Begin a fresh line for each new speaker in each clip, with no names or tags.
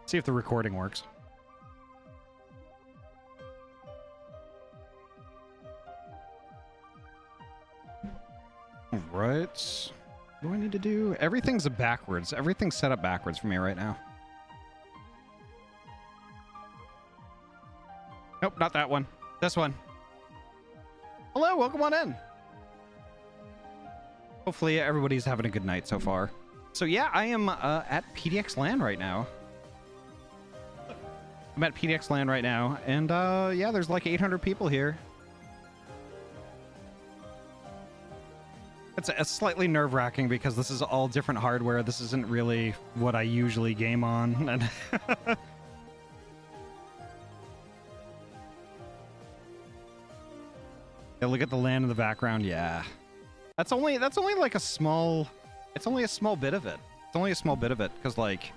See if the recording works. All right. What do I need to do? Everything's backwards. Everything's set up backwards for me right now. Nope, not that one. This one. Hello, welcome on in. Hopefully everybody's having a good night so far. So yeah, I am at PDXLAN right now. I'm at PDXLAN right now, and yeah, there's like 800 people here. It's slightly nerve-wracking because this is all different hardware. This isn't really what I usually game on. And yeah, look at the land in the background. Yeah, that's only like a small. It's only a small bit of it. It's only a small bit of it because like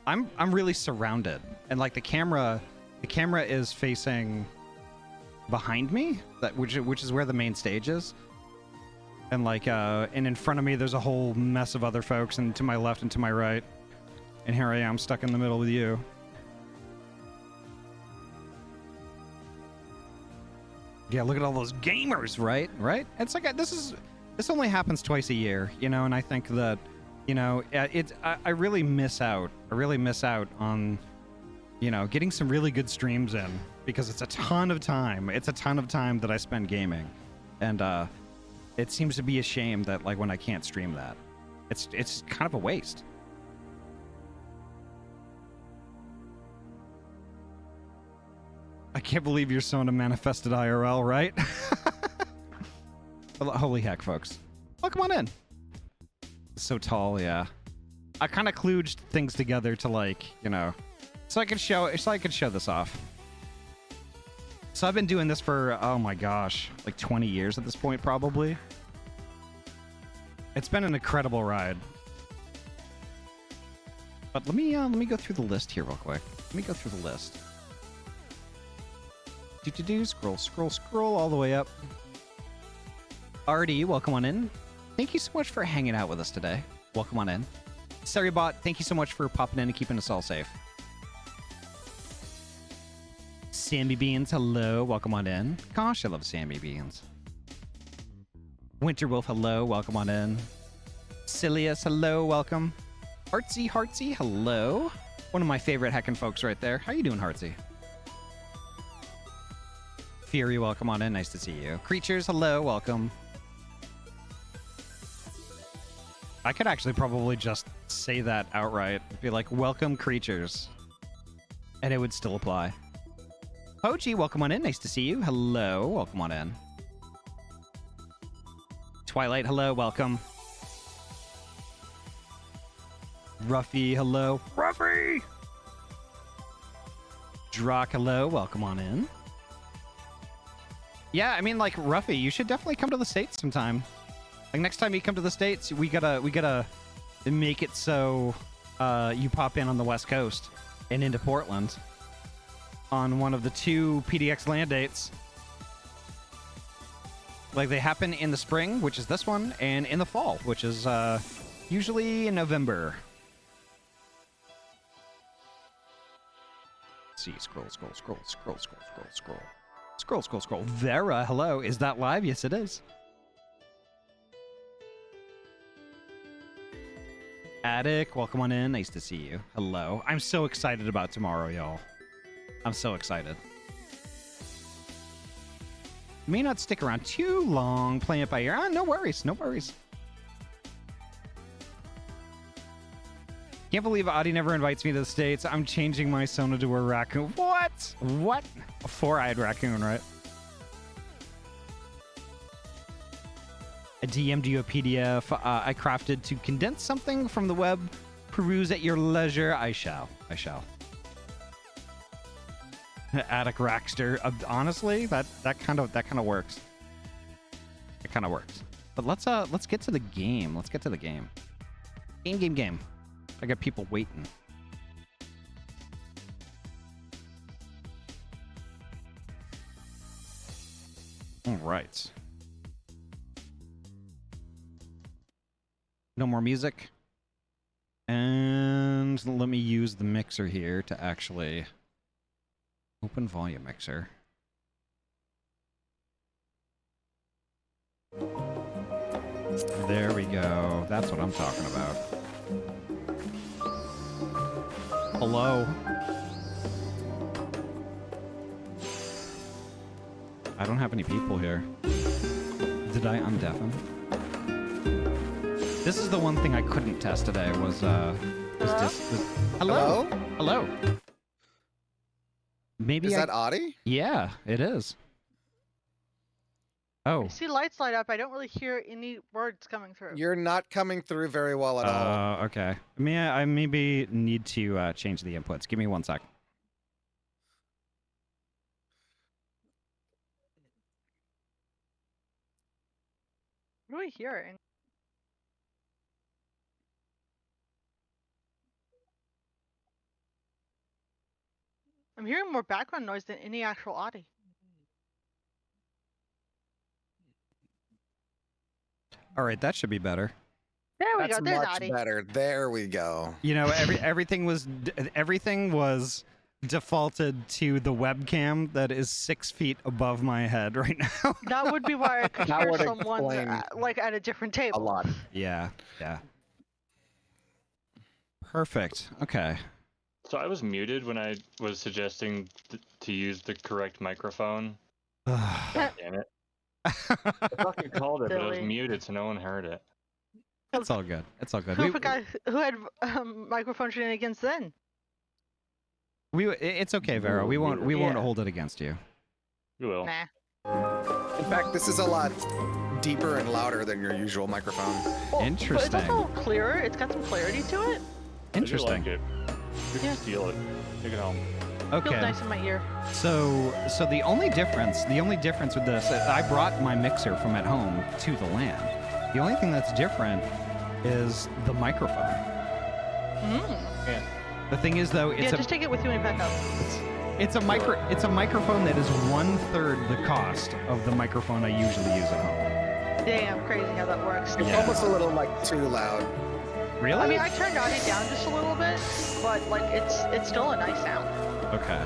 I'm really surrounded, and like the camera is facing behind me, which is where the main stage is. And like and in front of me there's a whole mess of other folks, and to my left and to my right. And here I am stuck in the middle with you. Yeah, look at all those gamers, right? Right? It's like this only happens twice a year, you know, and I think that, you know, I really miss out. I really miss out on, you know, getting some really good streams in, because it's a ton of time. It's a ton of time that I spend gaming. And it seems to be a shame that like when I can't stream that. It's kind of a waste. I can't believe your Sona manifested IRL, right? Holy heck, folks. Oh, come on in. So tall, yeah. I kind of kludged things together to like, you know, so I could show this off. So I've been doing this for, oh my gosh, like 20 years at this point, probably. It's been an incredible ride. But let me go through the list here real quick. Let me go through the list. Scroll all the way up. Ahty, welcome on in. Thank you so much for hanging out with us today. Welcome on in. Seribot, thank you so much for popping in and keeping us all safe. Sammy Beans, hello, welcome on in. Gosh, I love Sammy Beans. Winterwolf, hello, welcome on in. Silius, hello, welcome. Heartsy, hello. One of my favorite heckin' folks right there. How you doing, Heartsy? Fury, welcome on in. Nice to see you. Creatures, hello, welcome. I could actually probably just say that outright. Be like, welcome, creatures. And it would still apply. Pochi, welcome on in. Nice to see you. Hello, welcome on in. Twilight, hello, welcome. Ruffy, hello. Ruffy! Drock, hello, welcome on in. Yeah, I mean, like, Ruffy, you should definitely come to the States sometime. Like, next time you come to the States, we gotta make it so you pop in on the West Coast and into Portland on one of the 2 PDXLAN dates. Like, they happen in the spring, which is this one, and in the fall, which is usually in November. Let's see, scroll. Vera, hello. Is that live? Yes, it is. Attic, welcome on in. Nice to see you. Hello. I'm so excited about tomorrow, y'all. I'm so excited. May not stick around too long playing it by ear. Ah, no worries. No worries. Can't believe Ahty never invites me to the States. I'm changing my Sona to a raccoon. What? What? A 4-eyed raccoon, right? I DM'd you a PDF I crafted to condense something from the web. Peruse at your leisure. I shall. Attic Rackster. Honestly, that kind of works. It kind of works. But let's get to the game. Let's get to the game. Game. I got people waiting. All right. No more music. And and let me use the mixer here to actually open volume mixer. There we go. That's what I'm talking about. Hello. I don't have any people here. Did I undeafen? This is the one thing I couldn't test today was hello? Hello? Maybe
Is that Ahty?
Yeah, it is. Oh.
I see lights light up. I don't really hear any words coming through.
You're not coming through very well at all.
Okay. I maybe need to change the inputs. Give me 1 sec.
What are we hearing? I'm hearing more background noise than any actual audio.
All right, that should be better.
There we
That's
go. There's
much
Ahty.
better. There we go.
You know, everything was defaulted to the webcam that is 6 feet above my head right now.
That would be why I could
That
hear
would
someone
explain
like at a different table.
A lot.
Yeah. Perfect. Okay.
So I was muted when I was suggesting to use the correct microphone. Damn it. I fucking called it, but it was
Silly.
muted, so no one heard it.
It's all good. It's all good.
Who had microphone shenanigans then?
It's okay, Vero. We won't hold it against you.
We will.
Nah.
In fact, this is a lot deeper and louder than your usual microphone.
Well,
Interesting.
But it's also clearer. It's got some clarity to it.
Interesting.
I do like it. You can
Yeah.
steal it. Take it home.
Okay.
Feels nice in my ear.
So the only difference with this, I brought my mixer from at home to the LAN. The only thing that's different is the microphone.
Yeah.
The thing is, though,
Just take it with you when you pack up.
it's a microphone that is 1/3 the cost of the microphone I usually use at home.
Damn, crazy how that works.
It's almost a little like too loud.
Really?
I mean, I turned Ahty down just a little bit, but like it's still a nice sound.
Okay.
I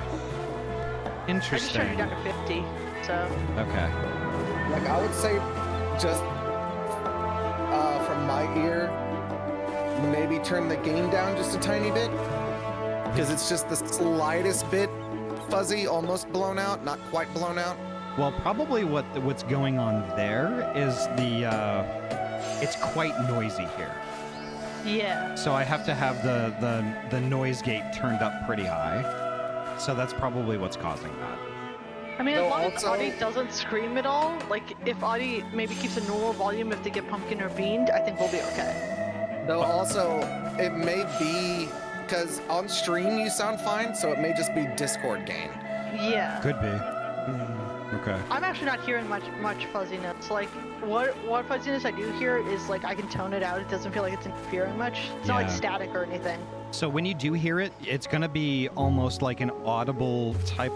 just
Interesting.
turned it down to 50, so.
Okay.
Like I would say, just from my ear, maybe turn the gain down just a tiny bit, because it's just the slightest bit fuzzy, almost blown out, not quite blown out.
Well, probably what's going on there is it's quite noisy here.
Yeah.
So I have to have the noise gate turned up pretty high. So that's probably what's causing that.
I mean, as
No,
long as
also-
Ahty doesn't scream at all, like if Ahty maybe keeps a normal volume if they get pumpkin or beaned, I think we'll be okay.
Though also, it may be because on stream you sound fine, so it may just be Discord gain.
Yeah.
Could be. Okay.
I'm actually not hearing much fuzziness. Like what fuzziness I do hear is like I can tone it out. It doesn't feel like it's interfering much. It's not like
Yeah.
static or anything.
So when you do hear it, it's gonna be almost like an audible type,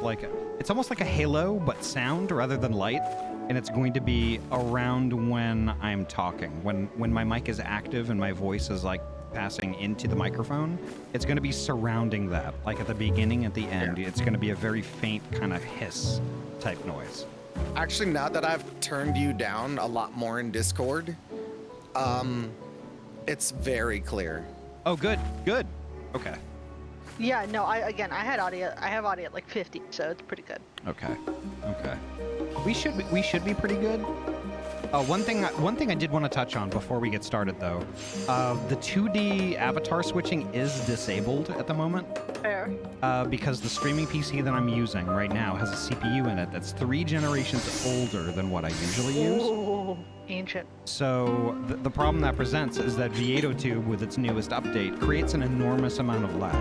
it's almost like a halo, but sound rather than light. And it's going to be around when I'm talking, when my mic is active and my voice is like passing into the microphone. It's gonna be surrounding that, like at the beginning, at the end. It's gonna be a very faint kind of hiss type noise.
Actually, now that I've turned you down a lot more in Discord, it's very clear.
Oh, good. Okay.
Yeah. No. I have Ahty at like 50, so it's pretty good.
Okay. We should be pretty good. One thing I did want to touch on before we get started, though, the 2D avatar switching is disabled at the moment.
Fair.
Because the streaming PC that I'm using right now has a CPU in it that's 3 generations older than what I usually use.
Ooh, ancient.
So the problem that presents is that V802, with its newest update, creates an enormous amount of lag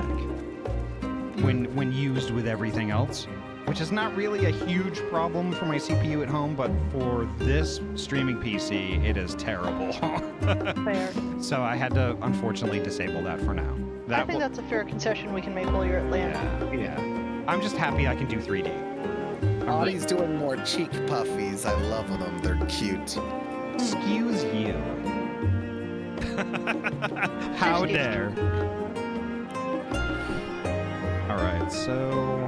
when used with everything else, which is not really a huge problem for my CPU at home, but for this streaming PC, it is terrible.
Fair.
So I had to unfortunately disable that for now.
I think that's a fair concession we can make while you're at LAN.
Yeah. I'm just happy I can do 3D.
Ahty's doing more cheek puffies. I love them. They're cute.
Excuse you. How dare. right, so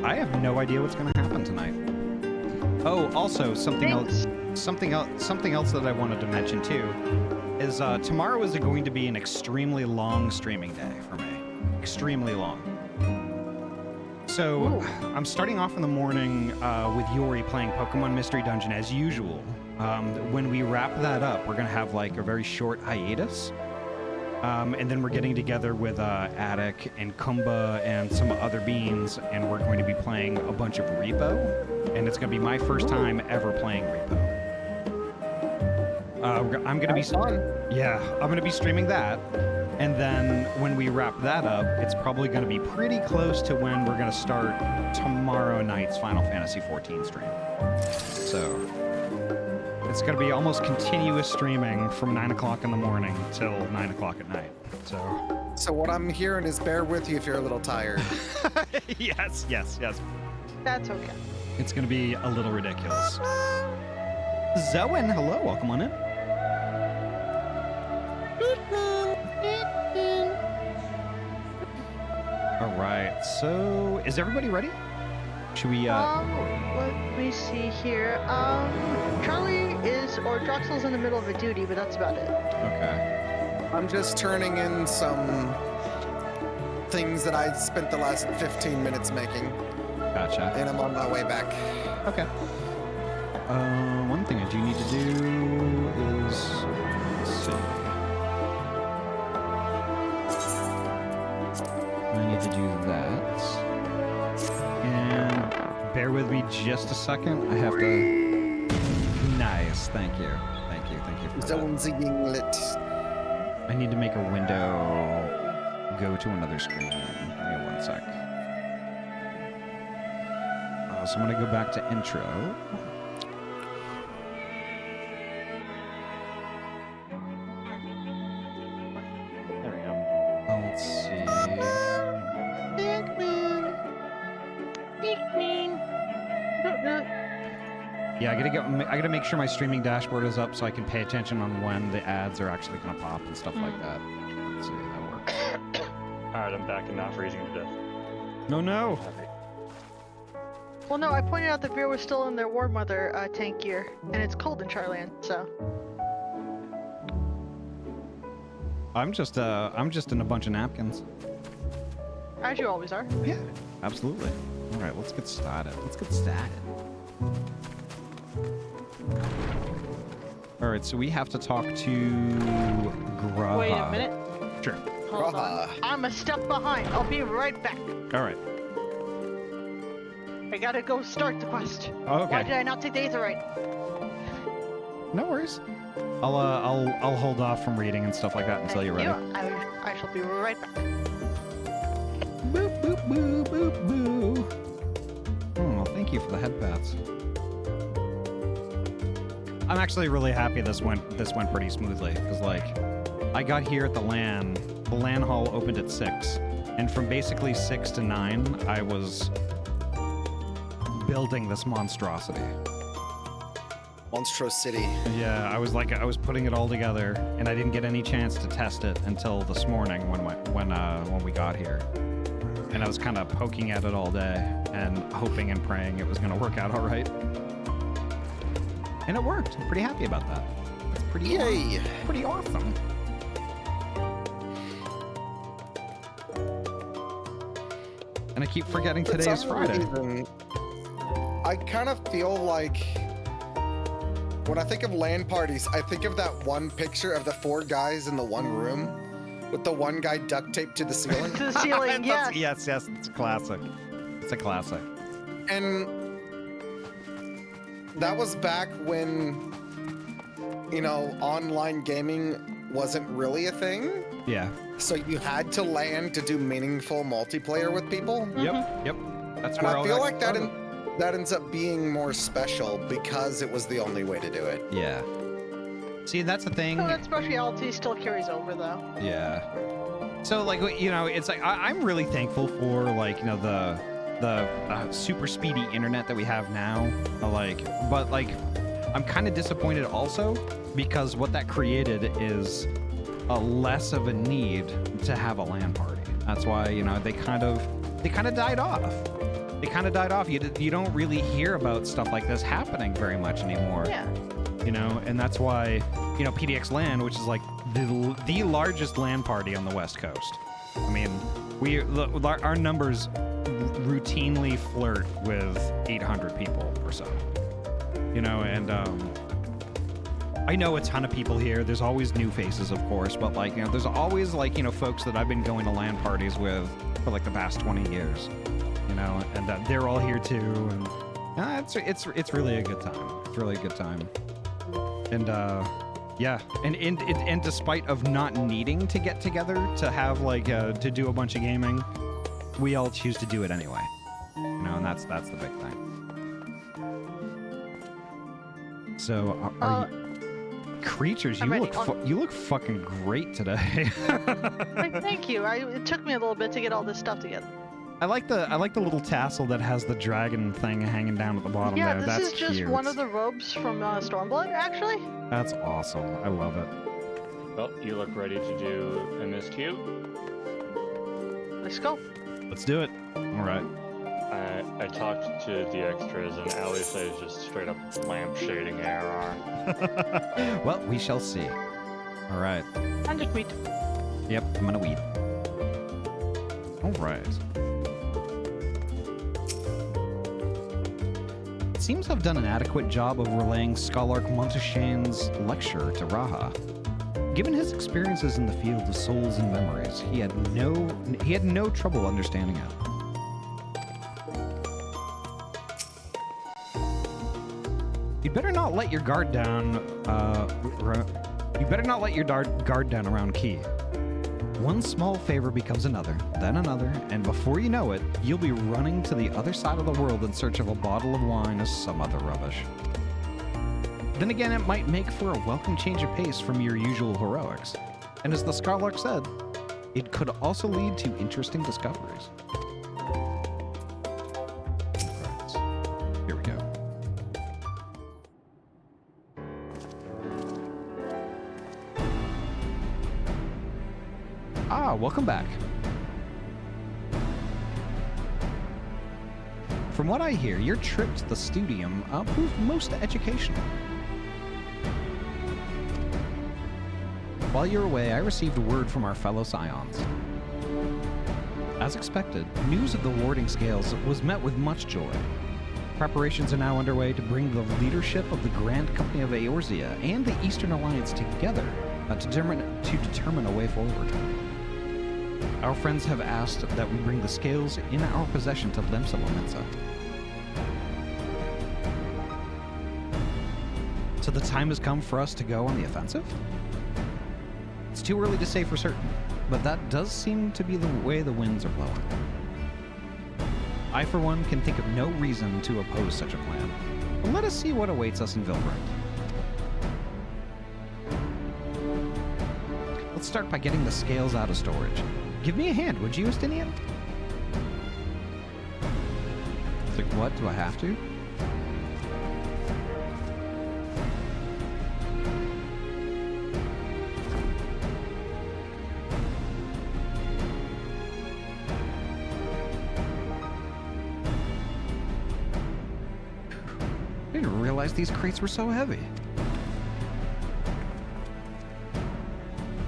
I have no idea what's going to happen tonight. Oh, also something else that I wanted to mention too is tomorrow is going to be an extremely long streaming day for me. Extremely long. So I'm starting off in the morning with Yori playing Pokemon Mystery Dungeon as usual. When we wrap that up, we're gonna have like a very short hiatus. And then we're getting together with Attic and Kumba and some other beans, and we're going to be playing a bunch of Repo. And it's gonna be my first time ever playing Repo. I'm gonna be
fun.
Yeah, I'm gonna be streaming that. And then when we wrap that up, it's probably going to be pretty close to when we're going to start tomorrow night's Final Fantasy XIV stream. So it's going to be almost continuous streaming from 9 o'clock in the morning till 9 o'clock at night.
So what I'm hearing is bear with you if you're a little tired.
Yes.
That's okay.
It's going to be a little ridiculous. Zoen, hello, welcome on in. All right, so is everybody ready? Should we?
Let me see here. Charlie or Droxel's in the middle of a duty, but that's about it.
Okay.
I'm just turning in some things that I spent the last 15 minutes making.
Gotcha.
And I'm on my way back.
Okay. One thing I do need to do is, let's see. I need to do that. And bear with me just a second. I have to. Nice. Thank you. Thank you for that.
Zonesy Yinglet.
I need to make a window go to another screen. Give me 1 sec. So I'm gonna go back to intro.
There we go.
Let's see. Yeah, I gotta make sure my streaming dashboard is up so I can pay attention on when the ads are actually gonna pop and stuff like that. Let's see how that works.
Alright, I'm back and not freezing to death.
No.
Well, no, I pointed out that beer was still in their War Mother tank gear, and it's cold in Charland, so.
I'm just in a bunch of napkins.
As you always are.
Yeah, absolutely. All right, let's get started. All right, so we have to talk to Graha.
Wait a minute.
Sure.
Hold on. I'm a step behind. I'll be right back.
All right.
I gotta go start the quest.
Okay.
Why did I not take the Aetherite?
No worries. I'll hold off from reading and stuff like that until you're ready.
I shall be right back.
Boop boop boop boop boo. Oh, thank you for the head pats. I'm actually really happy this went pretty smoothly because like I got here at the LAN hall opened at 6, and from basically 6 to 9 I was building this monstrosity.
Monstrosity.
Yeah, I was putting it all together, and I didn't get any chance to test it until this morning when we got here. And I was kind of poking at it all day and hoping and praying it was going to work out all right. And it worked. I'm pretty happy about that. It's pretty
Yay!
Pretty awesome. And I keep forgetting today is Friday.
I kind of feel like when I think of LAN parties, I think of that one picture of the 4 guys in the one room with the one guy duct taped to the ceiling.
To the ceiling, yes.
Yes, it's a classic. It's a classic.
And that was back when, online gaming wasn't really a thing.
Yeah.
So you had to LAN to do meaningful multiplayer with people.
Yep. That's
And
where
I feel
all
like that ends up being more special because it was the only way to do it.
Yeah. See, that's the thing.
So that speciality still carries over, though.
Yeah. So, like, it's like I'm really thankful for the super speedy internet that we have now. But I'm kind of disappointed also because what that created is a less of a need to have a LAN party. That's why they kind of they kind of died off. They kind of died off. You don't really hear about stuff like this happening very much anymore.
Yeah.
You know, and that's why, you know, PDXLAN, which is like the largest LAN party on the West Coast. I mean, our numbers routinely flirt with 800 people or so. You know, and I know a ton of people here. There's always new faces, of course, but like, you know, there's always like, you know, folks that I've been going to LAN parties with for like the past 20 years. You know, and they're all here too, and it's really a good time. It's really a good time. And yeah, and despite of not needing to get together to have like to do a bunch of gaming, we all choose to do it anyway. You know, and that's the big thing. So are you, creatures, you look fucking great today.
Thank you. It took me a little bit to get all this stuff together.
I like the little tassel that has the dragon thing hanging down at the bottom there.
Yeah, this is just
cute.
one of the robes from Stormblood, actually.
That's awesome. I love it.
Well, you look ready to do MSQ.
Let's go.
Let's do it. All right.
I talked to the extras, and Ahty says just straight up lamp shading ARR.
Well, we shall see. All right.
I'm just wheat.
Yep, I'm gonna weed. All right. It seems to have done an adequate job of relaying Scholark Monteshane's lecture to Raha. Given his experiences in the field of souls and memories, he had no trouble understanding it. You'd better not let your guard down. You better not let your guard down around Key. One small favor becomes another, then another, and before you know it, you'll be running to the other side of the world in search of a bottle of wine or some other rubbish. Then again, it might make for a welcome change of pace from your usual heroics. And as the Scarlark said, it could also lead to interesting discoveries. Right. Here we go. Ah, welcome back. From what I hear, your trip to the studium proved most educational. While you were away, I received word from our fellow Scions. As expected, news of the warding scales was met with much joy. Preparations are now underway to bring the leadership of the Grand Company of Eorzea and the Eastern Alliance together to determine a way forward. Our friends have asked that we bring the scales in our possession to Lemsa Lomensa. So the time has come for us to go on the offensive? It's too early to say for certain, but that does seem to be the way the winds are blowing. I, for one, can think of no reason to oppose such a plan. But let us see what awaits us in Vilbrand. Let's start by getting the scales out of storage. Give me a hand, would you, Justinian? It's like, what? Do I have to? I didn't realize these crates were so heavy.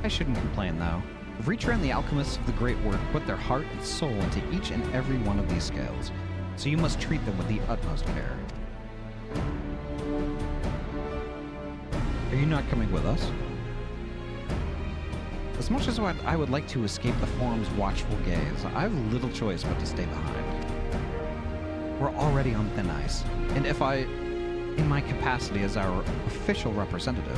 I shouldn't complain, though. Reacher and the alchemists of the Great Work put their heart and soul into each and every one of these scales, so you must treat them with the utmost care. Are you not coming with us? As much as I would like to escape the Forum's watchful gaze, I have little choice but to stay behind. We're already on thin ice, and if I, in my capacity as our official representative,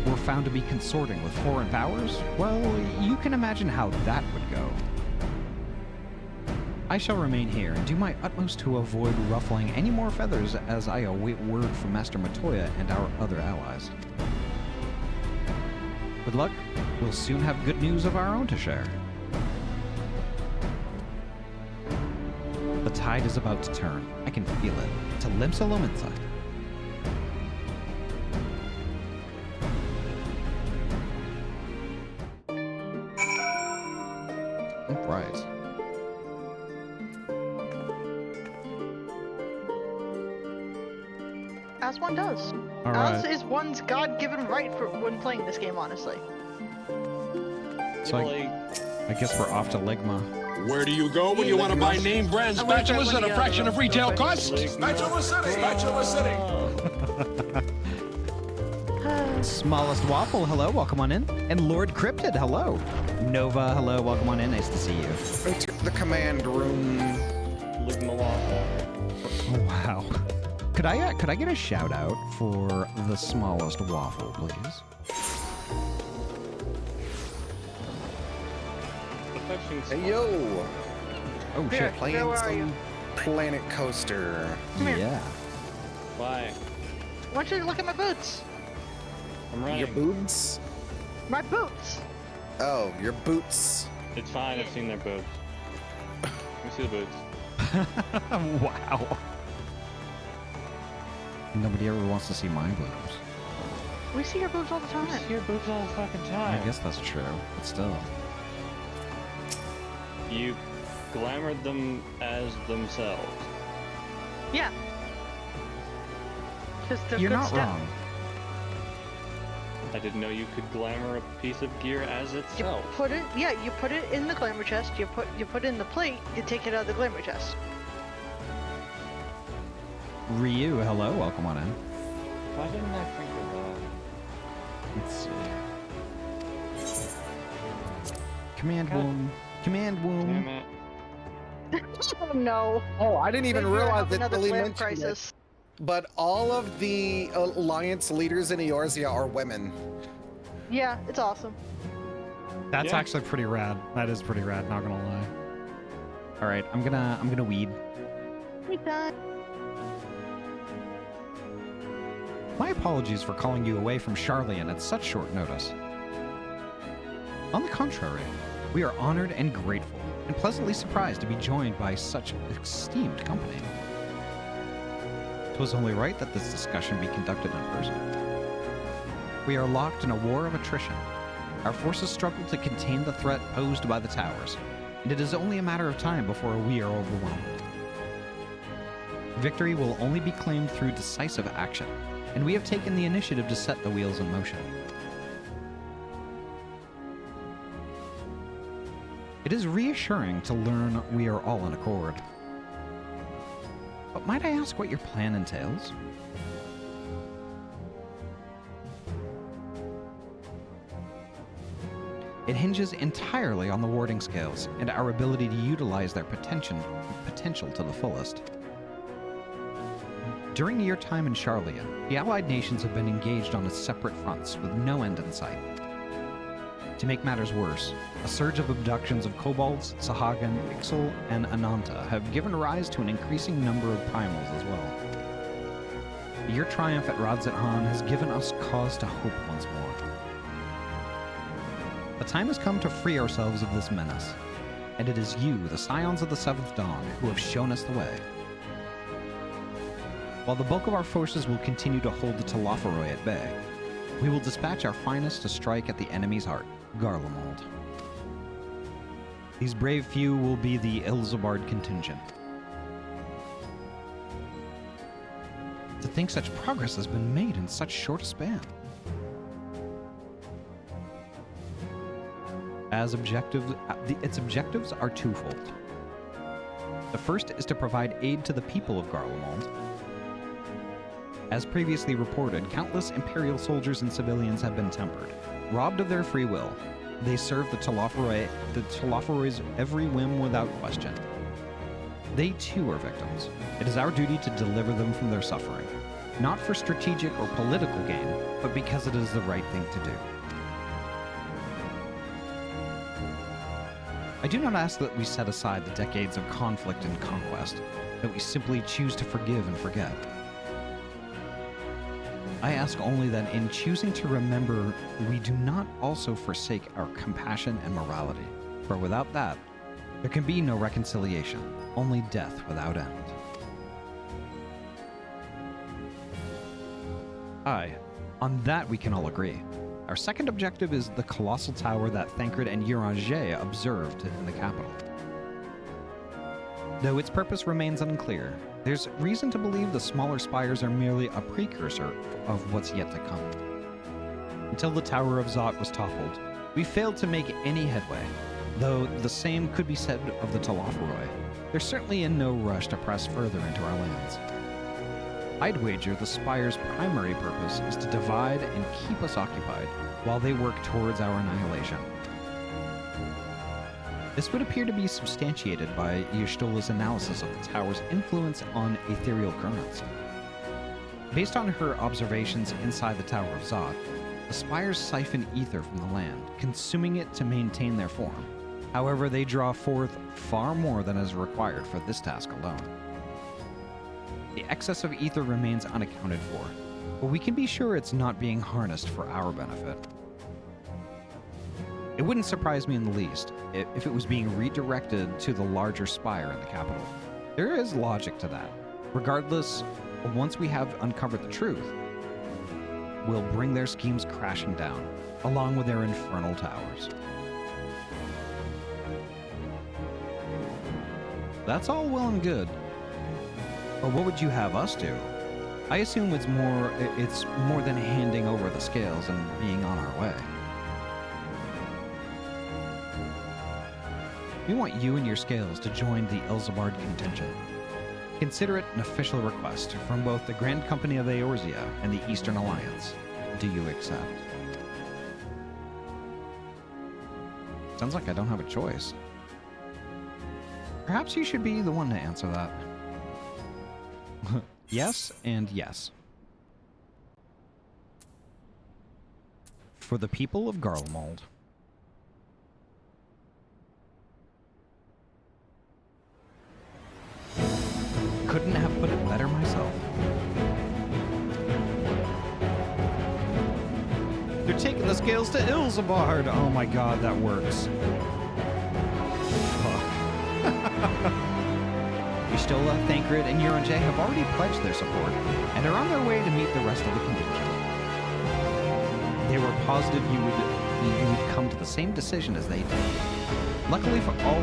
were found to be consorting with foreign powers, well, you can imagine how that would go. I shall remain here and do my utmost to avoid ruffling any more feathers as I await word from Master Matoya and our other allies. With luck, we'll soon have good news of our own to share. The tide is about to turn. I can feel it. To Lemsa Lomensa. Right.
as one does.
All
As
right.
is one's God-given right for when playing this game, honestly.
So I guess we're off to Ligma.
Where do you go when you want to buy name brand
I'm gonna grab
spatulas
one
at a
of the
fraction
other
of
ones
retail
real quick.
cost? Spatula City! Spatula City!
Smallest Waffle, hello, welcome on in. And Lord Cryptid, hello. Nova, hello, welcome on in, nice to see you.
Enter the command room.
Ligma waffle.
Oh, wow. Could I get a shout out for the smallest waffle, please?
Hey yo,
Oh
Here.
shit.
playing
where are you?
some Planet Coaster.
Come here.
Yeah.
Why?
I want you to look at my boots.
I'm running.
Your boots?
My boots.
Oh, your boots.
It's fine. I've seen their boobs. Let me see the boots.
Wow. Nobody ever wants to see my boobs.
We see your boobs all the time.
your boobs all the fucking
I
time.
guess that's true, but still.
You glamored them as themselves.
Yeah. Because they're
You're
good
not
stuff.
wrong.
I didn't know you could glamour a piece of gear as
You
itself.
put it, yeah, you put it in the glamour chest. You put it in the plate. You take it out of the glamour chest.
Ryu, hello, welcome on in.
Why didn't I think of that?
Let's see. Command
God.
womb. Command womb.
Damn it.
Oh no.
Oh, I didn't even
Maybe you'll
realize
have
that
another
Billy
glam
mentioned it.
crisis.
But all of the alliance leaders in Eorzea are women.
Yeah, it's awesome.
That's
Yeah.
actually pretty rad. That is pretty rad, not gonna lie. All right, I'm gonna weed.
We done.
My apologies for calling you away from Charlian at such short notice. On the contrary, we are honored and grateful, and pleasantly surprised to be joined by such esteemed company. 'Twas only right that this discussion be conducted in person. We are locked in a war of attrition. Our forces struggle to contain the threat posed by the towers, and it is only a matter of time before we are overwhelmed. Victory will only be claimed through decisive action, and we have taken the initiative to set the wheels in motion. It is reassuring to learn we are all in accord. But might I ask what your plan entails? It hinges entirely on the warding scales and our ability to utilize their potential to the fullest. During your time in Charlian, the Allied nations have been engaged on separate fronts with no end in sight. To make matters worse, a surge of abductions of kobolds, Sahagin, Ixal, and Ananta have given rise to an increasing number of primals as well. Your triumph at Radzat-Han has given us cause to hope once more. The time has come to free ourselves of this menace, and it is you, the Scions of the Seventh Dawn, who have shown us the way. While the bulk of our forces will continue to hold the Telophoroi at bay, we will dispatch our finest to strike at the enemy's heart, Garlemald. These brave few will be the Ilzabard contingent. To think such progress has been made in such short a span. Its objectives are twofold. The first is to provide aid to the people of Garlemald. As previously reported, countless Imperial soldiers and civilians have been tempered. Robbed of their free will, they serve the Telophoroi's every whim without question. They too are victims. It is our duty to deliver them from their suffering, not for strategic or political gain, but because it is the right thing to do. I do not ask that we set aside the decades of conflict and conquest, that we simply choose to forgive and forget. I ask only that in choosing to remember, we do not also forsake our compassion and morality, for without that, there can be no reconciliation, only death without end. Aye, on that we can all agree. Our second objective is the colossal tower that Thancred and Uranger observed in the capital. Though its purpose remains unclear, there's reason to believe the smaller spires are merely a precursor of what's yet to come. Until the Tower of Zot was toppled, we failed to make any headway, though the same could be said of the Talafaroi. They're certainly in no rush to press further into our lands. I'd wager the spire's primary purpose is to divide and keep us occupied while they work towards our annihilation. This would appear to be substantiated by Y'shtola's analysis of the tower's influence on ethereal kernels. Based on her observations inside the Tower of Zot, the spires siphon ether from the land, consuming it to maintain their form. However, they draw forth far more than is required for this task alone. The excess of ether remains unaccounted for, but we can be sure it's not being harnessed for our benefit. It wouldn't surprise me in the least if it was being redirected to the larger spire in the capital. There is logic to that. Regardless, once we have uncovered the truth, we'll bring their schemes crashing down, along with their infernal towers. That's all well and good, but what would you have us do? I assume it's more than handing over the scales and being on our way. We want you and your scales to join the Ilzabard contingent. Consider it an official request from both the Grand Company of Eorzea and the Eastern Alliance. Do you accept? Sounds like I don't have a choice. Perhaps you should be the one to answer that. Yes and yes. For the people of Garlemald. Couldn't have put it better myself. They're taking the scales to Ilzabard! Oh my god, that works. Y'shtola, Thancred, and Euronjay have already pledged their support, and are on their way to meet the rest of the contingent. They were positive you would come to the same decision as they did. Luckily for all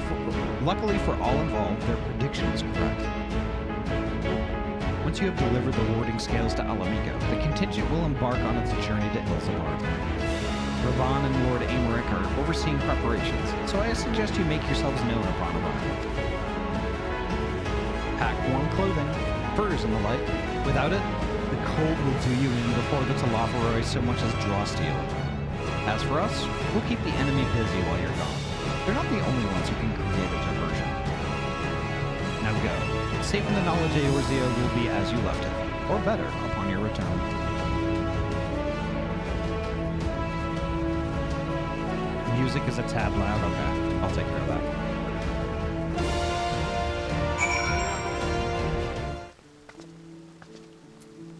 involved, their prediction was correct. Once you have delivered the warding scales to Alamigo, the contingent will embark on its journey to Ilzabard. Raban and Lord Amaric are overseeing preparations, so I suggest you make yourselves known upon arrival. Pack warm clothing, furs and the like. Without it, the cold will do you in before the Talafaroi so much as draw steel. As for us, we'll keep the enemy busy while you're gone. They're not the only ones who can create a diversion. Now go. Safe in the knowledge Eorzea will be as you left it, or better, upon your return. Music is a tad loud? Okay, I'll take care of that.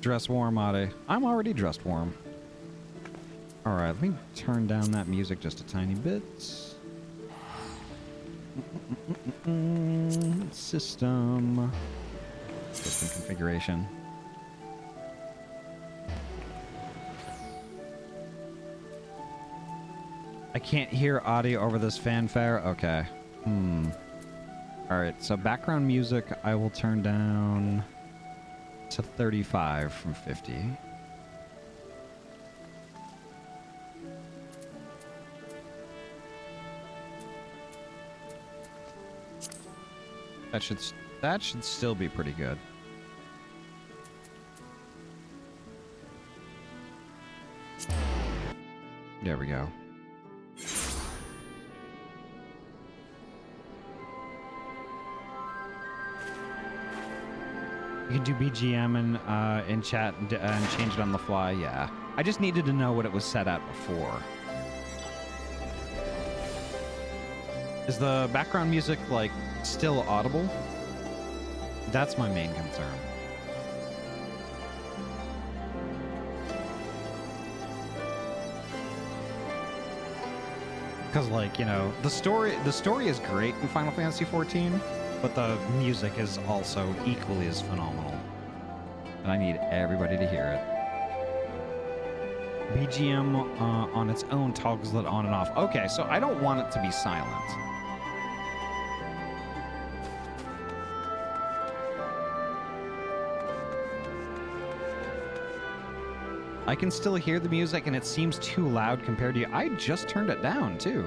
Dress warm, Ahty. I'm already dressed warm. Alright, let me turn down that music just a tiny bit. System configuration. I can't hear audio over this fanfare. Okay. Alright, so background music I will turn down to 35 from 50. That should still be pretty good. There we go. You can do BGM and in chat and change it on the fly. Yeah, I just needed to know what it was set at before. Is the background music like still audible? That's my main concern. Because, like, you know, the story is great in Final Fantasy XIV, but the music is also equally as phenomenal. And I need everybody to hear it. BGM on its own toggles it on and off. Okay, so I don't want it to be silent. I can still hear the music and it seems too loud compared to you. I just turned it down too.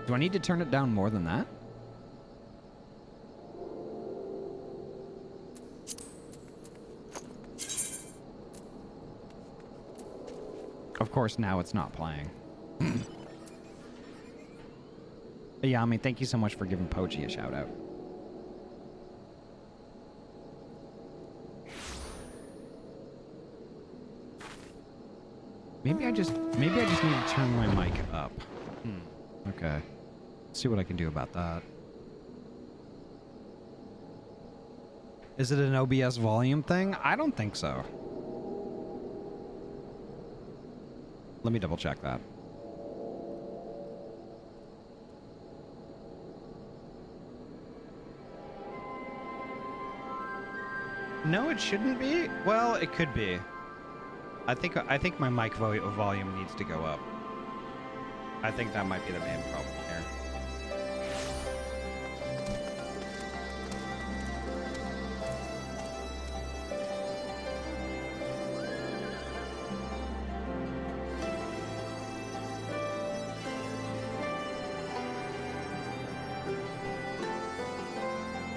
Do I need to turn it down more than that? Of course, now it's not playing. Yami, thank you so much for giving Pochi a shout out. Maybe I just need to turn my mic up. Okay. Let's see what I can do about that. Is it an OBS volume thing? I don't think so. Let me double check that. No, it shouldn't be. Well, it could be. I think my mic volume needs to go up. I think that might be the main problem here.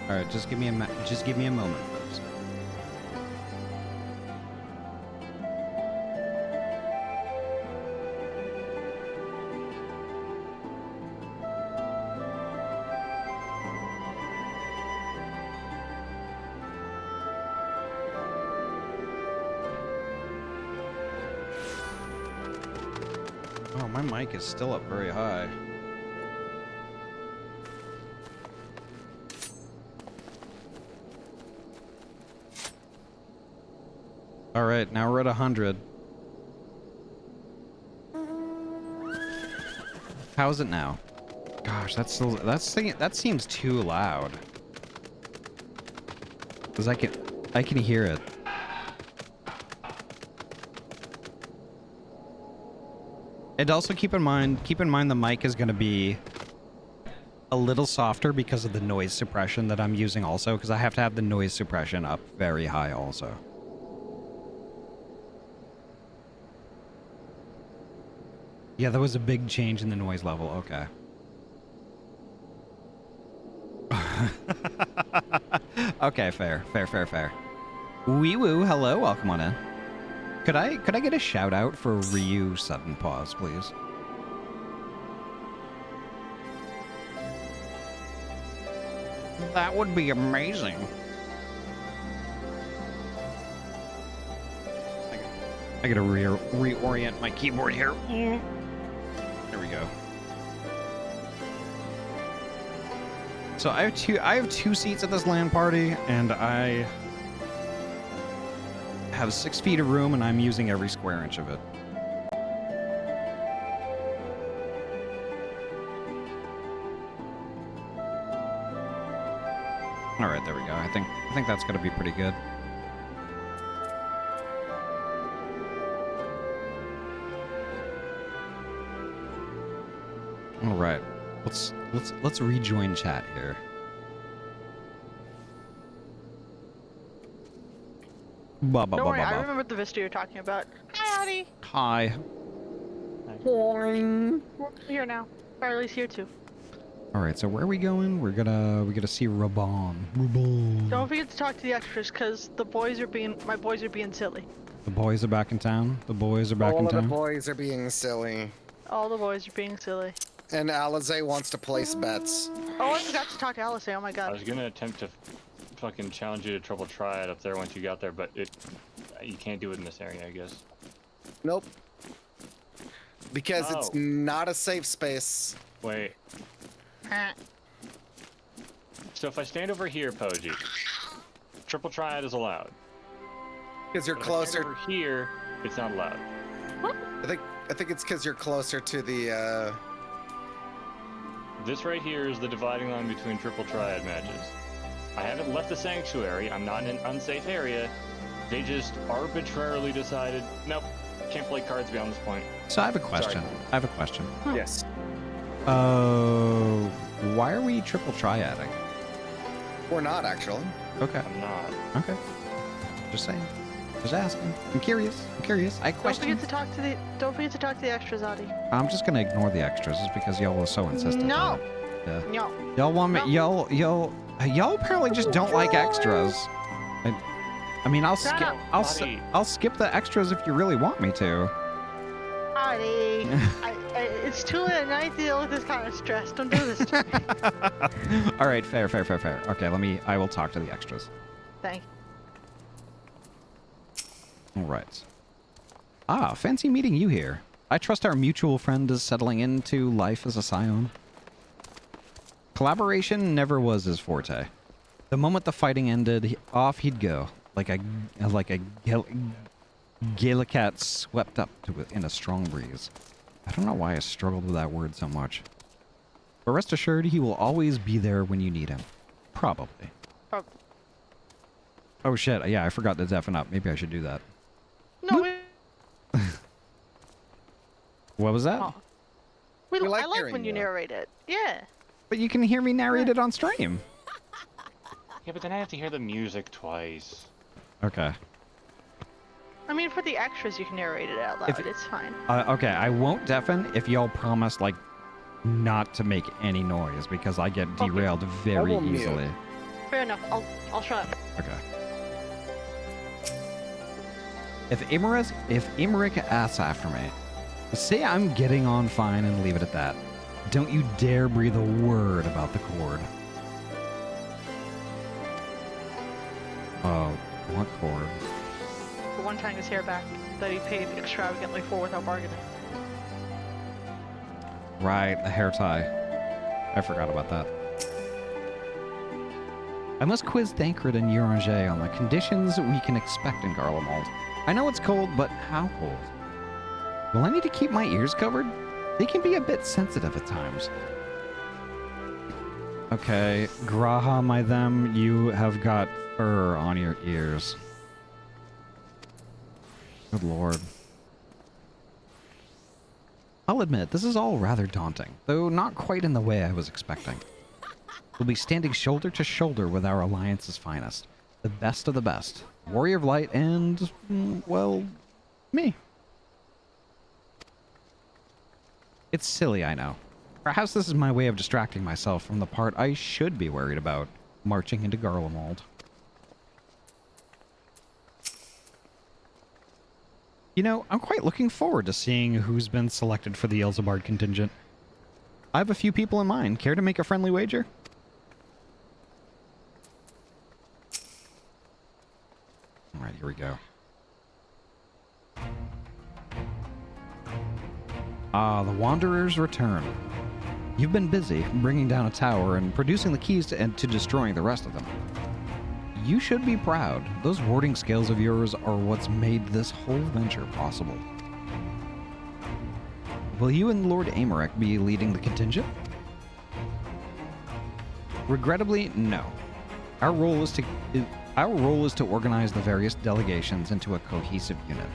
All right, just give me a moment first. Oh, my mic is still up very high. All right, now we're at 100. How's it now? Gosh, that seems too loud. 'Cause I can hear it. And also keep in mind the mic is going to be a little softer because of the noise suppression that I'm using also, because I have to have the noise suppression up very high also. Yeah, there was a big change in the noise level. Okay. Okay, fair. Wee woo, hello, welcome on in. Could I get a shout out for Ryu Sudden Pause, please? That would be amazing. I gotta reorient my keyboard here. There we go. So I have two seats at this LAN party, and I have 6 feet of room, and I'm using every square inch of it. All right, there we go. I think that's gonna be pretty good. All right, let's rejoin chat here.
Don't worry, I remember the vista you're talking about. Hi, Ahty.
Hi.
We're here now. Farley's here too.
All right, so where are we going? We're gonna see Raban.
Don't forget to talk to the extras, cause my boys are being silly.
The boys are back in town. The boys are back in
All
town.
of the boys are being silly.
All the boys are being silly.
And Alize wants to place bets.
Oh, I forgot to talk to Alice. Oh my god.
I was gonna attempt to fucking challenge you to triple triad up there once you got there, but you can't do it in this area, I guess.
Nope. Because it's not a safe space.
Wait. So if I stand over here, Poji, triple triad is allowed.
Because you're
But
closer.
If I stand over here, it's not allowed.
I think it's because you're closer to the.
This right here is the dividing line between triple triad matches. I haven't left the sanctuary. I'm not in an unsafe area. They just arbitrarily decided, nope, can't play cards beyond this point.
So I have a question.
Sorry.
Yes.
Why are we triple triading?
We're not actually.
Okay.
I'm not.
Okay. Just saying. Just asking. I'm curious. I
Don't
question.
forget to talk to the extras, Ahty.
I'm just gonna ignore the extras just because y'all were so insistent.
No.
on it. Yeah.
No.
Y'all want me?
No.
Y'all apparently just don't like extras. I mean, I'll
Shut
skip.
up.
Ahty.
I'll skip the extras if you really want me to.
Ahty. It's too late at night to deal with this kind of stress. Don't do this to me.
All right, fair. Okay, I will talk to the extras.
Thank you.
All right. Ah, fancy meeting you here. I trust our mutual friend is settling into life as a scion. Collaboration never was his forte. The moment the fighting ended, off he'd go, like a Galacat swept up in a strong breeze. I don't know why I struggled with that word so much. But rest assured, he will always be there when you need him. Probably. Oh shit, yeah, I forgot to deafen up. Maybe I should do that.
No,
What was that?
Oh.
We like
I like
hearing
when you
you.
narrate it. Yeah.
But you can hear me narrate it on stream.
Yeah, but then I have to hear the music twice.
Okay.
I mean, for the extras, you can narrate it out loud.
If-
It's fine.
Okay, I won't deafen if y'all promise, like, not to make any noise, because I get
Okay.
derailed very
will mute.
easily.
Fair enough. I'll shut up.
Okay. If Emmerich asks after me, say I'm getting on fine and leave it at that. Don't you dare breathe a word about the cord. Oh, what cord?
For one tying his hair back that he paid extravagantly for without bargaining.
Right, the hair tie. I forgot about that. I must quiz Thancred and Uranger on the conditions we can expect in Garlemald. I know it's cold, but how cold? Will I need to keep my ears covered? They can be a bit sensitive at times. Okay, Graha, my them, you have got fur on your ears. Good lord. I'll admit, this is all rather daunting, though not quite in the way I was expecting. We'll be standing shoulder to shoulder with our alliance's finest. The best of the best. Warrior of Light and, well, me. It's silly, I know. Perhaps this is my way of distracting myself from the part I should be worried about, marching into Garlemald. You know, I'm quite looking forward to seeing who's been selected for the Elzebard contingent. I have a few people in mind. Care to make a friendly wager? Alright, here we go. Ah, the Wanderers return. You've been busy bringing down a tower and producing the keys to destroying the rest of them. You should be proud. Those warding skills of yours are what's made this whole venture possible. Will you and Lord Amarek be leading the contingent? Regrettably, no. Our role is to organize the various delegations into a cohesive unit.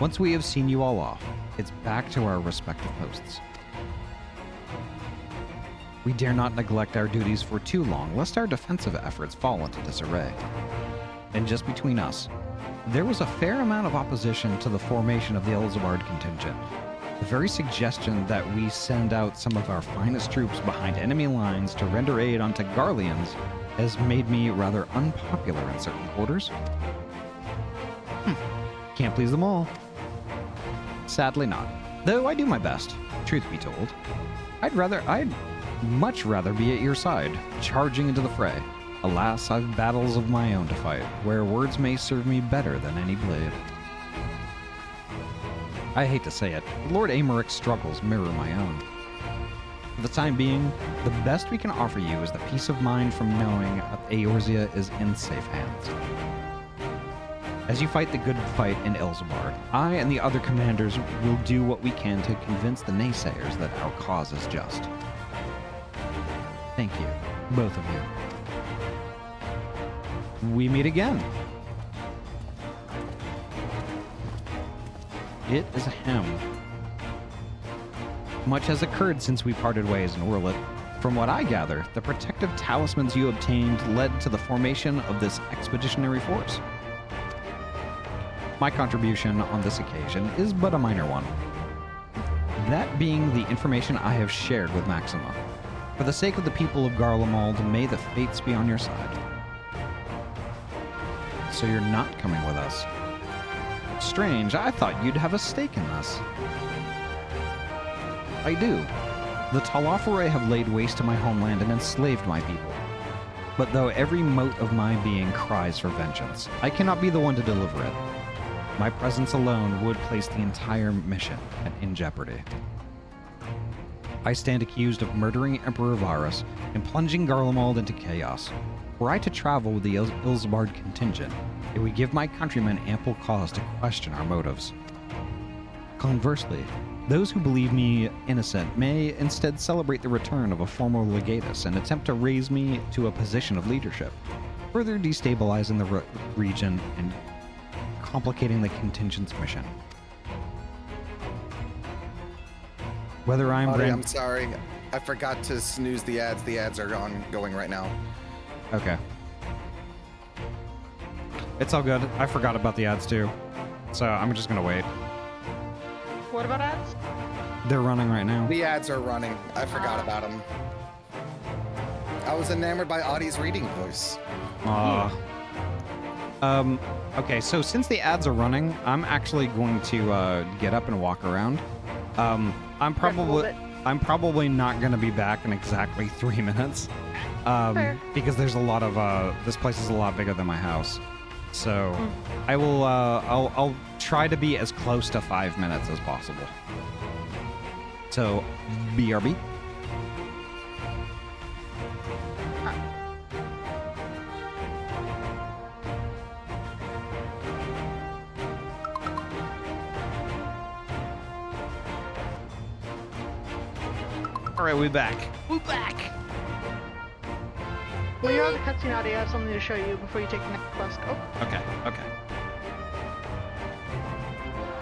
Once we have seen you all off, it's back to our respective posts. We dare not neglect our duties for too long, lest our defensive efforts fall into disarray. And just between us, there was a fair amount of opposition to the formation of the Elzebard contingent. The very suggestion that we send out some of our finest troops behind enemy lines to render aid onto Garleans has made me rather unpopular in certain quarters. Can't please them all. Sadly not. Though I do my best, truth be told. I'd much rather be at your side, charging into the fray. Alas, I've battles of my own to fight, where words may serve me better than any blade. I hate to say it, but Lord Amarek's struggles mirror my own. For the time being, the best we can offer you is the peace of mind from knowing that Eorzea is in safe hands. As you fight the good fight in Elzebard, I and the other commanders will do what we can to convince the naysayers that our cause is just. Thank you, both of you. We meet again. It is a him. Much has occurred since we parted ways in Orlet. From what I gather, the protective talismans you obtained led to the formation of this expeditionary force. my contribution on this occasion is but a minor one. That being the information I have shared with Maxima. For the sake of the people of Garlemald, may the fates be on your side. So you're not coming with us. Strange, I thought you'd have a stake in this. I do. The Talafare have laid waste to my homeland and enslaved my people. But though every mote of my being cries for vengeance, I cannot be the one to deliver it. My presence alone would place the entire mission in jeopardy. I stand accused of murdering Emperor Varus and plunging Garlemald into chaos. Were I to travel with the Ilsbard contingent, it would give my countrymen ample cause to question our motives. Conversely, those who believe me innocent may instead celebrate the return of a former legatus and attempt to raise me to a position of leadership, further destabilizing the region and complicating the contingent's mission. Whether I'm
Ahty, I'm sorry. I forgot to snooze the ads. The ads are ongoing right now.
Okay. It's all good. I forgot about the ads too. So I'm just gonna wait.
What about ads?
They're running right now.
The ads are running. I forgot about them. I was enamored by Ahty's reading voice.
Okay, so since the ads are running, I'm actually going to get up and walk around. I'm probably not going to be back in exactly 3 minutes. Because there's a lot of this place is a lot bigger than my house. So I will I'll try to be as close to 5 minutes as possible. So BRB. All right, we're back. We're back.
When you're on the cutscene, Ahty, I have something to show you before you take the next quest. Oh.
Okay.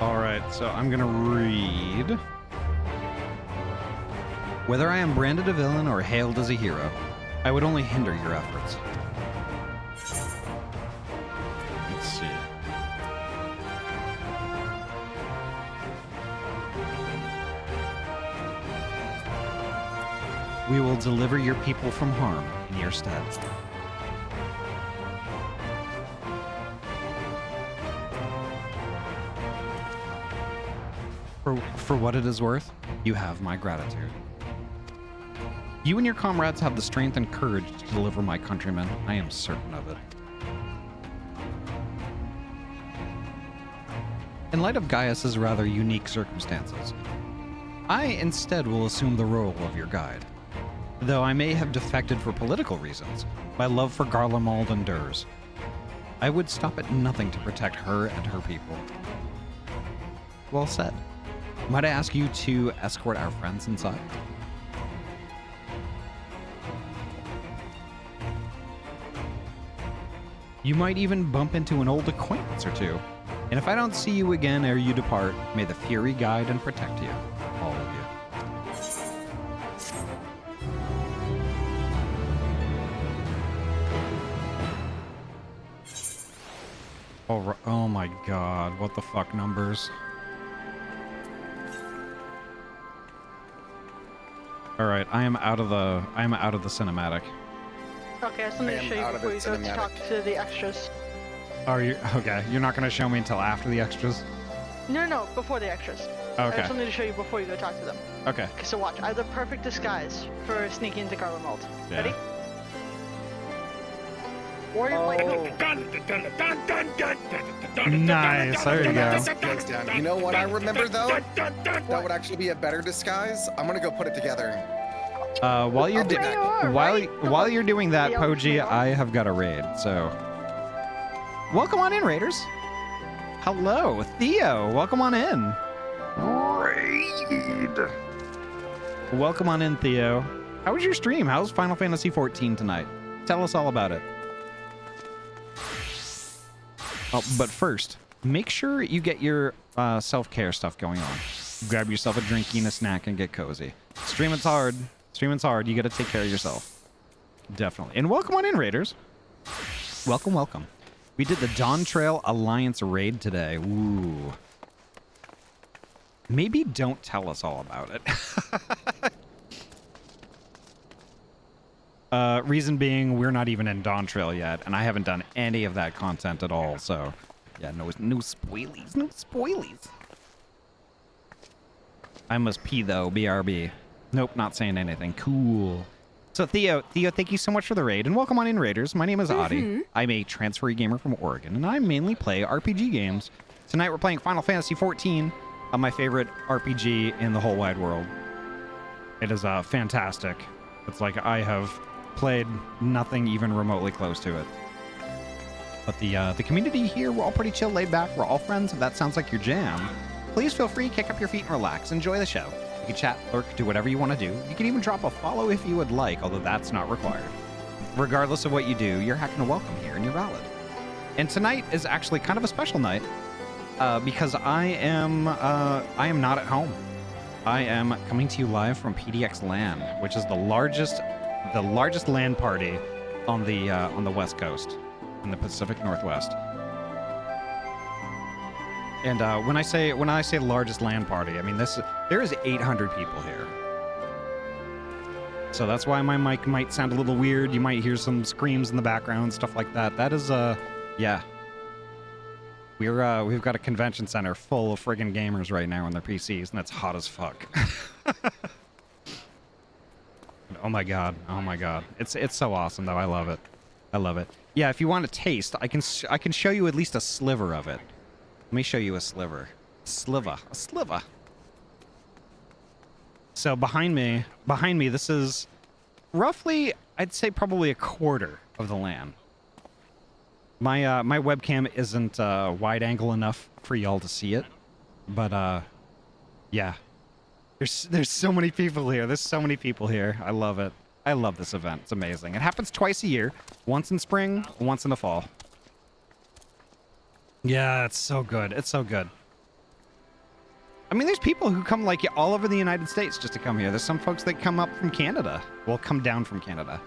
All right, so I'm gonna read. Whether I am branded a villain or hailed as a hero, I would only hinder your efforts. Let's see. We will deliver your people from harm in your stead. For what it is worth, you have my gratitude. You and your comrades have the strength and courage to deliver my countrymen. I am certain of it. In light of Gaius's rather unique circumstances, I instead will assume the role of your guide. Though I may have defected for political reasons, my love for Garlemald endures. I would stop at nothing to protect her and her people. Well said. Might I ask you to escort our friends inside? You might even bump into an old acquaintance or two. And if I don't see you again ere you depart, may the Fury guide and protect you. All of you. Oh my god, what the fuck numbers? Alright, I am out of the cinematic.
Okay, I have something to show you before you go to talk to the extras.
Are you okay? You're not gonna show me until after the extras?
No, before the extras. I
Okay.
have something to show you before you go talk to them.
Okay.
Okay, so watch. I have the perfect disguise for sneaking into Garlemald.
Yeah.
Ready? Warrior Blade.
Nice. There you go.
Goes down. You know what I remember though? That would actually be a better disguise. I'm gonna go put it together.
While you're while you're doing that,
Yeah,
Poji,
sure.
I have got a raid. So, welcome on in, Raiders. Hello, Theo. Welcome on in. Raid. Welcome on in, Theo. How was your stream? How's Final Fantasy 14 tonight? Tell us all about it. Oh, but first, make sure you get your self-care stuff going on. Grab yourself a drink and a snack and get cozy. Streaming's hard. Streaming's hard. You got to take care of yourself. Definitely. And welcome on in, Raiders. Welcome, welcome. We did the Dawn Trail Alliance raid today. Ooh. Maybe don't tell us all about it. Reason being, we're not even in Dawn Trail yet, and I haven't done any of that content at all, so... Yeah, no spoilies, no spoilies. I must pee, though, BRB. Nope, not saying anything. Cool. So, Theo, thank you so much for the raid, and welcome on in, Raiders. My name is Ahty. I'm a transferee gamer from Oregon, and I mainly play RPG games. Tonight, we're playing Final Fantasy XIV, my favorite RPG in the whole wide world. It is fantastic. It's like I have played nothing even remotely close to it. But the community here, we're all pretty chill, laid back. We're all friends. If that sounds like your jam, please feel free, kick up your feet and relax. Enjoy the show. You can chat, lurk, do whatever you want to do. You can even drop a follow if you would like, although that's not required. Regardless of what you do, you're heckin' welcome here and you're valid. And tonight is actually kind of a special night because I am not at home. I am coming to you live from PDXLAN, which is the largest LAN party on the West Coast. In the Pacific Northwest. And when I say largest LAN party, I mean there is 800 people here. So that's why my mic might sound a little weird. You might hear some screams in the background, stuff like that. That is yeah. We've got a convention center full of friggin' gamers right now on their PCs, and that's hot as fuck. Oh my god. It's so awesome though. I love it. Yeah, if you want a taste, I can show you at least a sliver of it. Let me show you a sliver. A sliver. So behind me, this is roughly, I'd say probably a quarter of the LAN. My webcam isn't wide angle enough for y'all to see it, but yeah. There's so many people here. I love it. I love this event. It's amazing. It happens twice a year. Once in spring, once in the fall. Yeah, it's so good. I mean, there's people who come like all over the United States just to come here. There's some folks that come up from Canada. Well, come down from Canada.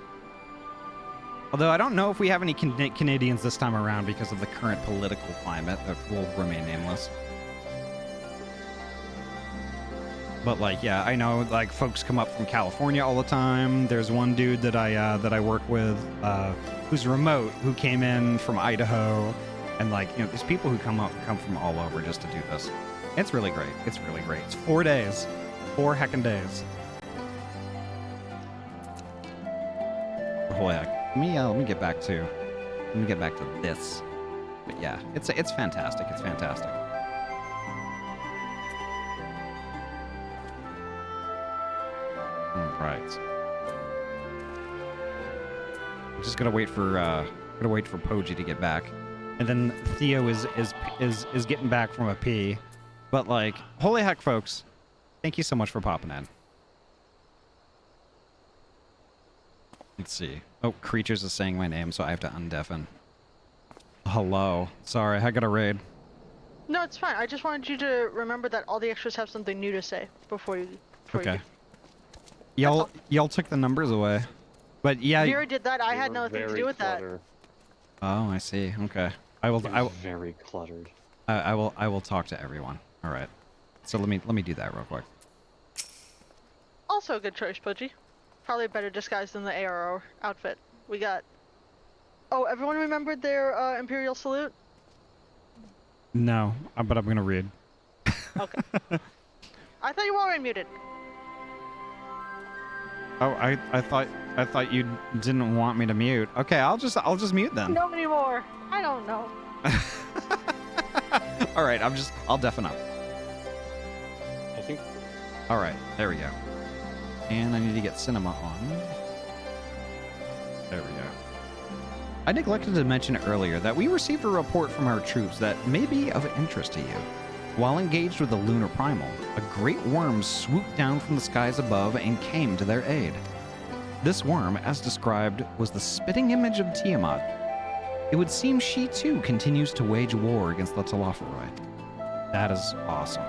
Although I don't know if we have any Canadians this time around because of the current political climate that will remain nameless. But like, yeah, I know like folks come up from California all the time. There's one dude that I work with who's remote, who came in from Idaho, and like, you know, there's people who come from all over just to do this. It's really great. It's 4 days, 4 heckin' days. Holy heck! Let me get back to this. But yeah, it's fantastic. It's fantastic. Right. I'm just gonna wait for Poji to get back, and then Theo is getting back from a pee. But like, holy heck, folks! Thank you so much for popping in. Let's see. Oh, Creatures is saying my name, so I have to undeafen. Hello. Sorry, I got a raid.
No, it's fine. I just wanted you to remember that all the extras have something new to say before you.
Okay. Y'all took the numbers away, but yeah.
You already did that. I had nothing to do with that.
Oh, I see. Okay. I will.
Very cluttered.
I will talk to everyone. All right. So let me do that real quick.
Also a good choice, Pudgy. Probably a better disguise than the ARO outfit. We got... Oh, everyone remembered their Imperial salute?
No, but I'm gonna read.
Okay. I thought you were already muted.
Oh, I thought you didn't want me to mute. Okay, I'll just mute then.
No anymore. I don't know.
All right, I'll deafen up.
I think.
All right, there we go. And I need to get cinema on. There we go. I neglected to mention earlier that we received a report from our troops that may be of interest to you. While engaged with the lunar primal, a great worm swooped down from the skies above and came to their aid. This worm, as described, was the spitting image of Tiamat. It would seem she too continues to wage war against the Telophoroi. That is awesome.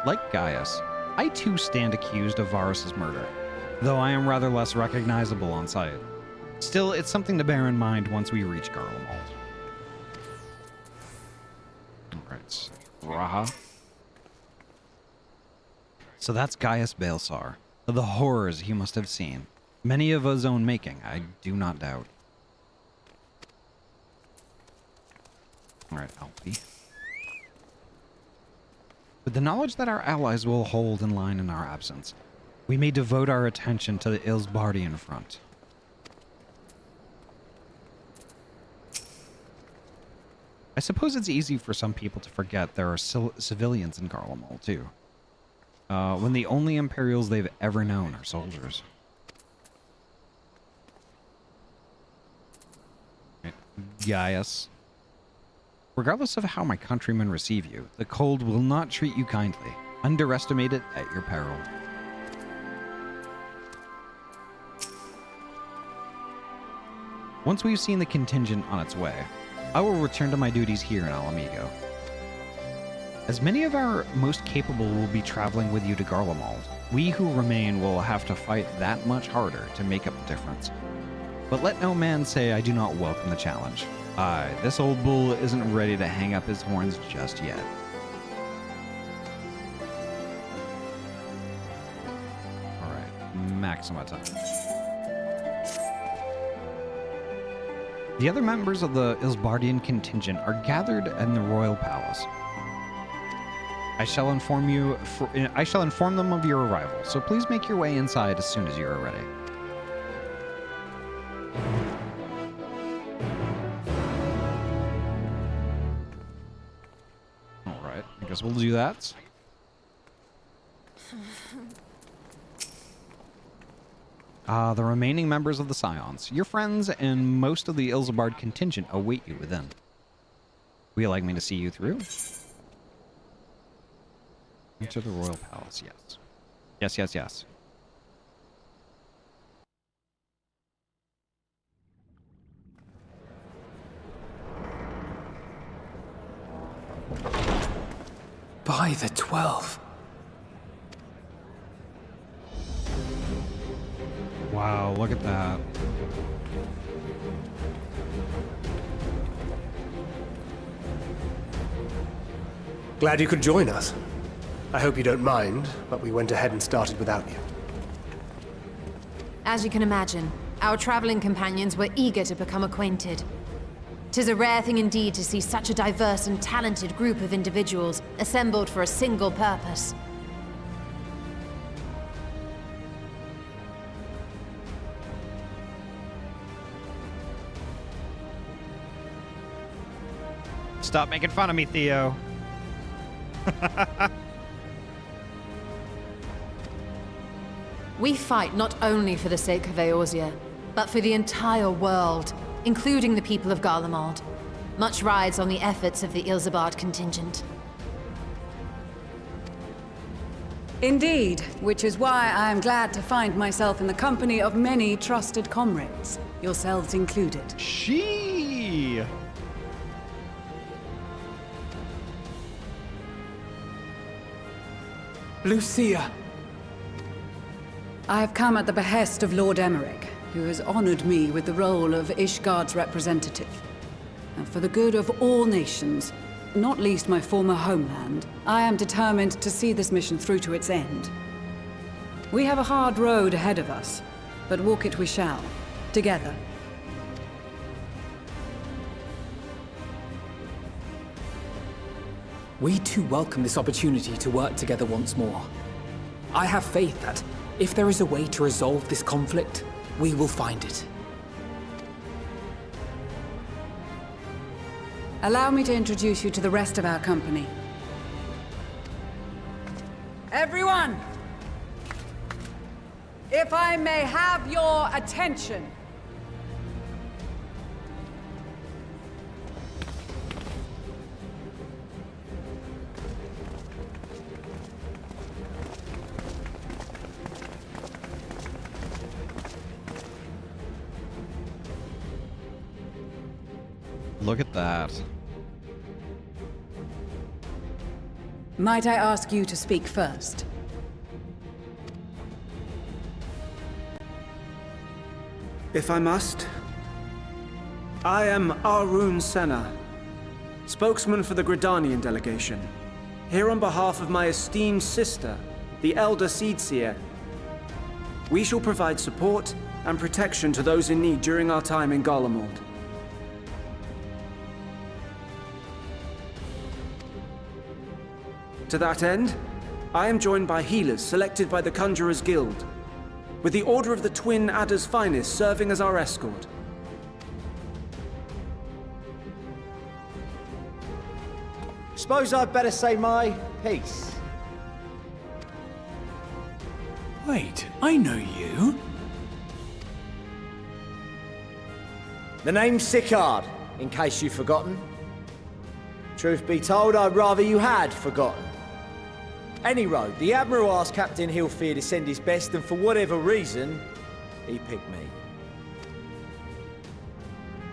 Like Gaius, I too stand accused of Varus's murder. though I am rather less recognizable on sight. Still, it's something to bear in mind once we reach Garlemald. Alright, Raha. So that's Gaius Baelsar. The horrors he must have seen. Many of his own making, I do not doubt. Alright, Ahty. With the knowledge that our allies will hold in line in our absence, we may devote our attention to the Ilsbardian front. I suppose it's easy for some people to forget there are civilians in Garlemald, too. When the only Imperials they've ever known are soldiers. Right. Gaius. Regardless of how my countrymen receive you, the cold will not treat you kindly. Underestimate it at your peril. Once we've seen the contingent on its way, I will return to my duties here in Alamigo. As many of our most capable will be traveling with you to Garlemald, we who remain will have to fight that much harder to make up the difference. But let no man say I do not welcome the challenge. Aye, this old bull isn't ready to hang up his horns just yet. Alright, Maxima time. The other members of the Ilsbardian contingent are gathered in the royal palace. I shall inform them of your arrival, so please make your way inside as soon as you are ready. Alright, I guess we'll do that. The remaining members of the Scions, your friends, and most of the Ilsabard contingent await you within. Would you like me to see you through? Enter the royal palace, yes. Yes, yes, yes.
By the 12.
Wow, look at that.
Glad you could join us. I hope you don't mind, but we went ahead and started without you.
As you can imagine, our traveling companions were eager to become acquainted. 'Tis a rare thing indeed to see such a diverse and talented group of individuals assembled for a single purpose.
Stop making fun of me, Theo.
We fight not only for the sake of Eorzea, but for the entire world, including the people of Garlemald. Much rides on the efforts of the Ilsabard contingent.
Indeed, which is why I am glad to find myself in the company of many trusted comrades, yourselves included.
She.
Lucia!
I have come at the behest of Lord Emmerich, who has honored me with the role of Ishgard's representative. And for the good of all nations, not least my former homeland, I am determined to see this mission through to its end. We have a hard road ahead of us, but walk it we shall, together.
We too welcome this opportunity to work together once more. I have faith that, if there is a way to resolve this conflict, we will find it.
Allow me to introduce you to the rest of our company. Everyone! If I may have your attention.
Look at that.
Might I ask you to speak first?
if I must. I am Arun Senna, spokesman for the Gridanian delegation, here on behalf of my esteemed sister, the Elder Seedseer. We shall provide support and protection to those in need during our time in Garlemald. To that end, I am joined by healers selected by the Conjurers Guild, with the Order of the Twin Adder's Finest serving as our escort.
Suppose I'd better say my piece.
Wait, I know you.
The name's Sicard, in case you've forgotten. Truth be told, I'd rather you had forgotten. Any road, the Admiral asked Captain Hillfear to send his best, and for whatever reason, he picked me.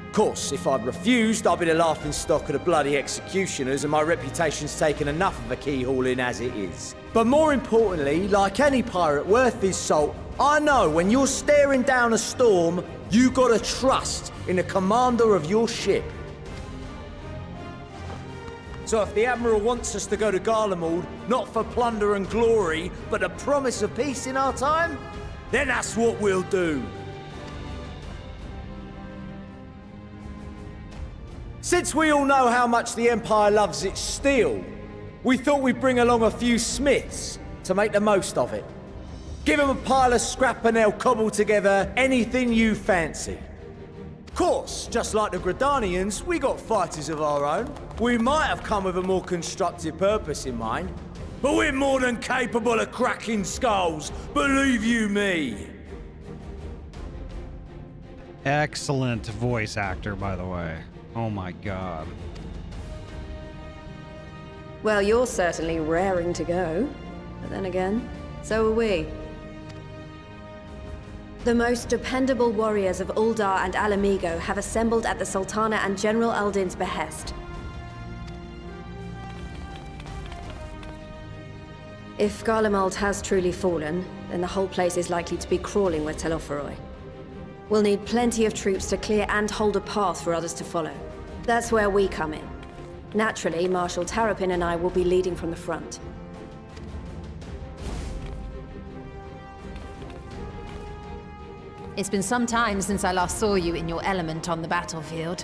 Of course, if I'd refused, I'd be the laughingstock of the bloody executioners, and my reputation's taken enough of a keyhauling as it is. But more importantly, like any pirate worth his salt, I know when you're staring down a storm, you gotta trust in the commander of your ship. So if the Admiral wants us to go to Garlemald, not for plunder and glory, but the promise of peace in our time, then that's what we'll do. Since we all know how much the Empire loves its steel, we thought we'd bring along a few smiths to make the most of it. Give them a pile of scrap and they'll cobble together anything you fancy. Of course, just like the Gridanians, we got fighters of our own. We might have come with a more constructive purpose in mind, but we're more than capable of cracking skulls, believe you me.
Excellent voice actor, by the way. Oh my god.
Well, you're certainly raring to go. But then again, so are we. The most dependable warriors of Uldar and Alamigo have assembled at the Sultana and General Aldin's behest. If Garlemald has truly fallen, then the whole place is likely to be crawling with Telophoroi. We'll need plenty of troops to clear and hold a path for others to follow. That's where we come in. Naturally, Marshal Tarapin and I will be leading from the front.
It's been some time since I last saw you in your element on the battlefield.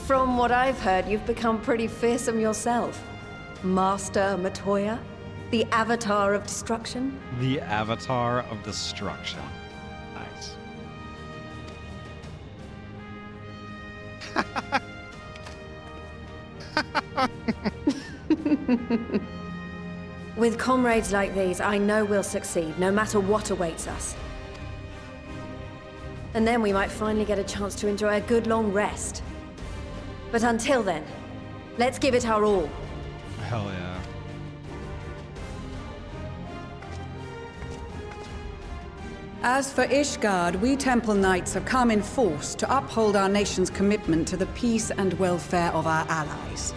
From what I've heard, you've become pretty fearsome yourself. Master Matoya, the Avatar of Destruction.
The Avatar of Destruction. Nice.
With comrades like these, I know we'll succeed, no matter what awaits us. And then we might finally get a chance to enjoy a good long rest. But until then, let's give it our all.
Hell yeah.
As for Ishgard, we Temple Knights have come in force to uphold our nation's commitment to the peace and welfare of our allies.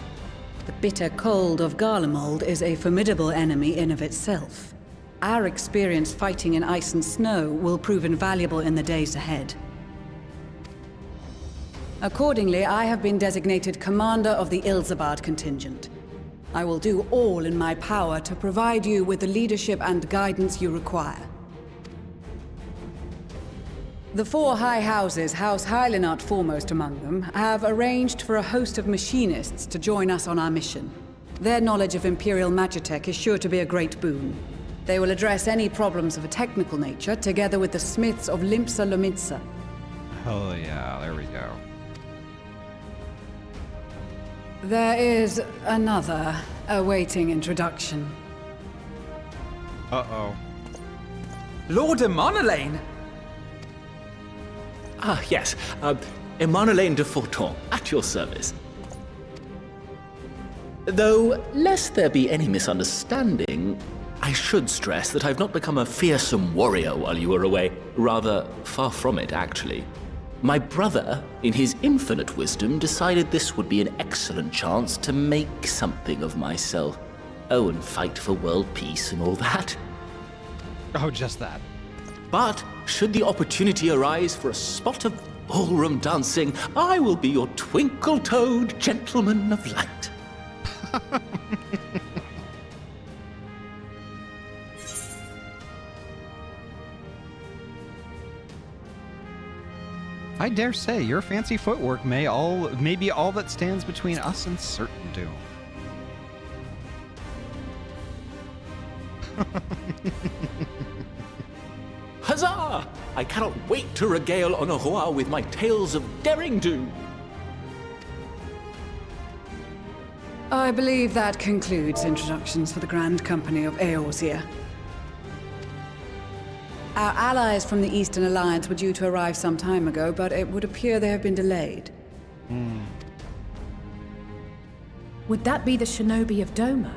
The bitter cold of Garlemald is a formidable enemy in of itself. Our experience fighting in ice and snow will prove invaluable in the days ahead. Accordingly, I have been designated commander of the Ilzabard contingent. I will do all in my power to provide you with the leadership and guidance you require. The four high houses, House Hylinart foremost among them, have arranged for a host of machinists to join us on our mission. Their knowledge of Imperial Magitech is sure to be a great boon. They will address any problems of a technical nature, together with the smiths of Limpsa Lomitsa.
Hell yeah, there we go.
There is another awaiting introduction.
Uh-oh.
Lord Emanolaine!
Ah, yes. Emanolaine de Forton, at your service. Though, lest there be any misunderstanding, I should stress that I've not become a fearsome warrior while you were away. Rather, far from it, actually. My brother, in his infinite wisdom, decided this would be an excellent chance to make something of myself. Oh, and fight for world peace and all that.
Oh, just that.
But should the opportunity arise for a spot of ballroom dancing, I will be your twinkle-toed gentleman of light.
I dare say your fancy footwork may be all that stands between us and certain doom.
Huzzah! I cannot wait to regale Honoroi with my tales of daring do.
I believe that concludes introductions for the Grand Company of Eorzea. Our allies from the Eastern Alliance were due to arrive some time ago, but it would appear they have been delayed.
Would that be the shinobi of Doma?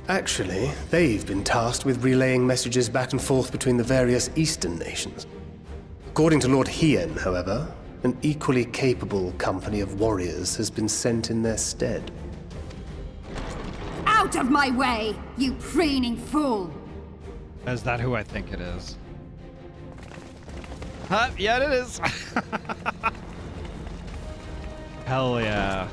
Actually, they've been tasked with relaying messages back and forth between the various Eastern nations. According to Lord Hien, however, an equally capable company of warriors has been sent in their stead.
Out of my way, you preening fool!
Is that who I think it is? Yeah, it is. Hell yeah.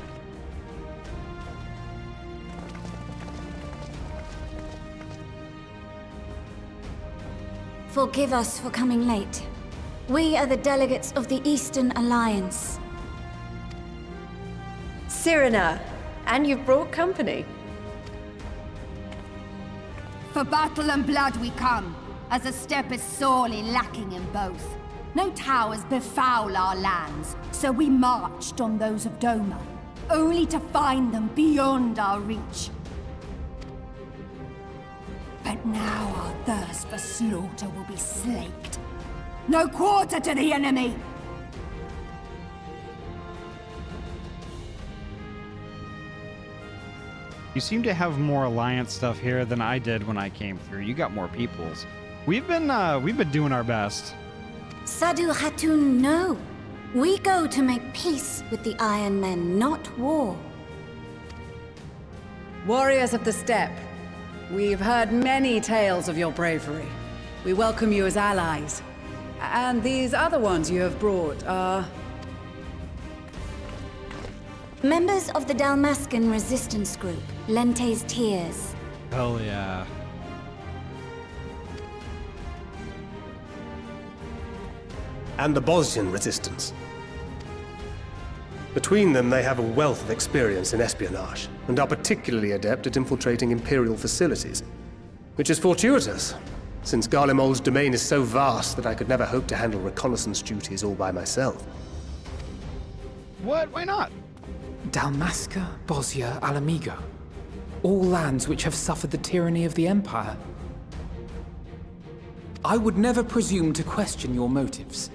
Forgive us for coming late. We are the delegates of the Eastern Alliance.
Cyrena, and you've brought company.
For battle and blood we come, as a step is sorely lacking in both. No towers befoul our lands, so we marched on those of Doma, only to find them beyond our reach. But now our thirst for slaughter will be slaked. No quarter to the enemy!
You seem to have more alliance stuff here than I did when I came through. You got more peoples. We've been doing our best.
Sadu Hatun, no. We go to make peace with the Iron Men, not war.
Warriors of the Steppe, we've heard many tales of your bravery. We welcome you as allies. And these other ones you have brought are...
Members of the Dalmascan resistance group, Lente's Tears.
Hell yeah.
And the Bosnian resistance. Between them, they have a wealth of experience in espionage, and are particularly adept at infiltrating Imperial facilities. Which is fortuitous, since Garlemald's domain is so vast that I could never hope to handle reconnaissance duties all by myself.
What? Why not?
Dalmasca, Bosnia, Alamigo. All lands which have suffered the tyranny of the Empire. I would never presume to question your motives.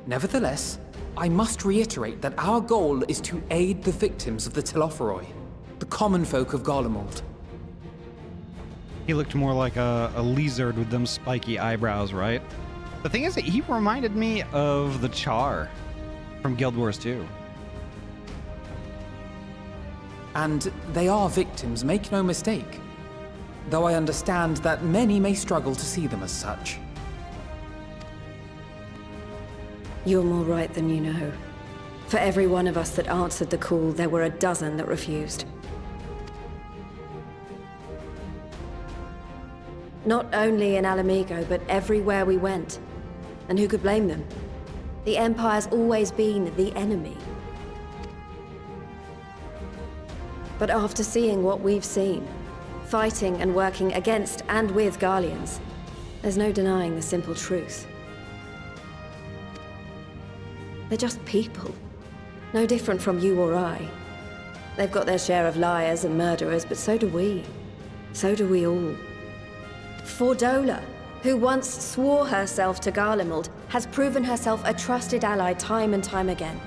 Nevertheless, I must reiterate that our goal is to aid the victims of the Telophoroi, the common folk of Garlemald.
He looked more like a lizard with them spiky eyebrows, right? The thing is that he reminded me of the Char from Guild Wars 2.
And they are victims, make no mistake. Though I understand that many may struggle to see them as such.
You're more right than you know. For every one of us that answered the call, there were a dozen that refused. Not only in Alamigo, but everywhere we went. And who could blame them? The Empire's always been the enemy. But after seeing what we've seen, fighting and working against and with Garleans, there's no denying the simple truth. They're just people. No different from you or I. They've got their share of liars and murderers, but so do we. So do we all. Fordola, who once swore herself to Garlemald, has proven herself a trusted ally time and time again.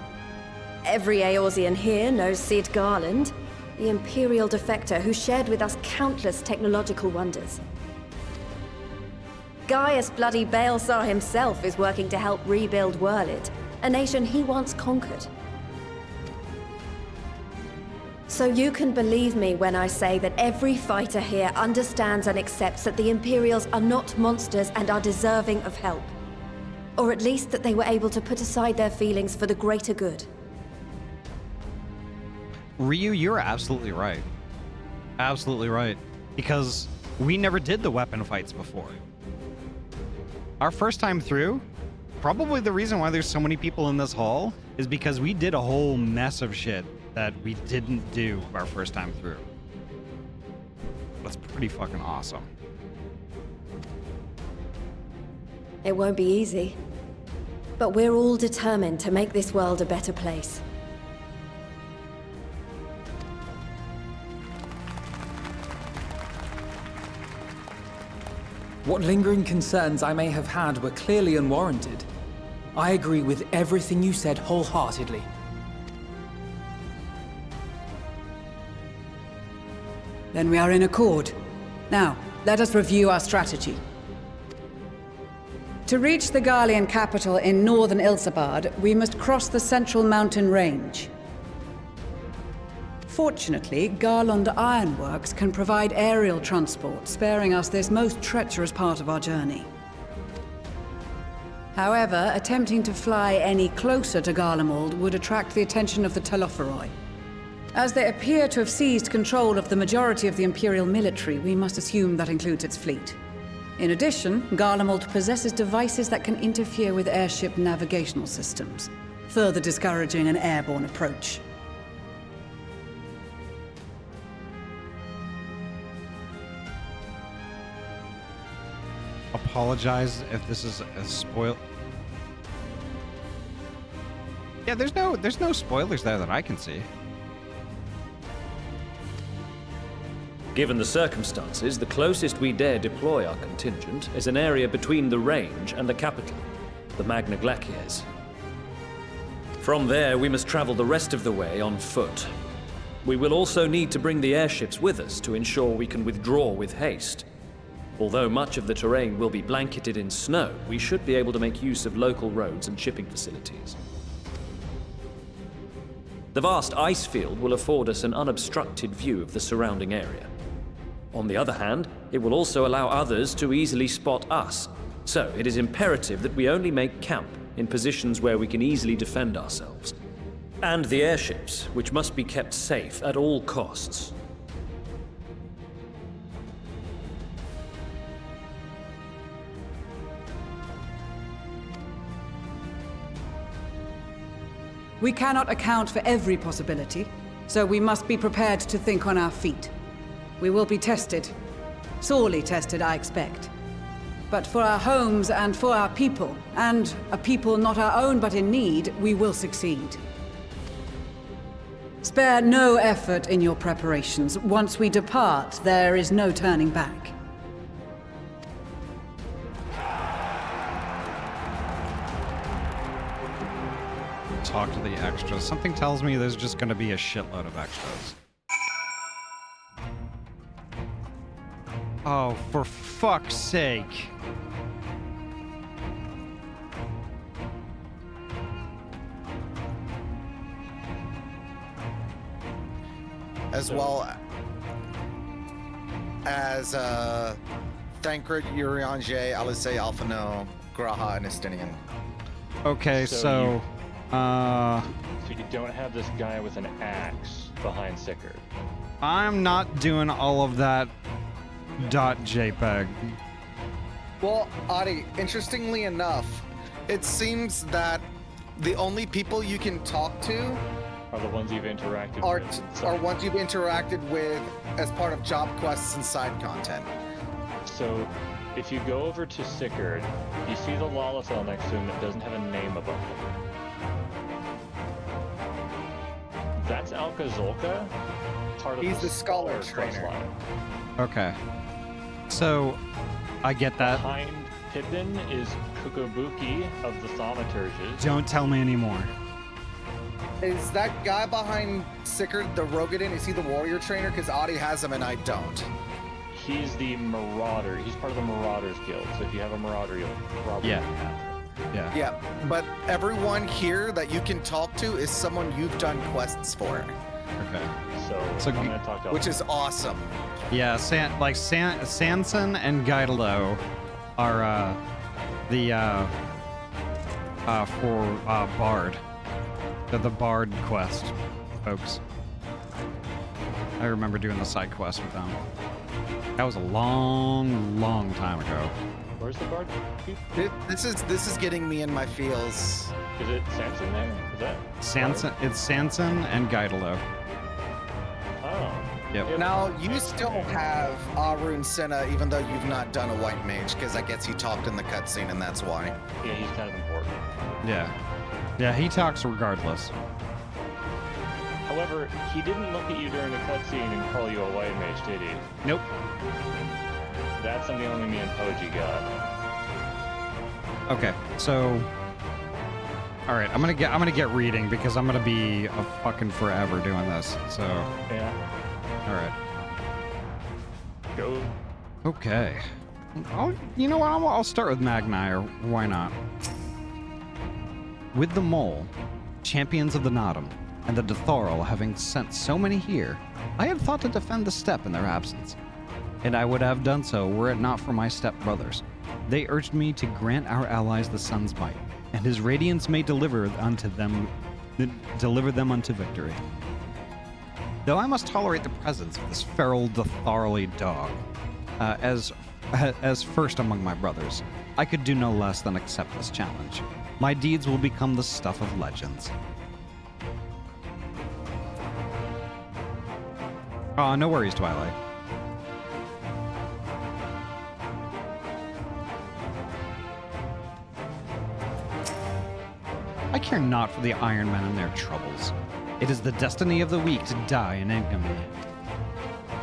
Every Eorzean here knows Cid Garland, the Imperial defector who shared with us countless technological wonders. Gaius bloody Baelsar himself is working to help rebuild Wurlid, a nation he once conquered. So you can believe me when I say that every fighter here understands and accepts that the Imperials are not monsters and are deserving of help. Or at least that they were able to put aside their feelings for the greater good.
Ryu, you're absolutely right. Absolutely right. Because we never did the weapon fights before. Our first time through, probably the reason why there's so many people in this hall is because we did a whole mess of shit that we didn't do our first time through. That's pretty fucking awesome.
It won't be easy. But we're all determined to make this world a better place.
What lingering concerns I may have had were clearly unwarranted. I agree with everything you said wholeheartedly.
Then we are in accord. Now, let us review our strategy. To reach the Garlean capital in northern Ilsabard, we must cross the central mountain range. Fortunately, Garland Ironworks can provide aerial transport, sparing us this most treacherous part of our journey. However, attempting to fly any closer to Garlemald would attract the attention of the Telophoroi. As they appear to have seized control of the majority of the Imperial military, we must assume that includes its fleet. In addition, Garlemald possesses devices that can interfere with airship navigational systems, further discouraging an airborne approach.
Apologize if this is a spoil. Yeah, there's no spoilers there that I can see.
Given the circumstances, the closest we dare deploy our contingent is an area between the range and the capital, the Magna Glacies. From there, we must travel the rest of the way on foot. We will also need to bring the airships with us to ensure we can withdraw with haste. Although much of the terrain will be blanketed in snow, we should be able to make use of local roads and shipping facilities. The vast ice field will afford us an unobstructed view of the surrounding area. On the other hand, it will also allow others to easily spot us, so it is imperative that we only make camp in positions where we can easily defend ourselves. And the airships, which must be kept safe at all costs.
We cannot account for every possibility, so we must be prepared to think on our feet. We will be tested. Sorely tested, I expect. But for our homes and for our people, and a people not our own but in need, we will succeed. Spare no effort in your preparations. Once we depart, there is no turning back.
Talk to the extras. Something tells me there's just going to be a shitload of extras. Oh, for fuck's sake.
As well as Thancred, Urianger, Alisei, Alphano, Graha, and Estinian.
Okay, so
you don't have this guy with an axe behind Sickard.
I'm not doing all of that .jpeg.
Well, Ahty, interestingly enough, it seems that the only people you can talk to
are the ones you've interacted with.
Are ones you've interacted with as part of job quests and side content.
So, if you go over to Sickard, you see the Lalafell next to him that doesn't have a name above him. That's Alka-Zolka, part of
He's the scholar trainer.
Okay. So, I get that.
Behind Pippin is Kukobuki of the Thaumaturges.
Don't tell me anymore.
Is that guy behind Sickard the Rogadin? Is he the warrior trainer? Because Ahty has him and I don't.
He's the Marauder. He's part of the Marauders Guild. So if you have a Marauder, you'll probably have him.
Yeah.
Yeah, but everyone here that you can talk to is someone you've done quests for.
Okay.
So I'm gonna talk to
which is awesome.
Yeah, Sanson and Gaidalo are the for Bard. The Bard quest, folks. I remember doing the side quest with them. That was a long, long time ago.
Where's the Bard?
This is getting me in my feels.
Is it Samson there? Is that
Sanson? It's Sanson and Gaidalo.
Oh.
Yep.
Now, you still have Arun Senna, even though you've not done a white mage, because I guess he talked in the cutscene, and that's why.
Yeah, he's kind of important.
Yeah. Yeah, he talks regardless.
However, he didn't look at you during the cutscene and call you a white mage, did he?
Nope.
That's something only me and Poji got.
Okay, so... Alright, I'm gonna get reading because I'm gonna be a fucking forever doing this, so...
Yeah.
Alright.
Go.
Okay. You know what, I'll start with Magni, or why not? With the Mole, champions of the Nodum, and the Dethoril having sent so many here, I had thought to defend the steppe in their absence. And I would have done so were it not for my step-brothers. They urged me to grant our allies the sun's might, and his radiance may deliver them unto victory. Though I must tolerate the presence of this feral Dethorili dog, as first among my brothers, I could do no less than accept this challenge. My deeds will become the stuff of legends. No worries, Twilight. I care not for the Iron Men and their troubles. It is the destiny of the weak to die in infamy.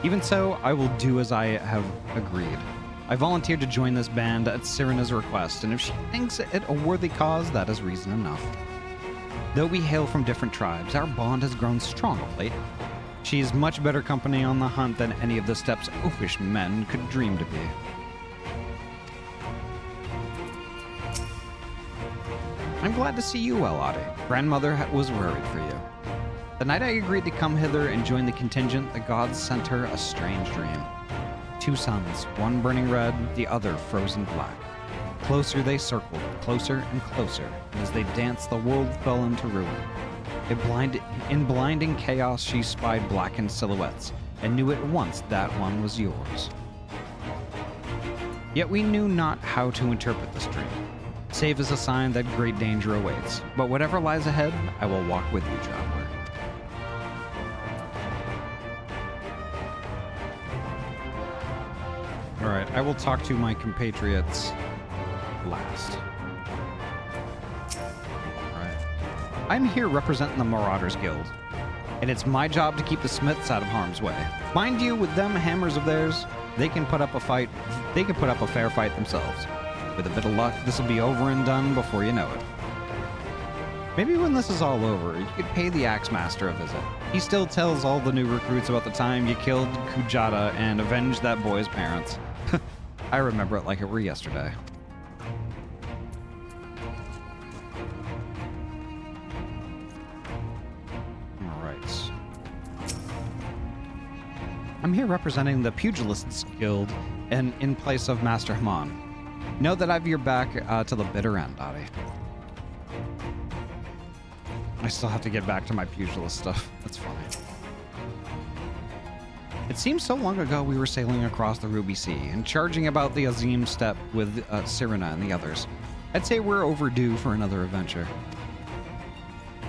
Even so, I will do as I have agreed. I volunteered to join this band at Sirena's request, and if she thinks it a worthy cause, that is reason enough. Though we hail from different tribes, our bond has grown strong of late. She is much better company on the hunt than any of the steppes oafish men could dream to be. I'm glad to see you well, Ahty. Grandmother was worried for you. The night I agreed to come hither and join the contingent, the gods sent her a strange dream. 2 suns, one burning red, the other frozen black. Closer they circled, closer and closer, and as they danced, the world fell into ruin. In blinding chaos, she spied blackened silhouettes, and knew at once that one was yours. Yet we knew not how to interpret this dream, save as a sign that great danger awaits. But whatever lies ahead, I will walk with you, traveler. Alright, I will talk to my compatriots last. Alright. I'm here representing the Marauders Guild, and it's my job to keep the Smiths out of harm's way. Mind you, with them hammers of theirs, they can put up a fight. They can put up a fair fight themselves. With a bit of luck, this will be over and done before you know it. Maybe when this is all over, you could pay the Axe Master a visit. He still tells all the new recruits about the time you killed Kujata and avenged that boy's parents. I remember it like it were yesterday. Alright. I'm here representing the Pugilists Guild and in place of Master Haman. Know that I've your back to the bitter end, Ahty. I still have to get back to my pugilist stuff. That's fine. It seems so long ago we were sailing across the Ruby Sea and charging about the Azim Steppe with Sirena and the others. I'd say we're overdue for another adventure.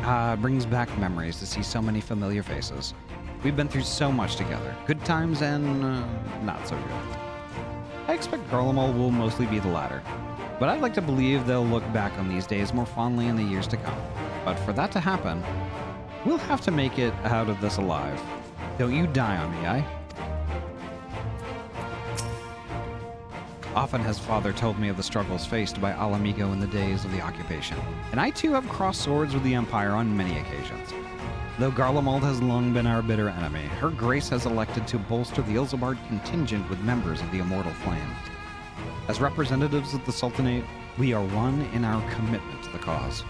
It brings back memories to see so many familiar faces. We've been through so much together. Good times and not so good. I expect Garlemald will mostly be the latter, but I'd like to believe they'll look back on these days more fondly in the years to come. But for that to happen, we'll have to make it out of this alive. Don't you die on me, aye? Often has Father told me of the struggles faced by Alamigo in the days of the occupation, and I too have crossed swords with the Empire on many occasions. Though Garlemald has long been our bitter enemy, Her Grace has elected to bolster the Ilsabard contingent with members of the Immortal Flame. As representatives of the Sultanate, we are one in our commitment to the cause.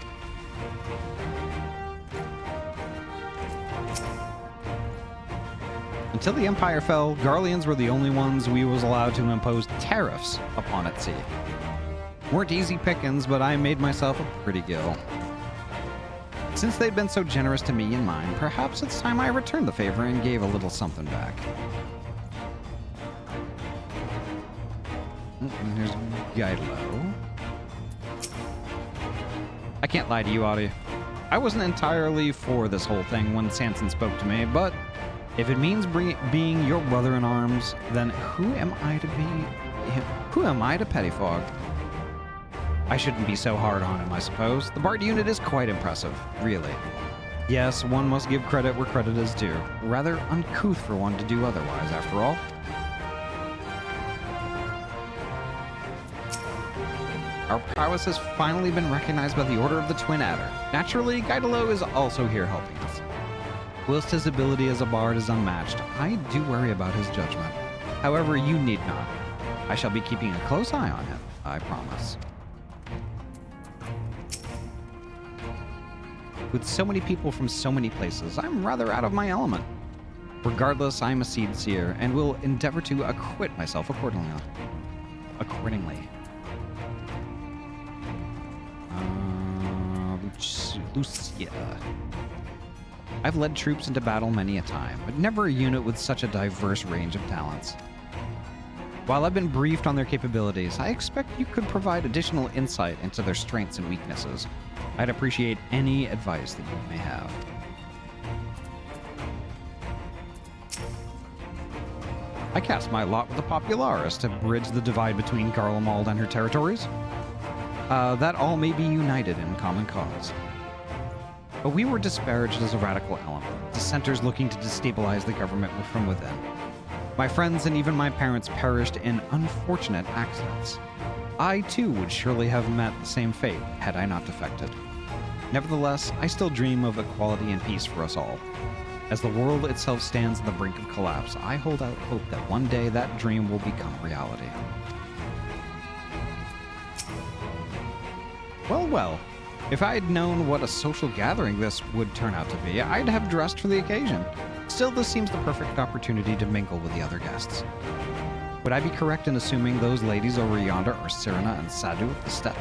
Until the Empire fell, Garleans were the only ones we was allowed to impose tariffs upon at sea. Weren't easy pickings, but I made myself a pretty gill. Since they'd been so generous to me and mine, perhaps it's time I returned the favor and gave a little something back. And here's Guidelo. I can't lie to you, Ahty. I wasn't entirely for this whole thing when Sanson spoke to me, but if it means being your brother in arms, then who am I to pettifog? I shouldn't be so hard on him, I suppose. The Bard unit is quite impressive, really. Yes, one must give credit where credit is due. Rather uncouth for one to do otherwise, after all. Our prowess has finally been recognized by the Order of the Twin Adder. Naturally, Guidelo is also here helping us. Whilst his ability as a bard is unmatched, I do worry about his judgment. However, you need not. I shall be keeping a close eye on him, I promise. With so many people from so many places, I'm rather out of my element. Regardless, I'm a seed seer, and will endeavor to acquit myself accordingly. Lucia. I've led troops into battle many a time, but never a unit with such a diverse range of talents. While I've been briefed on their capabilities, I expect you could provide additional insight into their strengths and weaknesses. I'd appreciate any advice that you may have. I cast my lot with the Popularis to bridge the divide between Garlemald and her territories. That all may be united in common cause. But we were disparaged as a radical element, dissenters looking to destabilize the government from within. My friends and even my parents perished in unfortunate accidents. I too would surely have met the same fate had I not defected. Nevertheless, I still dream of equality and peace for us all. As the world itself stands on the brink of collapse, I hold out hope that one day that dream will become reality. Well, if I had known what a social gathering this would turn out to be, I'd have dressed for the occasion. Still, this seems the perfect opportunity to mingle with the other guests. Would I be correct in assuming those ladies over yonder are Sirena and Sadu of the Steppe?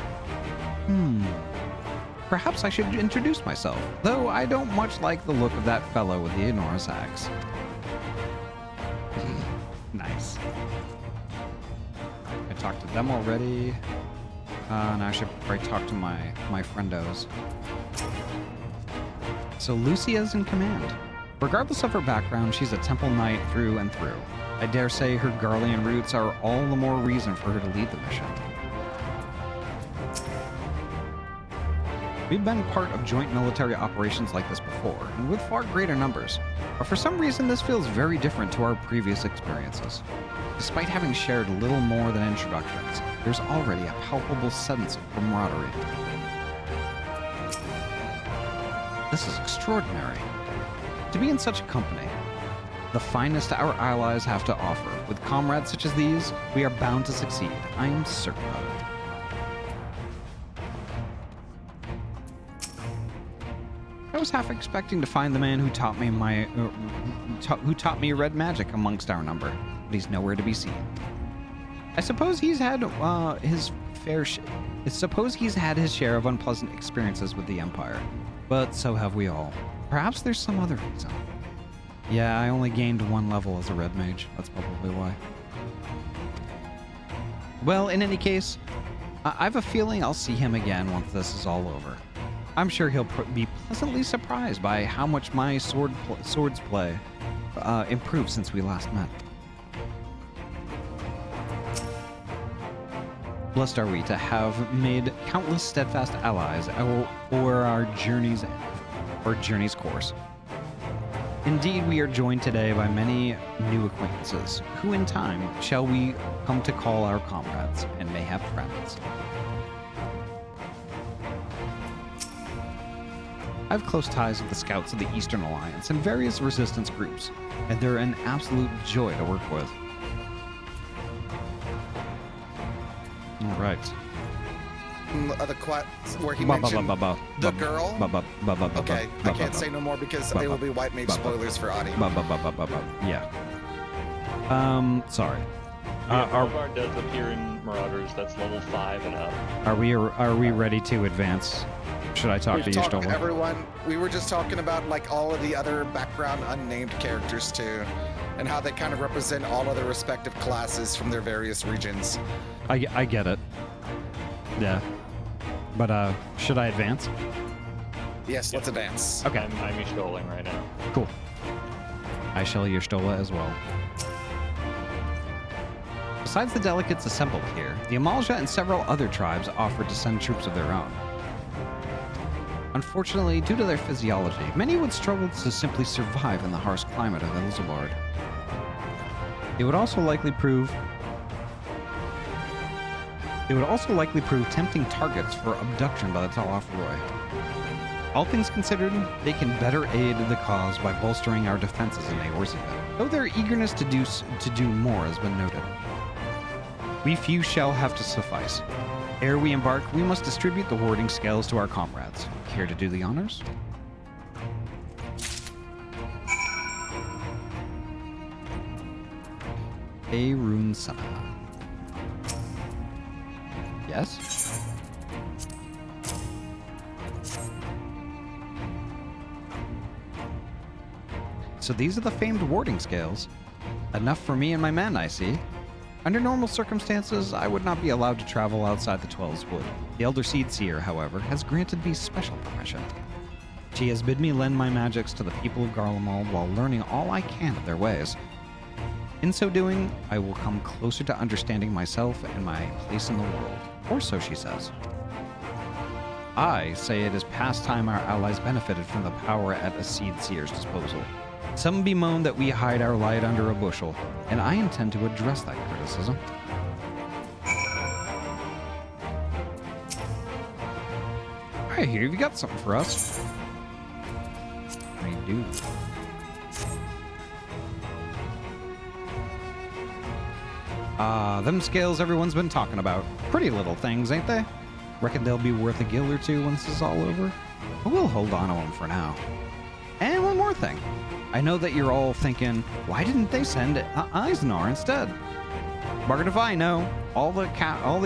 Perhaps I should introduce myself, though I don't much like the look of that fellow with the enormous axe. Nice. I talked to them already. Now I should probably talk to my friendos. So Lucia's in command. Regardless of her background, she's a temple knight through and through. I dare say her Garlean roots are all the more reason for her to lead the mission. We've been part of joint military operations like this before, and with far greater numbers. But for some reason, this feels very different to our previous experiences. Despite having shared little more than introductions, there's already a palpable sense of camaraderie. This is extraordinary. To be in such a company, the finest our allies have to offer. With comrades such as these, we are bound to succeed. I am certain of it. I was half expecting to find the man who taught me red magic amongst our number, but he's nowhere to be seen. I suppose he's had his share of unpleasant experiences with the Empire, but so have we all. Perhaps there's some other reason. Yeah, I only gained 1 level as a red mage. That's probably why. Well, in any case, I have a feeling I'll see him again once this is all over. I'm sure he'll be pleasantly surprised by how much my swords play improved since we last met. Blessed are we to have made countless steadfast allies o'er our journey's course. Indeed, we are joined today by many new acquaintances, who in time shall we come to call our comrades and mayhap friends. I have close ties with the scouts of the Eastern Alliance and various resistance groups, and they're an absolute joy to work with. All right.
Where he mentioned the girl. Okay, I can't say no more because it will be white mage spoilers for Ahty.
Yeah. Sorry.
Our bard does appear in Marauders that's level 5 and up.
Are we ready to advance? Should I talk to you, Stola?
Everyone, we were just talking about like all of the other background unnamed characters too, and how they kind of represent all of their respective classes from their various regions.
I get it. Yeah. But should I advance?
Yes, let's advance.
Okay.
I'm Y'shtoling right now.
Cool. I shall Y'shtola as well. Besides the delegates assembled here, the Amalja and several other tribes offered to send troops of their own. Unfortunately, due to their physiology, many would struggle to simply survive in the harsh climate of Ilsabard. It would also likely prove tempting targets for abduction by the Talafroi. All things considered, they can better aid the cause by bolstering our defenses in Eorzea, though their eagerness to do more has been noted. We few shall have to suffice. Ere we embark, we must distribute the warding scales to our comrades. Care to do the honors? Arun Sana. Yes? So these are the famed warding scales. Enough for me and my men, I see. Under normal circumstances, I would not be allowed to travel outside the Twelves Wood. The Elder Seed Seer, however, has granted me special permission. She has bid me lend my magics to the people of Garlemald while learning all I can of their ways. In so doing, I will come closer to understanding myself and my place in the world, or so she says. I say it is past time our allies benefited from the power at a Seed Seer's disposal. Some bemoan that we hide our light under a bushel, and I intend to address that criticism. Alright, here you've got something for us. I do. Them scales everyone's been talking about. Pretty little things, ain't they? Reckon they'll be worth a gil or two once this is all over. But we'll hold on to them for now. And one more thing. I know that you're all thinking, why didn't they send Eisnar instead? Margaret, if I know, all the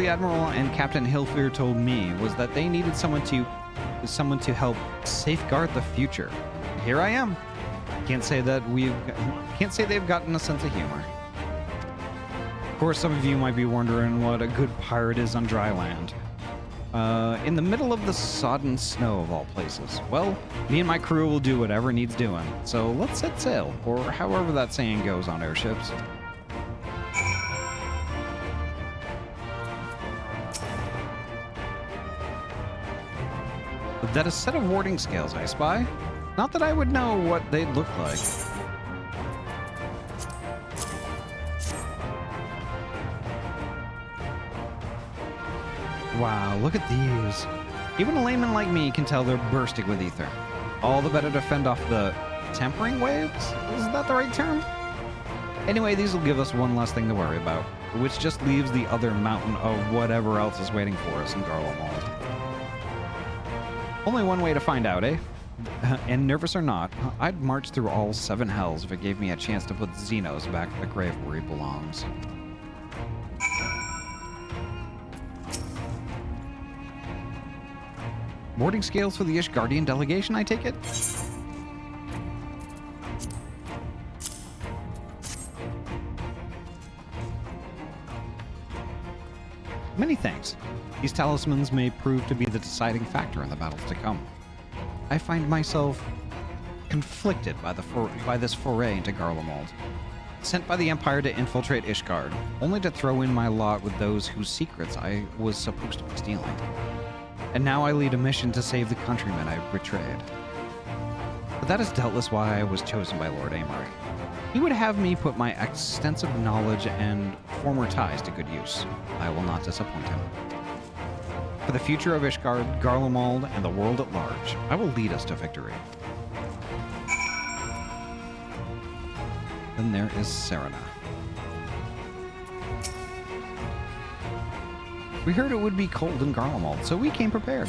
Admiral and Captain Hilfir told me was that they needed someone to help safeguard the future. Here I am. Can't say they've gotten a sense of humor. Of course, some of you might be wondering what a good pirate is on dry land. In the middle of the sodden snow of all places. Well, me and my crew will do whatever needs doing. So let's set sail, or however that saying goes on airships. That a set of warding scales I spy? Not that I would know what they'd look like. Wow, look at these. Even a layman like me can tell they're bursting with ether. All the better to fend off the tempering waves? Is that the right term? Anyway, these will give us one less thing to worry about, which just leaves the other mountain of whatever else is waiting for us in Garlemald. Only one way to find out, eh? And nervous or not, I'd march through all 7 hells if it gave me a chance to put Xenos back in the grave where he belongs. Warding scales for the Ishgardian delegation, I take it? Many thanks. These talismans may prove to be the deciding factor in the battles to come. I find myself conflicted by this foray into Garlemald. Sent by the Empire to infiltrate Ishgard, only to throw in my lot with those whose secrets I was supposed to be stealing. And now I lead a mission to save the countrymen I betrayed. But that is doubtless why I was chosen by Lord Amory. He would have me put my extensive knowledge and former ties to good use. I will not disappoint him. For the future of Ishgard, Garlemald, and the world at large, I will lead us to victory. Then there is Serena. We heard it would be cold in Garlemald, so we came prepared.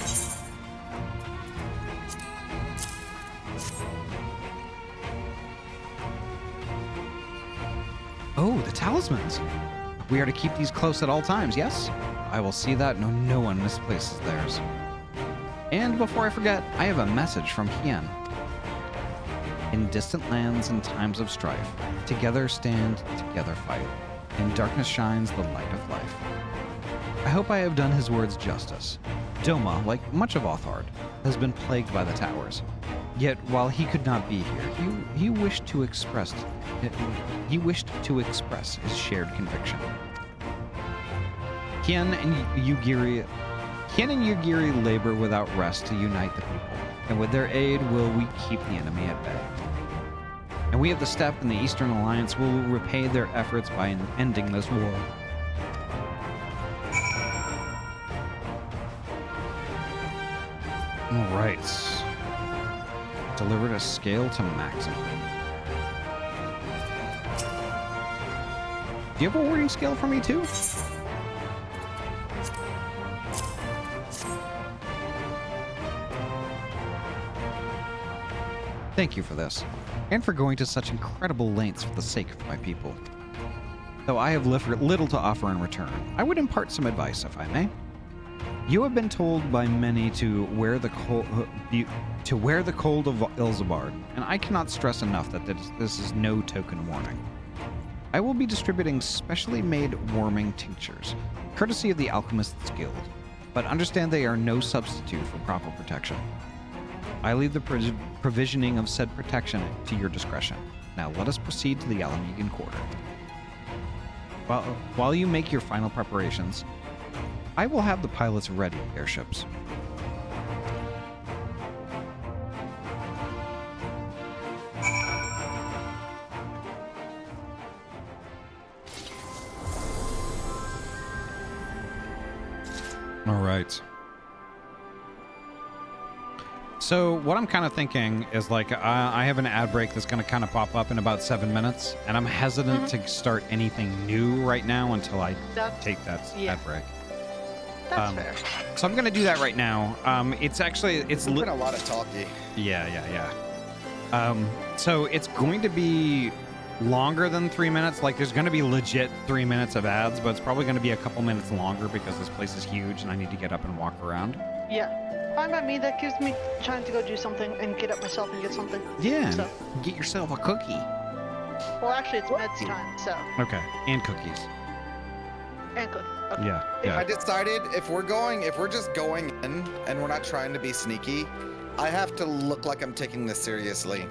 Oh, the talismans! We are to keep these close at all times, yes? I will see that no one misplaces theirs. And before I forget, I have a message from Hien. In distant lands and times of strife, together stand, together fight. In darkness shines the light of life. I hope I have done his words justice. Doma, like much of Othard, has been plagued by the towers. Yet, while he could not be here, he wished to express his shared conviction. Hien and Yugiri labor without rest to unite the people, and with their aid will we keep the enemy at bay. And we of the Steppe and the Eastern Alliance will repay their efforts by ending this war. All right. Delivered a scale to maximum. Do you have a wording scale for me too? Thank you for this, and for going to such incredible lengths for the sake of my people. Though I have little to offer in return, I would impart some advice, if I may. You have been told by many to wear the cold of Ilzabard, and I cannot stress enough that this is no token warning. I will be distributing specially made warming tinctures, courtesy of the Alchemists Guild, but understand they are no substitute for proper protection. I leave the provisioning of said protection to your discretion. Now let us proceed to the Alamegan Quarter. While you make your final preparations, I will have the pilots ready airships. All right. So what I'm kind of thinking is like I have an ad break that's going to kind of pop up in about 7 minutes, and I'm hesitant to start anything new right now until I take that ad break.
That's fair.
So I'm going to do that right now. It's
been a lot of talky.
Yeah. So it's going to be longer than 3 minutes. Like there's going to be legit 3 minutes of ads, but it's probably going to be a couple minutes longer because this place is huge and I need to get up and walk around.
Yeah. Fine by me. That gives me time to go do something and get up myself and get something.
Yeah.
So.
Get yourself a cookie.
Well, actually, it's Med's time, so.
Okay. And cookies.
And cookies. Okay.
Yeah.
I decided if we're just going in and we're not trying to be sneaky, I have to look like I'm taking this seriously.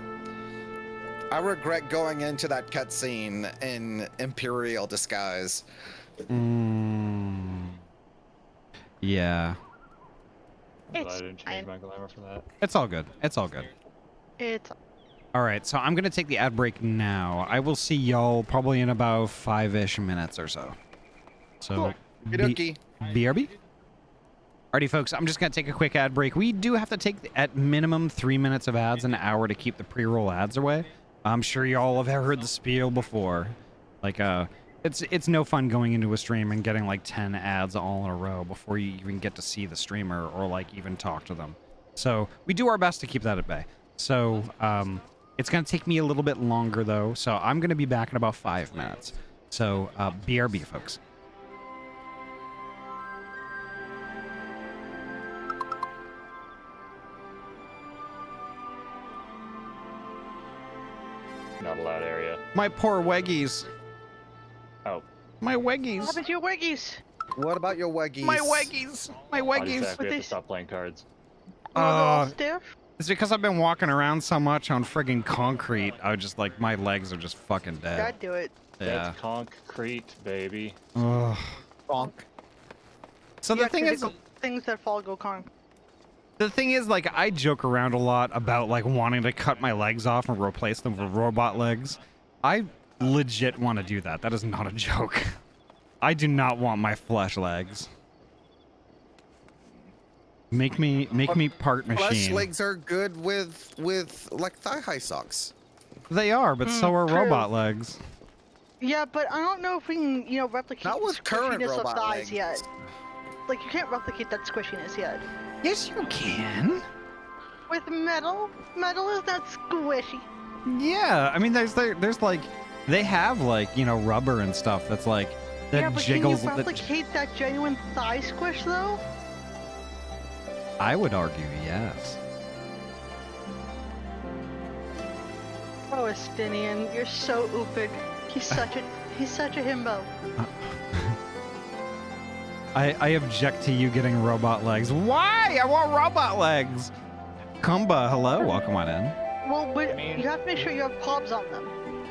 I regret going into that cutscene in Imperial disguise.
Yeah.
I didn't change my glamour for that.
It's all good. It's all good. All right, so I'm going to take the ad break now. I will see y'all probably in about 5-ish minutes or so. So,
cool.
BRB? Alrighty, folks, I'm just going to take a quick ad break. We do have to take, at minimum, 3 minutes of ads, an hour to keep the pre-roll ads away. I'm sure y'all have heard the spiel before. Like, it's no fun going into a stream and getting like 10 ads all in a row before you even get to see the streamer or like even talk to them. So we do our best to keep that at bay. So it's going to take me a little bit longer though. So I'm going to be back in about 5 minutes. So BRB, folks.
Not allowed area.
My poor Weggies.
Oh.
My Weggies.
What happened to your Weggies?
What about your Weggies?
My Weggies. My Weggies.
We have to stop playing cards.
Stiff?
It's because I've been walking around so much on friggin' concrete. I was just like, my legs are just fucking dead.
Gotta do it.
Yeah.
That's concrete, baby.
Ugh.
Bonk.
So the thing is,
things that fall go conk.
the thing is, like, I joke around a lot about like wanting to cut my legs off and replace them with robot legs. I legit want to do that. That is not a joke. I do not want my flesh legs. Make me part machine.
Flesh legs are good with like thigh-high socks.
They are, but so are robot legs.
Yeah, but I don't know if we can, replicate
Not with
the
current
squishiness of
robot
thighs
legs.
yet. Like, you can't replicate that squishiness yet.
Yes, you can.
With metal? Metal is not squishy.
Yeah, I mean, there's like, they have like, rubber and stuff that's like, that
yeah, but
jiggles.
can you replicate that genuine thigh squish though?
I would argue yes.
Oh, Estinian, you're so oopid. He's such a himbo.
I object to you getting robot legs. Why? I want robot legs. Kumba, hello, welcome on in.
Well, but you have to make sure you have pobs on them.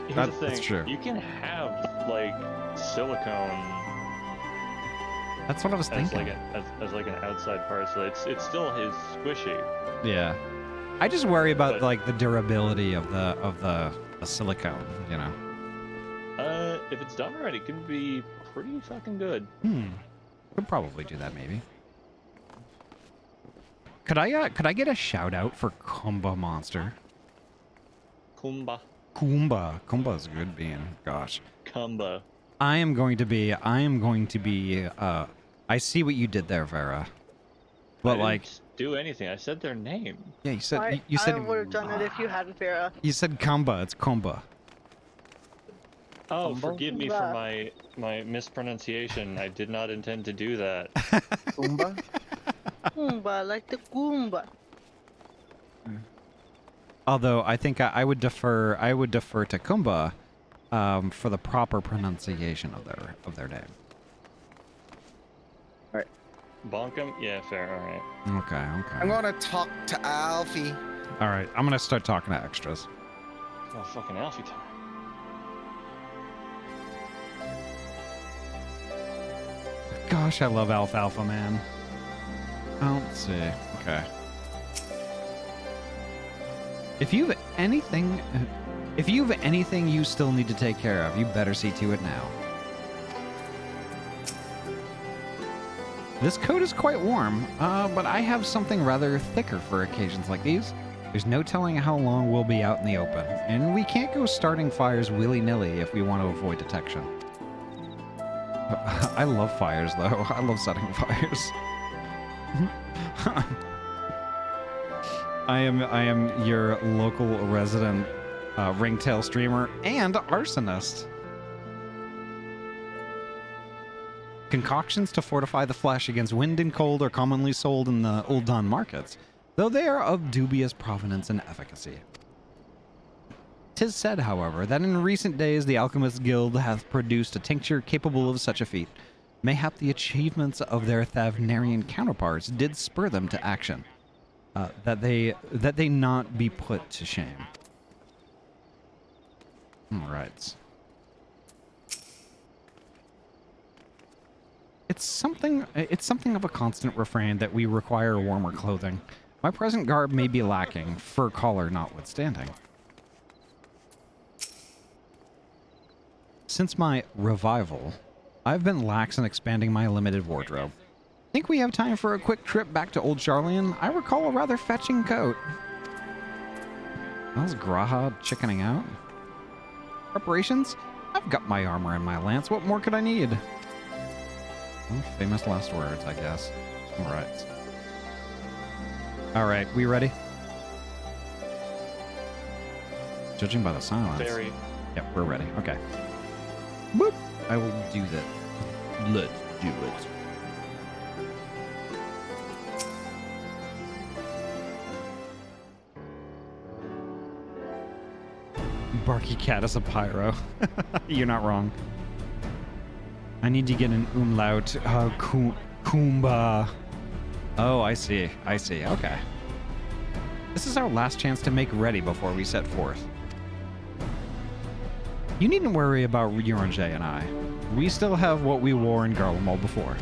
Here's
That-
the thing.
that's true.
You can have like silicone
That's what I was
as
thinking.
like as like an outside part, so it's still his squishy.
Yeah. I just worry about like the durability of the silicone, you know.
If it's done right, it can be pretty fucking good.
Could probably do that maybe. Could I get a shout out for Kumba Monster?
Kumba.
Kumba's a good being. Gosh.
Kumba.
I am going to be I see what you did there, Vera. But
I
like
didn't do anything. I said their name.
yeah, you said
I
you said
would have done it if you hadn't, Vera.
you said Kumba, it's Kumba.
Oh, forgive me for my mispronunciation. I did not intend to do that.
Goomba?
Goomba, like the Goomba.
Although I think I would defer to Kumba for the proper pronunciation of their name.
Alright.
Bonkum? Yeah, fair. All right.
Okay.
I'm gonna talk to Alfie.
All right, I'm gonna start talking to extras.
Oh, fucking Alfie time.
Gosh, I love Alfalfa, man. Oh, let's see. Okay. If you've anything you still need to take care of, you better see to it now. This coat is quite warm, but I have something rather thicker for occasions like these. There's no telling how long we'll be out in the open, and we can't go starting fires willy-nilly if we want to avoid detection. I love fires, though. I love setting fires. I am your local resident ringtail streamer and arsonist. Concoctions to fortify the flesh against wind and cold are commonly sold in the Old Dawn markets, though they are of dubious provenance and efficacy. 'Tis said, however, that in recent days the Alchemist Guild hath produced a tincture capable of such a feat. Mayhap the achievements of their Thavnarian counterparts did spur them to action, that they not be put to shame. All right. It's something of a constant refrain that we require warmer clothing. My present garb may be lacking, fur collar notwithstanding. Since my revival, I've been lax in expanding my limited wardrobe. Think we have time for a quick trip back to Old Charlian? I recall a rather fetching coat. How's Graha chickening out? Preparations? I've got my armor and my lance. What more could I need? Well, famous last words, I guess. Alright. Alright, we ready? Judging by the silence.
Very.
Yep, we're ready. Okay. Boop. I will do that. Let's do it. Barky Cat is a pyro. You're not wrong. I need to get an umlaut. Kumba. Oh, I see. I see. Okay. This is our last chance to make ready before we set forth. You needn't worry about Uringer and I. We still have what we wore in Garlemald before.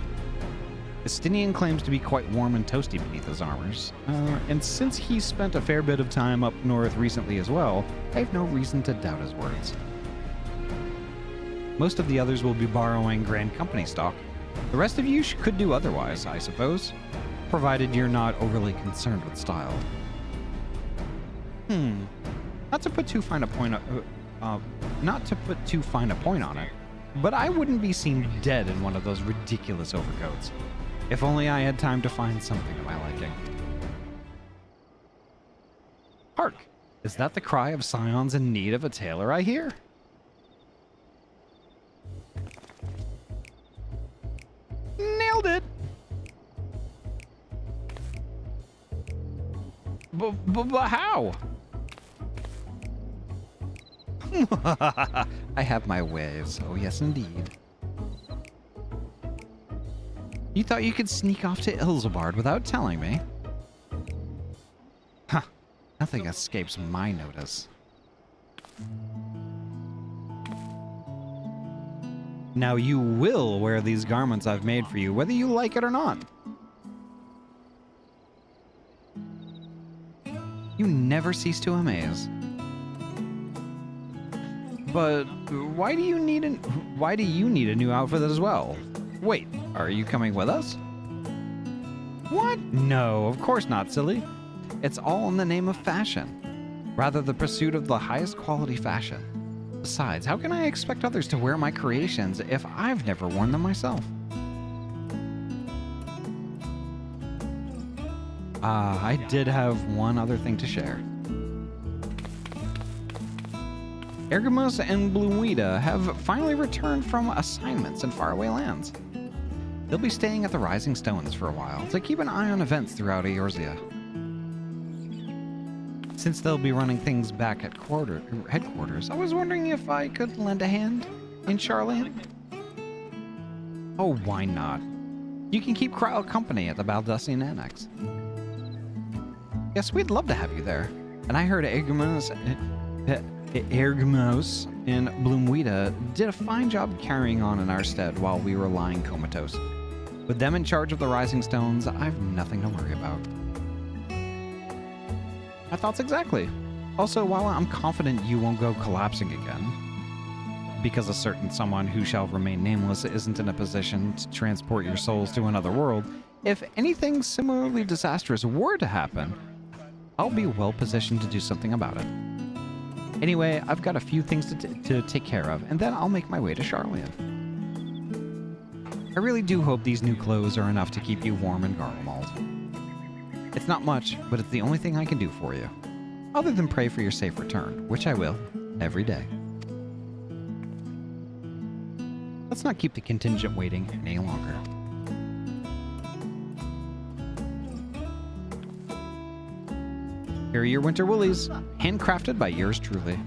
Estinian claims to be quite warm and toasty beneath his armors, and since he spent a fair bit of time up north recently as well, I have no reason to doubt his words. Most of the others will be borrowing Grand Company stock. The rest of you could do otherwise, I suppose, provided you're not overly concerned with style. Not to put too fine a point on it, but I wouldn't be seen dead in one of those ridiculous overcoats. If only I had time to find something of my liking. Hark! Is that the cry of scions in need of a tailor I hear? But how? I have my ways. Oh, yes, indeed. You thought you could sneak off to Ilsabard without telling me? Huh. Nothing escapes my notice. Now you will wear these garments I've made for you, whether you like it or not. You never cease to amaze. But why do you need a new outfit as well? Wait, are you coming with us? What? No, of course not, silly. It's all in the name of fashion. Rather, the pursuit of the highest quality fashion. Besides, how can I expect others to wear my creations if I've never worn them myself? I did have one other thing to share. Ergamos and Bluida have finally returned from assignments in faraway lands. They'll be staying at the Rising Stones for a while to keep an eye on events throughout Eorzea. Since they'll be running things back at headquarters, I was wondering if I could lend a hand in Charlian? Oh, why not? You can keep Kryle company at the Baldusian Annex. Yes, we'd love to have you there. And I heard Ergamos and Bloomweeda did a fine job carrying on in our stead while we were lying comatose. With them in charge of the Rising Stones, I've nothing to worry about. My thoughts exactly. Also, while I'm confident you won't go collapsing again, because a certain someone who shall remain nameless isn't in a position to transport your souls to another world, if anything similarly disastrous were to happen, I'll be well positioned to do something about it. Anyway, I've got a few things to take care of, and then I'll make my way to Charlian. I really do hope these new clothes are enough to keep you warm in Garlemald. It's not much, but it's the only thing I can do for you. Other than pray for your safe return, which I will, every day. Let's not keep the contingent waiting any longer. Here are your winter woolies, handcrafted by yours truly.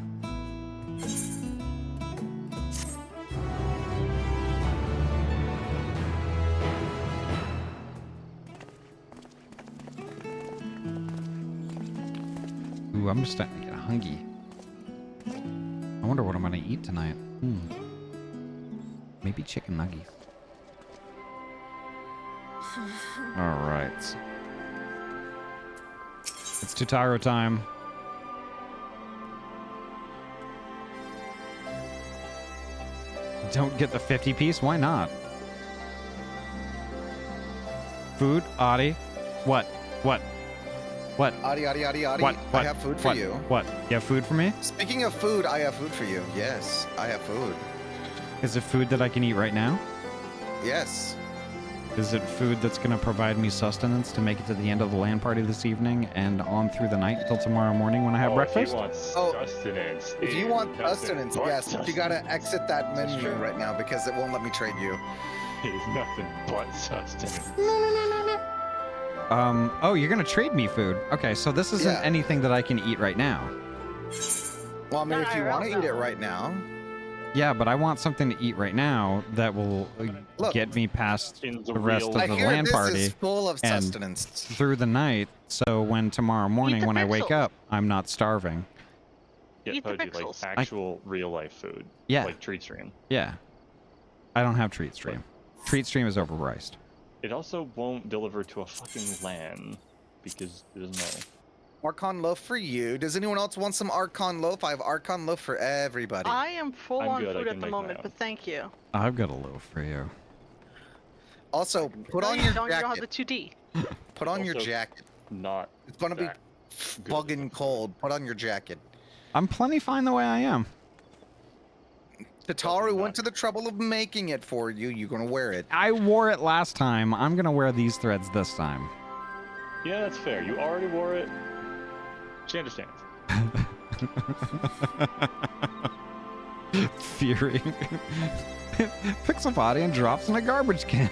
Ooh, I'm starting to get hungry. I wonder what I'm gonna eat tonight. Maybe chicken nuggets. All right. It's Tutaro time. Don't get the 50 piece? Why not? Food? Ahty? What? What?
Ahty.
What?
I have food for you.
What? You have food for me?
Speaking of food, I have food for you. Yes, I have food.
Is it food that I can eat right now?
Yes.
Is it food that's going to provide me sustenance to make it to the end of the LAN party this evening and on through the night until tomorrow morning when I have breakfast?
If you want sustenance.
If you want sustenance, yes, but you gotta exit that menu right now because it won't let me trade you.
It's nothing but sustenance.
Oh, you're going to trade me food. Okay, so this isn't anything that I can eat right now.
Well, I mean, if you want to eat it right now.
Yeah, but I want something to eat right now that will get me past the rest of the LAN party
is full of
and
sustenance
through the night. So when tomorrow morning when I wake up, I'm not starving.
Yeah, like actual real life food.
Yeah.
Like Treat Stream.
Yeah. I don't have Treat Stream. Treat Stream is overpriced.
It also won't deliver to a fucking LAN because there's no.
Archon loaf for you. Does anyone else want some Archon loaf? I have Archon loaf for everybody.
I am full on food at the moment, but thank you.
I've got a loaf for you.
Also, put on your jacket.
You don't have the 2D.
Put on your jacket. It's gonna be bugging cold. Put on your jacket.
I'm plenty fine the way I am.
Tataru went to the trouble of making it for you. You're gonna wear it.
I wore it last time. I'm gonna wear these threads this time.
Yeah, that's fair. You already wore it. She understands.
Fury. Picks a body and drops in a garbage can.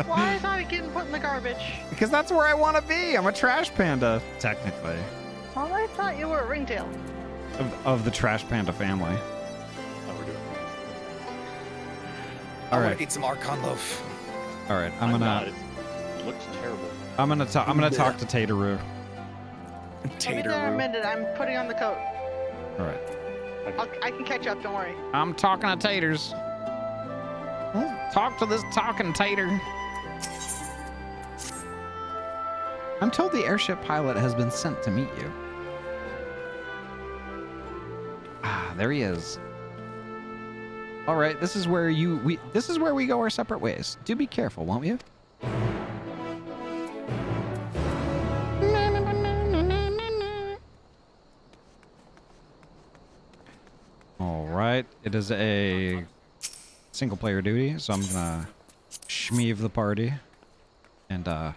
Why is I getting put in the garbage?
Because that's where I want to be. I'm a trash panda, technically.
Well, I thought you were a ringtail.
Of the trash panda family.
Oh, we're doing
I
All
want
right.
to eat some Archon loaf.
All right.
I'm not. It looks terrible.
I'm gonna talk to Tateroo.
I'll be there in a minute. I'm putting on the coat.
All right.
I can catch up. Don't worry.
I'm talking to Taters. Talk to this talking Tater. I'm told the airship pilot has been sent to meet you. Ah, there he is. All right, this is where we go our separate ways. Do be careful, won't you? All right, it is a single player duty, so I'm gonna schmeeve the party, and I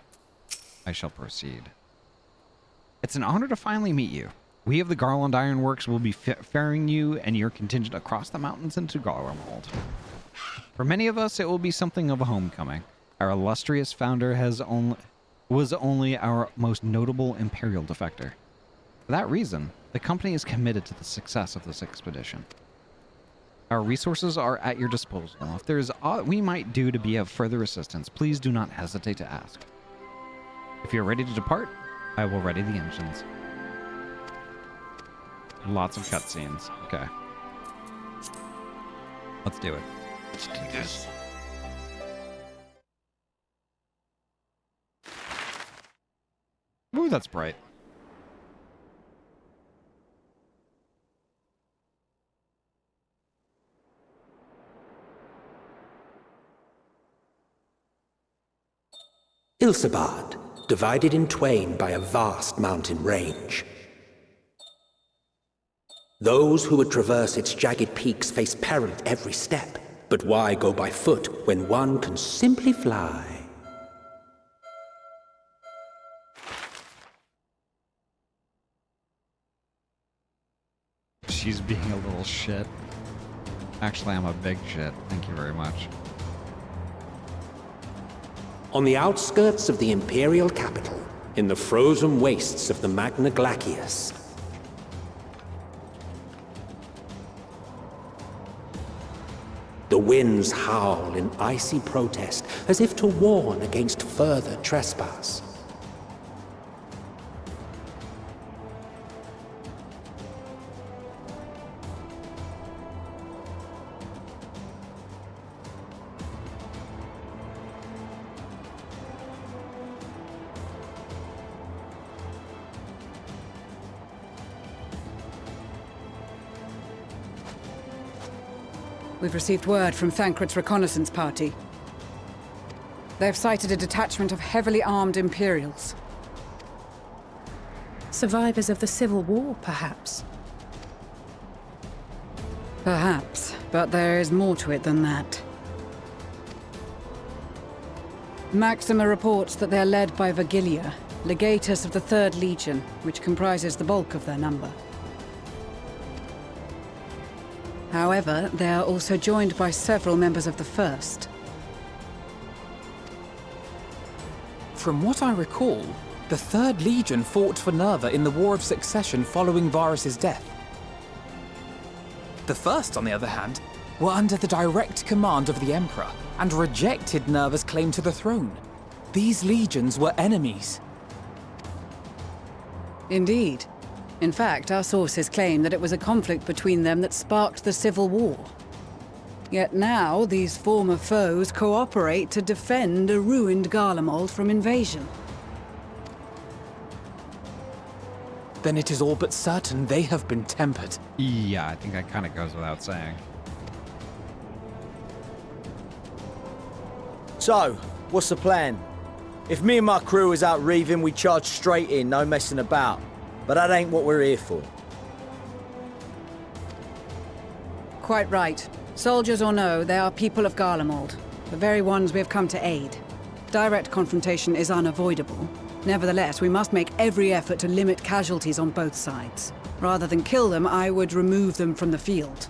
shall proceed. It's an honor to finally meet you. We of the Garland Ironworks will be ferrying you and your contingent across the mountains into Garlemald. For many of us, it will be something of a homecoming. Our illustrious founder was only our most notable Imperial defector. For that reason, the company is committed to the success of this expedition. Our resources are at your disposal. If there is aught we might do to be of further assistance, please do not hesitate to ask. If you're ready to depart, I will ready the engines. Lots of cutscenes. Okay. Let's do it.
Let's do this.
Ooh, that's bright.
Ilsabard, divided in twain by a vast mountain range. Those who would traverse its jagged peaks face peril at every step. But why go by foot when one can simply fly?
She's being a little shit. Actually, I'm a big shit. Thank you very much.
On the outskirts of the Imperial capital, in the frozen wastes of the Magna Glacius, the winds howl in icy protest, as if to warn against further trespass.
We've received word from Thancred's reconnaissance party. They've sighted a detachment of heavily armed Imperials.
Survivors of the Civil War, perhaps?
Perhaps, but there is more to it than that. Maxima reports that they're led by Vergilia, legatus of the 3rd Legion, which comprises the bulk of their number. However, they are also joined by several members of the 1st.
From what I recall, the 3rd Legion fought for Nerva in the War of Succession following Varus's death. The 1st, on the other hand, were under the direct command of the Emperor and rejected Nerva's claim to the throne. These legions were enemies.
Indeed. In fact, our sources claim that it was a conflict between them that sparked the Civil War. Yet now, these former foes cooperate to defend a ruined Garlemald from invasion.
Then it is all but certain they have been tempered.
Yeah, I think that kind of goes without saying.
So, what's the plan? If me and my crew is out reaving, we charge straight in, no messing about. But that ain't what we're here for.
Quite right. Soldiers or no, they are people of Garlemald, the very ones we have come to aid. Direct confrontation is unavoidable. Nevertheless, we must make every effort to limit casualties on both sides. Rather than kill them, I would remove them from the field.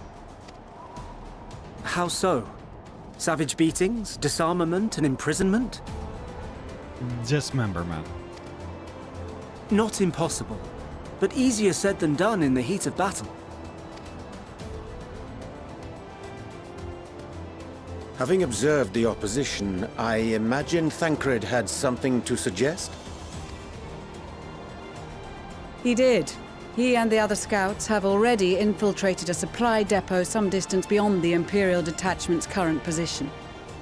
How so? Savage beatings, disarmament, and imprisonment?
Dismemberment.
Not impossible, but easier said than done in the heat of battle.
Having observed the opposition, I imagine Thancred had something to suggest?
He did. He and the other scouts have already infiltrated a supply depot some distance beyond the Imperial detachment's current position.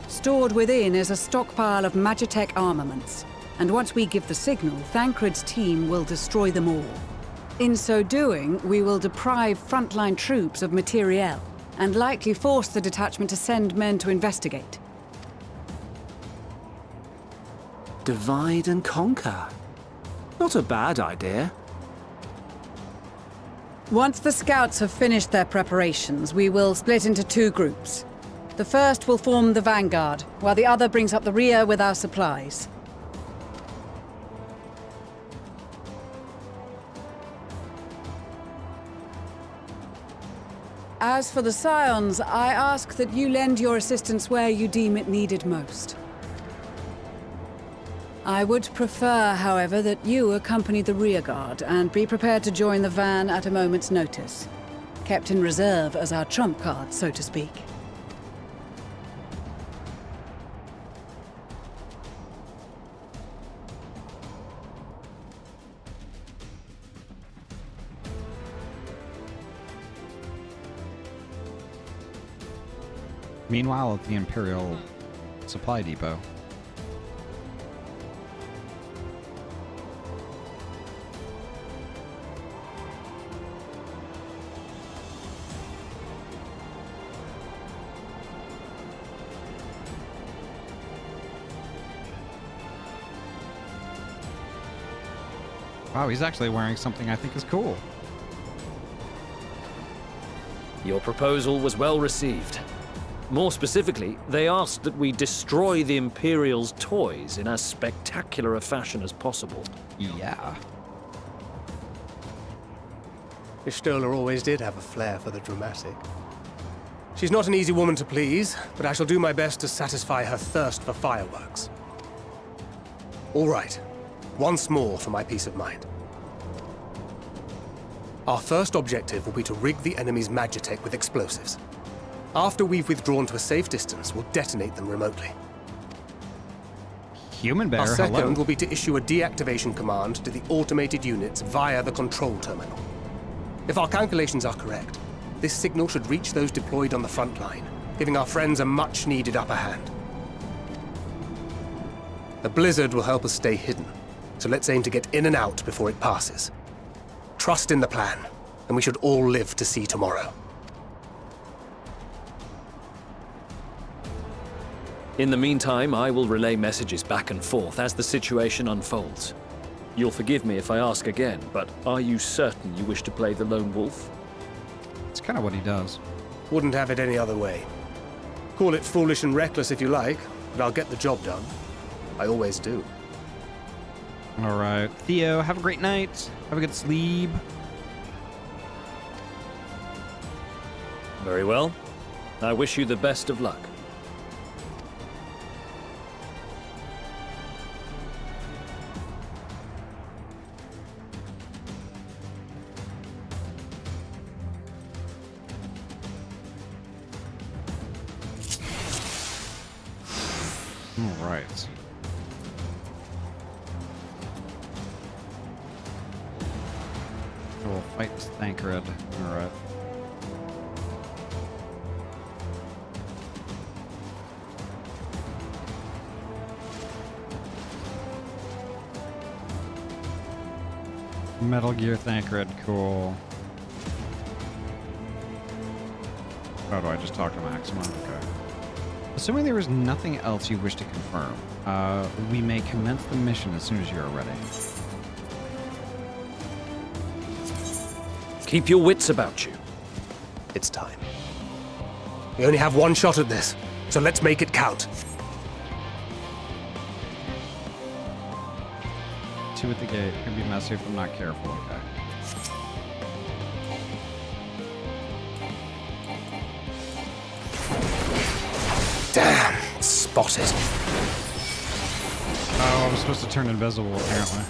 Stored within is a stockpile of Magitech armaments, and once we give the signal, Thancred's team will destroy them all. In so doing, we will deprive frontline troops of materiel, and likely force the detachment to send men to investigate.
Divide and conquer. Not a bad idea.
Once the scouts have finished their preparations, we will split into 2 groups. The first will form the vanguard, while the other brings up the rear with our supplies. As for the Scions, I ask that you lend your assistance where you deem it needed most. I would prefer, however, that you accompany the rearguard and be prepared to join the van at a moment's notice. Kept in reserve as our trump card, so to speak.
Meanwhile, at the Imperial Supply Depot. Wow, he's actually wearing something I think is cool.
Your proposal was well received. More specifically, they asked that we destroy the Imperial's toys in as spectacular a fashion as possible.
Yeah.
Ishtola always did have a flair for the dramatic. She's not an easy woman to please, but I shall do my best to satisfy her thirst for fireworks. All right. Once more for my peace of mind. Our first objective will be to rig the enemy's Magitech with explosives. After we've withdrawn to a safe distance, we'll detonate them remotely.
Human bear,
Our second
hello.
will be to issue a deactivation command to the automated units via the control terminal. If our calculations are correct, this signal should reach those deployed on the front line, giving our friends a much-needed upper hand. The blizzard will help us stay hidden, so let's aim to get in and out before it passes. Trust in the plan, and we should all live to see tomorrow.
In the meantime, I will relay messages back and forth as the situation unfolds. You'll forgive me if I ask again, but are you certain you wish to play the lone wolf?
It's kind of what he does.
Wouldn't have it any other way. Call it foolish and reckless if you like, but I'll get the job done. I always do.
All right. Theo, have a great night. Have a good sleep.
Very well. I wish you the best of luck.
All right. We'll fight Thancred. All right. Metal Gear Thancred, cool. How do I just talk to Maxima? Okay. Assuming there is nothing else you wish to confirm, we may commence the mission as soon as you are ready.
Keep your wits about you.
It's time. We only have one shot at this, so let's make it count.
two at the gate. Can be messy if I'm not careful. Okay.
Damn, spotted.
Oh, I'm supposed to turn invisible apparently.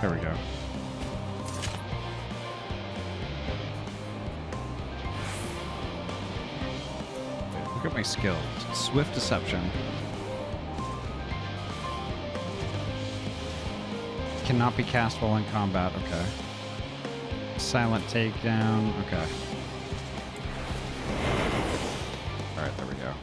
There we go. Look at my skills. Swift deception. Cannot be cast while in combat. Okay. Silent takedown. Okay. Alright, there we go.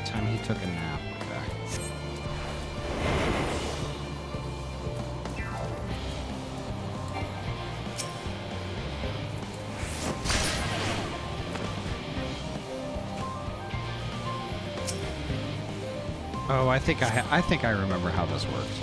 Time he took a nap. Okay. Oh, I think I remember how this works.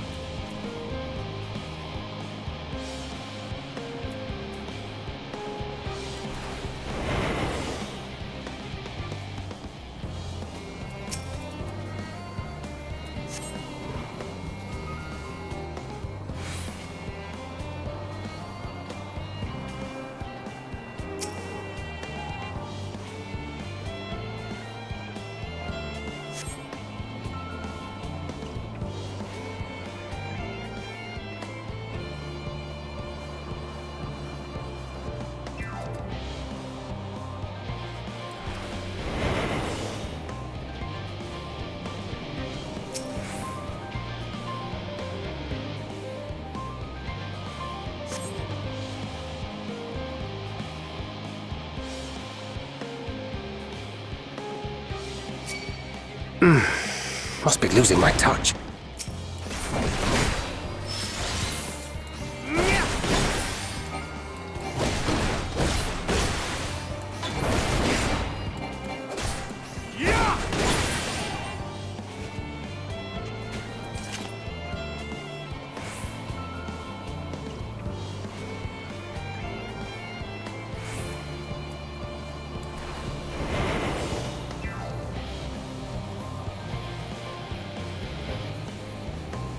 Must be losing my touch.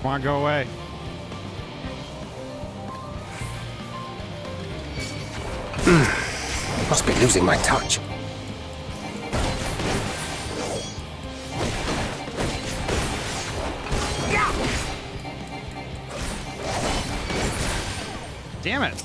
Come on, go away.
Must be losing my touch.
Damn it.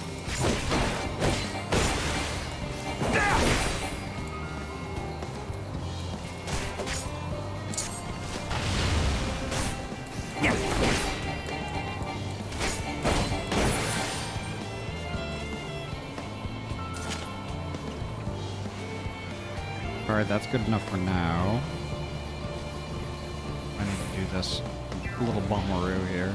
Alright, that's good enough for now. I need to do this little bummeroo here.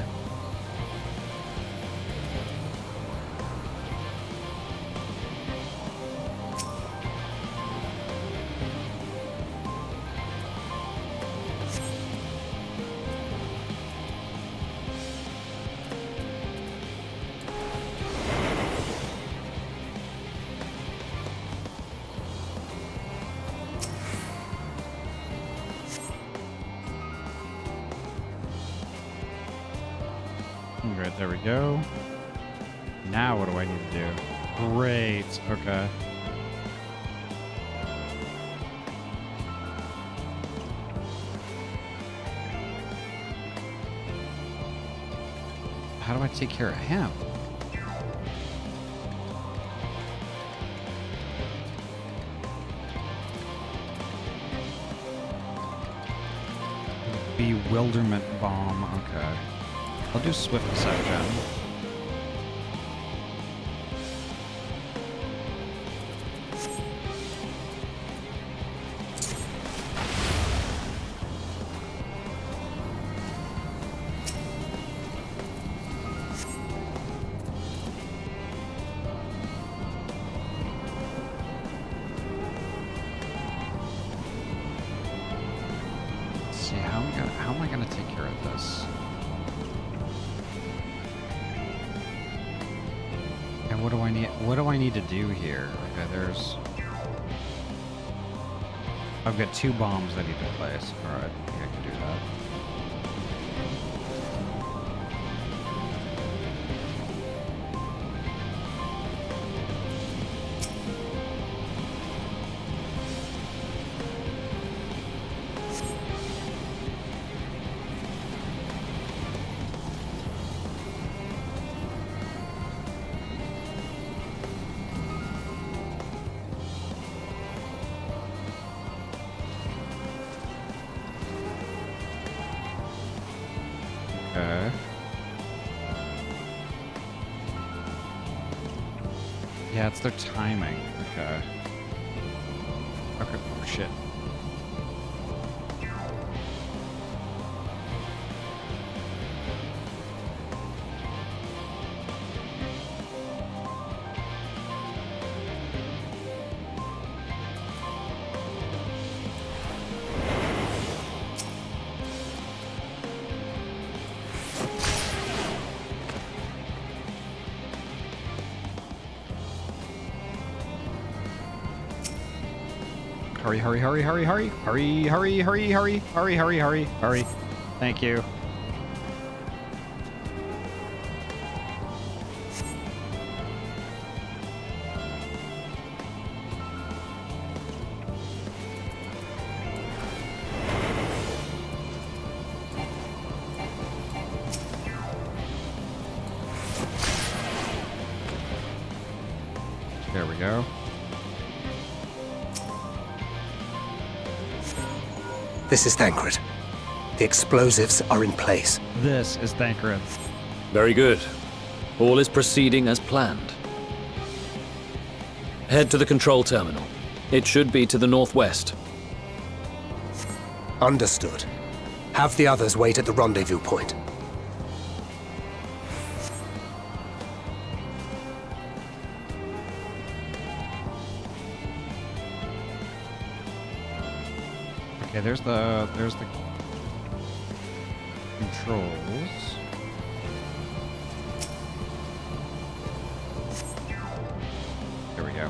Alright, there we go. Now what do I need to do? Great, okay. How do I take care of him? Bewilderment bomb, okay. I'll do swift deception. what do I need? What do I need to do here? Okay, there's. I've got 2 bombs I need to place. All right, I think I can do that. Okay. Yeah, it's their timing. Okay. Okay. Oh, shit. Hurry, hurry, hurry, hurry, hurry, hurry, hurry, hurry, hurry, hurry, hurry, hurry, hurry. Thank you. There we go.
This is Thancred. The explosives are in place.
This is Thancred.
Very good. All is proceeding as planned. Head to the control terminal. It should be to the northwest.
Understood. Have the others wait at the rendezvous point.
Okay, there's the controls. There we go.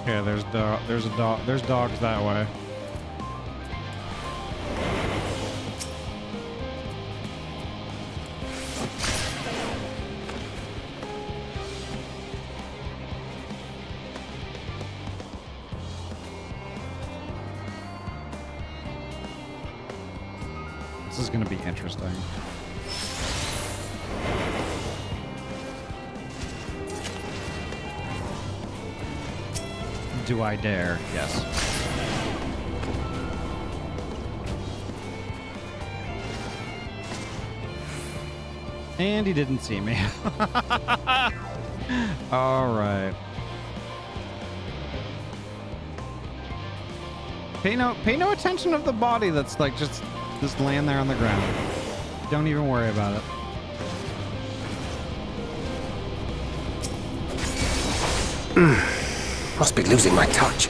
Okay, there's dogs that way. This is going to be interesting. Do I dare? Yes. And he didn't see me. All right. Pay no attention of the body that's like just laying there on the ground. Don't even worry about it.
Must be losing my touch.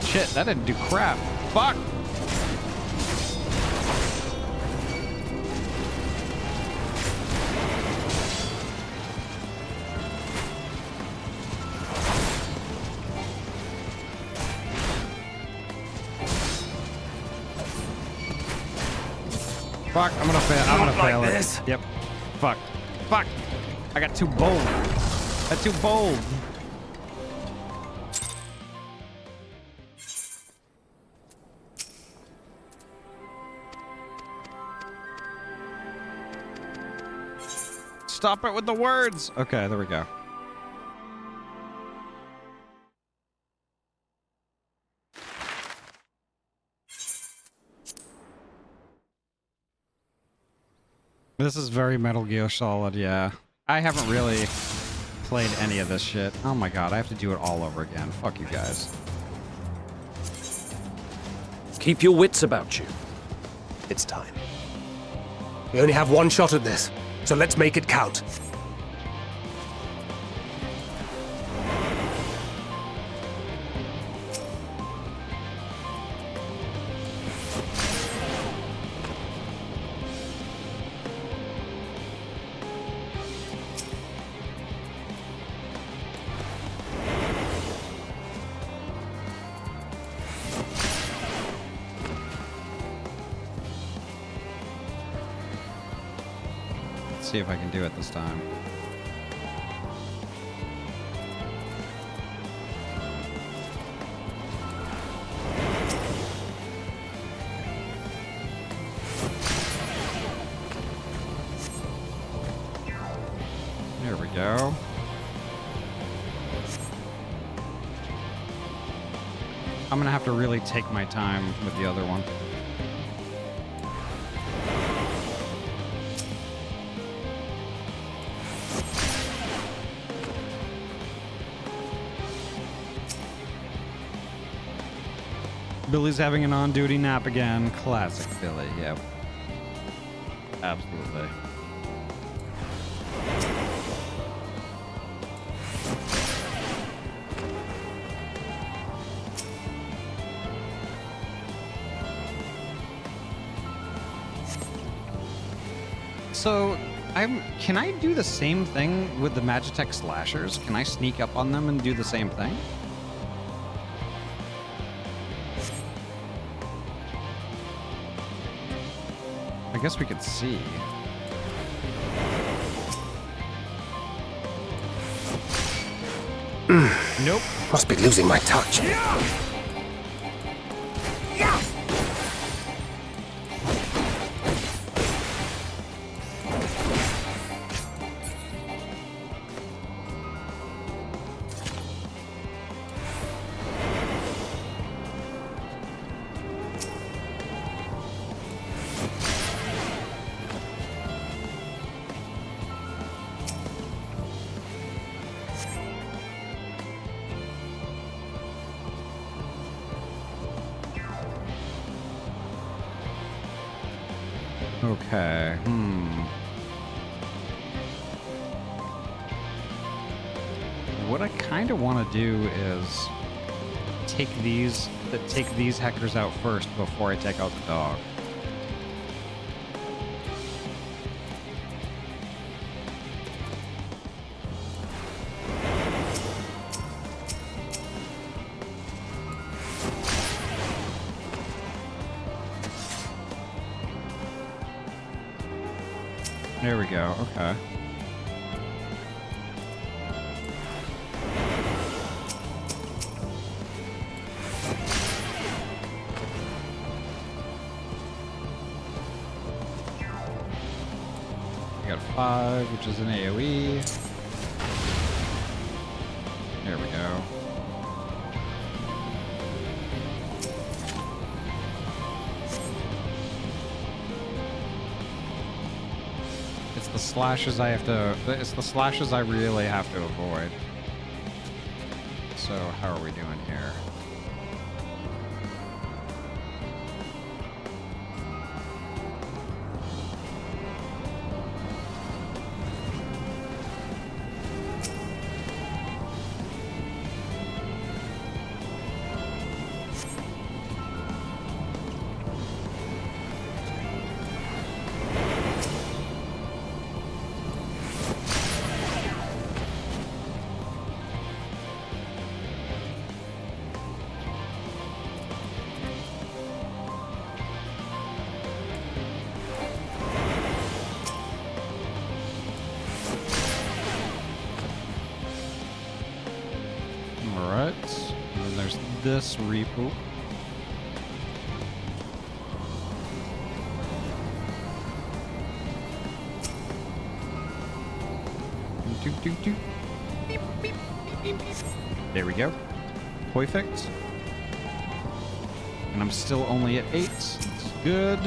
Shit, that didn't do crap. Fuck! Fuck, I'm gonna fail. I'm gonna fail it. Yep. Fuck. Fuck. I got too bold. That's too bold. Stop it with the words. Okay, there we go. This is very Metal Gear Solid, yeah. I haven't really played any of this shit. Oh my god, I have to do it all over again. Fuck you guys.
Keep your wits about you.
It's time. We only have one shot at this, so let's make it count.
See if I can do it this time. There we go. I'm gonna have to really take my time with the other one. Billy's having an on-duty nap again. Classic Billy, yep. Absolutely. So, can I do the same thing with the Magitech slashers? Can I sneak up on them and do the same thing? I guess we could see. Nope.
Must be losing my touch.
Okay, What I kind of want to do is take these hackers out first before I take out the dog. There we go, okay. We got 5, which is an AoE. There we go. It's the slashes I really have to avoid. So how are we doing here? this repo. There we go. Perfect. And I'm still only at 8. It's good.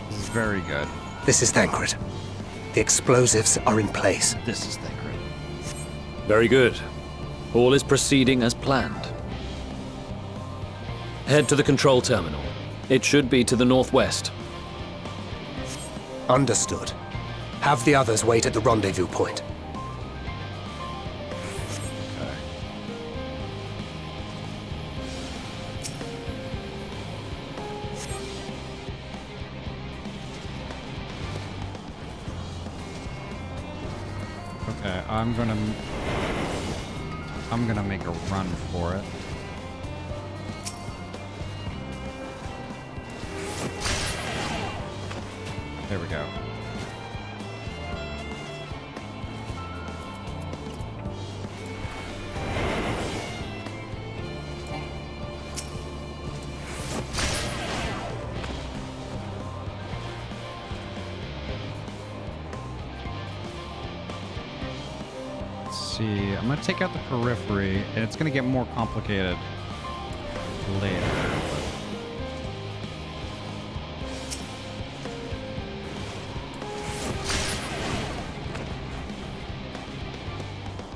This is very good.
This is Thancred. The explosives are in place.
This is Thancred.
Very good. All is proceeding as planned. Head to the control terminal. It should be to the northwest.
Understood. Have the others wait at the rendezvous point.
Okay, I'm gonna make a run for it. There we go. See, I'm gonna take out the periphery, and it's gonna get more complicated later.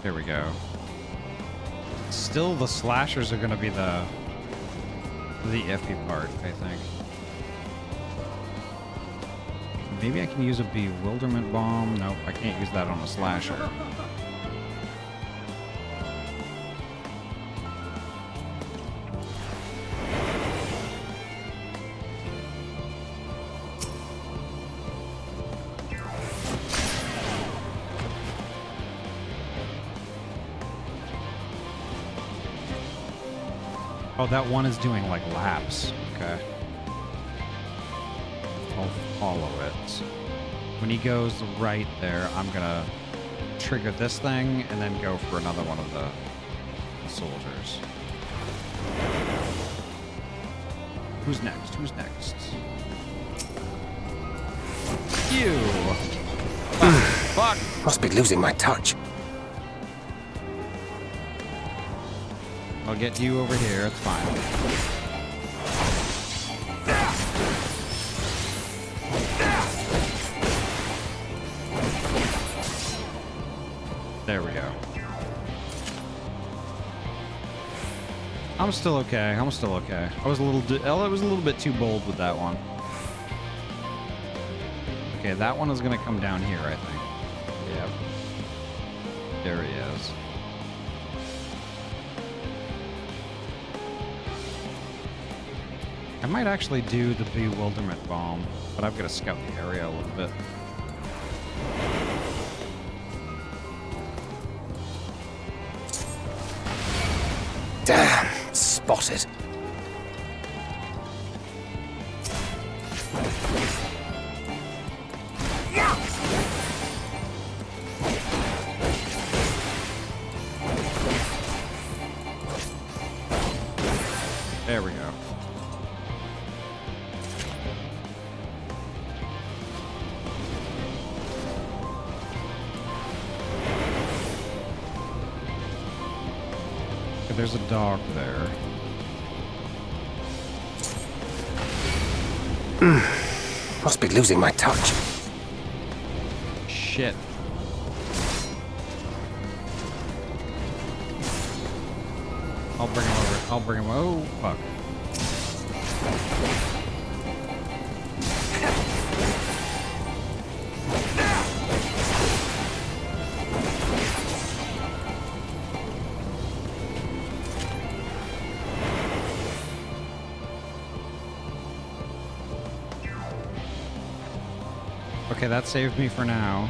There we go. Still, the slashers are gonna be the iffy part, I think. Maybe I can use a bewilderment bomb. Nope, I can't use that on a slasher. Oh, that one is doing like laps. Okay. I'll follow it. When he goes right there, I'm gonna trigger this thing and then go for another one of the soldiers. Who's next? Who's next? You! Fuck!
Must be losing my touch.
I'll get you over here, it's fine. There we go. I'm still okay. I'm still okay. I was a little bit too bold with that one. Okay, that one is gonna come down here, I think. Yep. There he is. I might actually do the bewilderment bomb, but I've got to scout the area a little bit.
Damn, spotted.
There we go. There's a dog there.
Must be losing my touch.
Shit. I'll bring him over. I'll bring him. Oh, fuck. Okay, that saved me for now.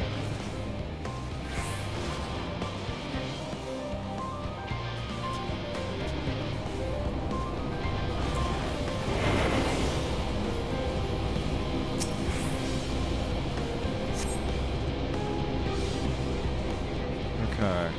Okay.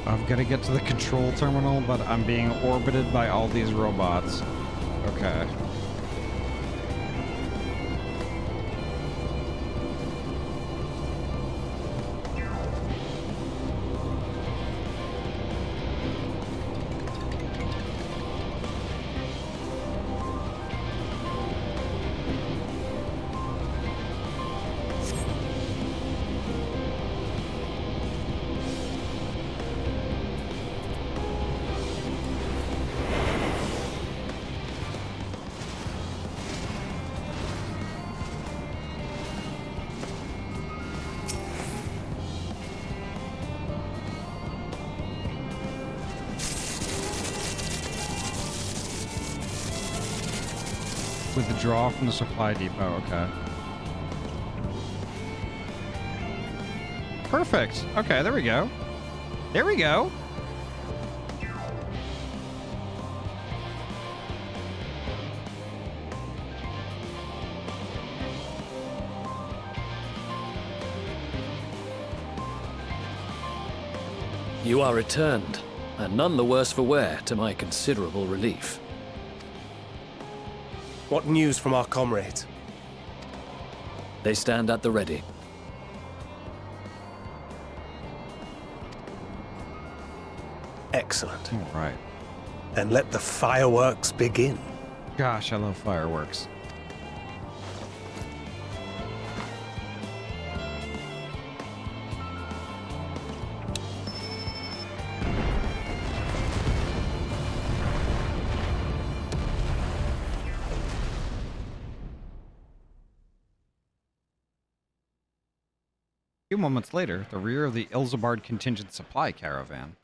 I've got to get to the control terminal, but I'm being orbited by all these robots. Okay. Withdraw from the supply depot, okay. Perfect. Okay, there we go. There we go.
You are returned, and none the worse for wear, to my considerable relief.
What news from our comrades?
They stand at the ready.
Excellent.
All right.
Then let the fireworks begin.
Gosh, I love fireworks. A few moments later, the rear of the Ilzabard contingent supply caravan.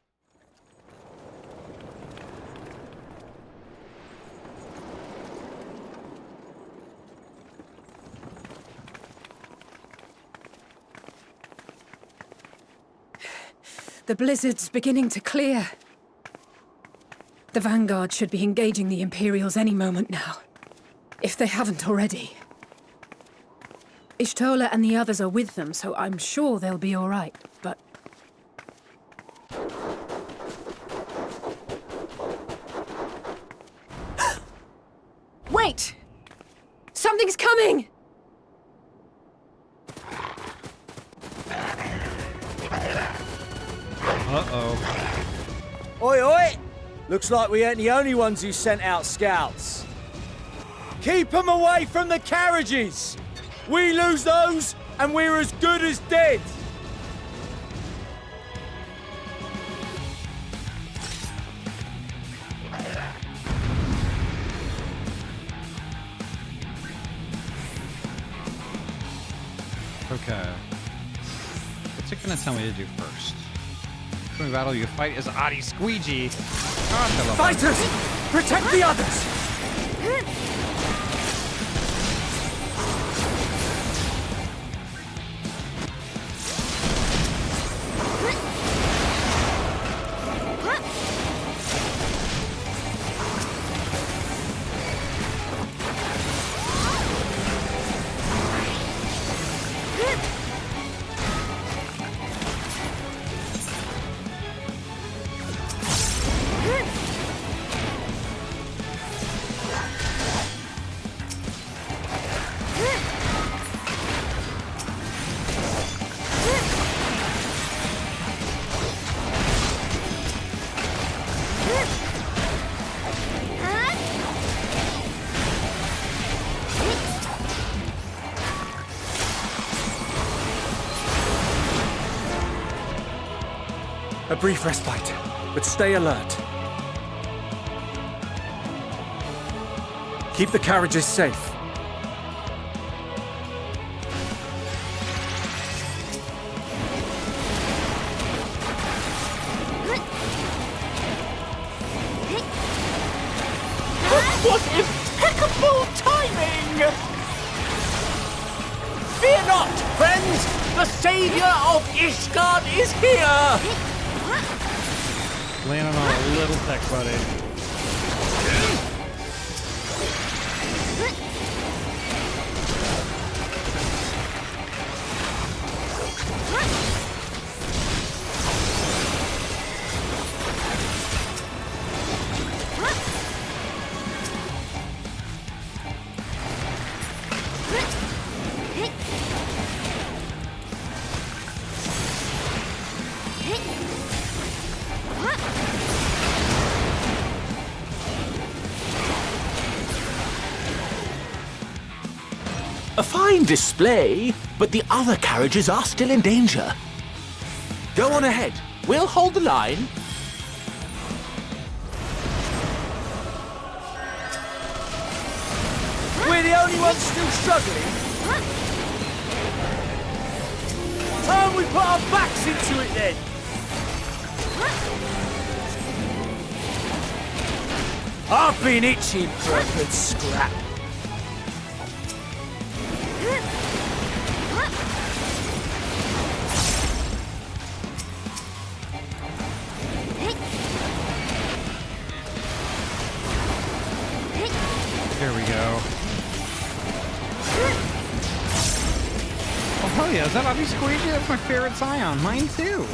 The blizzard's beginning to clear. The Vanguard should be engaging the Imperials any moment now, if they haven't already. Ishtola and the others are with them, so I'm sure they'll be all right, but... Wait! Something's coming!
Uh-oh.
Oi, oi! Looks like we ain't the only ones who sent out scouts. Keep them away from the carriages! We lose those, and we're as good as dead!
Okay. What's it gonna tell me to do first? When battle you fight is Ahty Squeegee.
Fighters! Protect the others! A brief respite, but stay alert. Keep the carriages safe.
What impeccable timing! Fear not, friends! The savior of Ishgard is here!
Landing on a little tech buddy.
fine display, but the other carriages are still in danger. Go on ahead. We'll hold the line.
We're the only ones still struggling. Time we put our backs into it then. I've been itching for a good scrap.
There we go. Oh, hell yeah. Is that Ahty Squeegee? That's my favorite Scion. Mine too.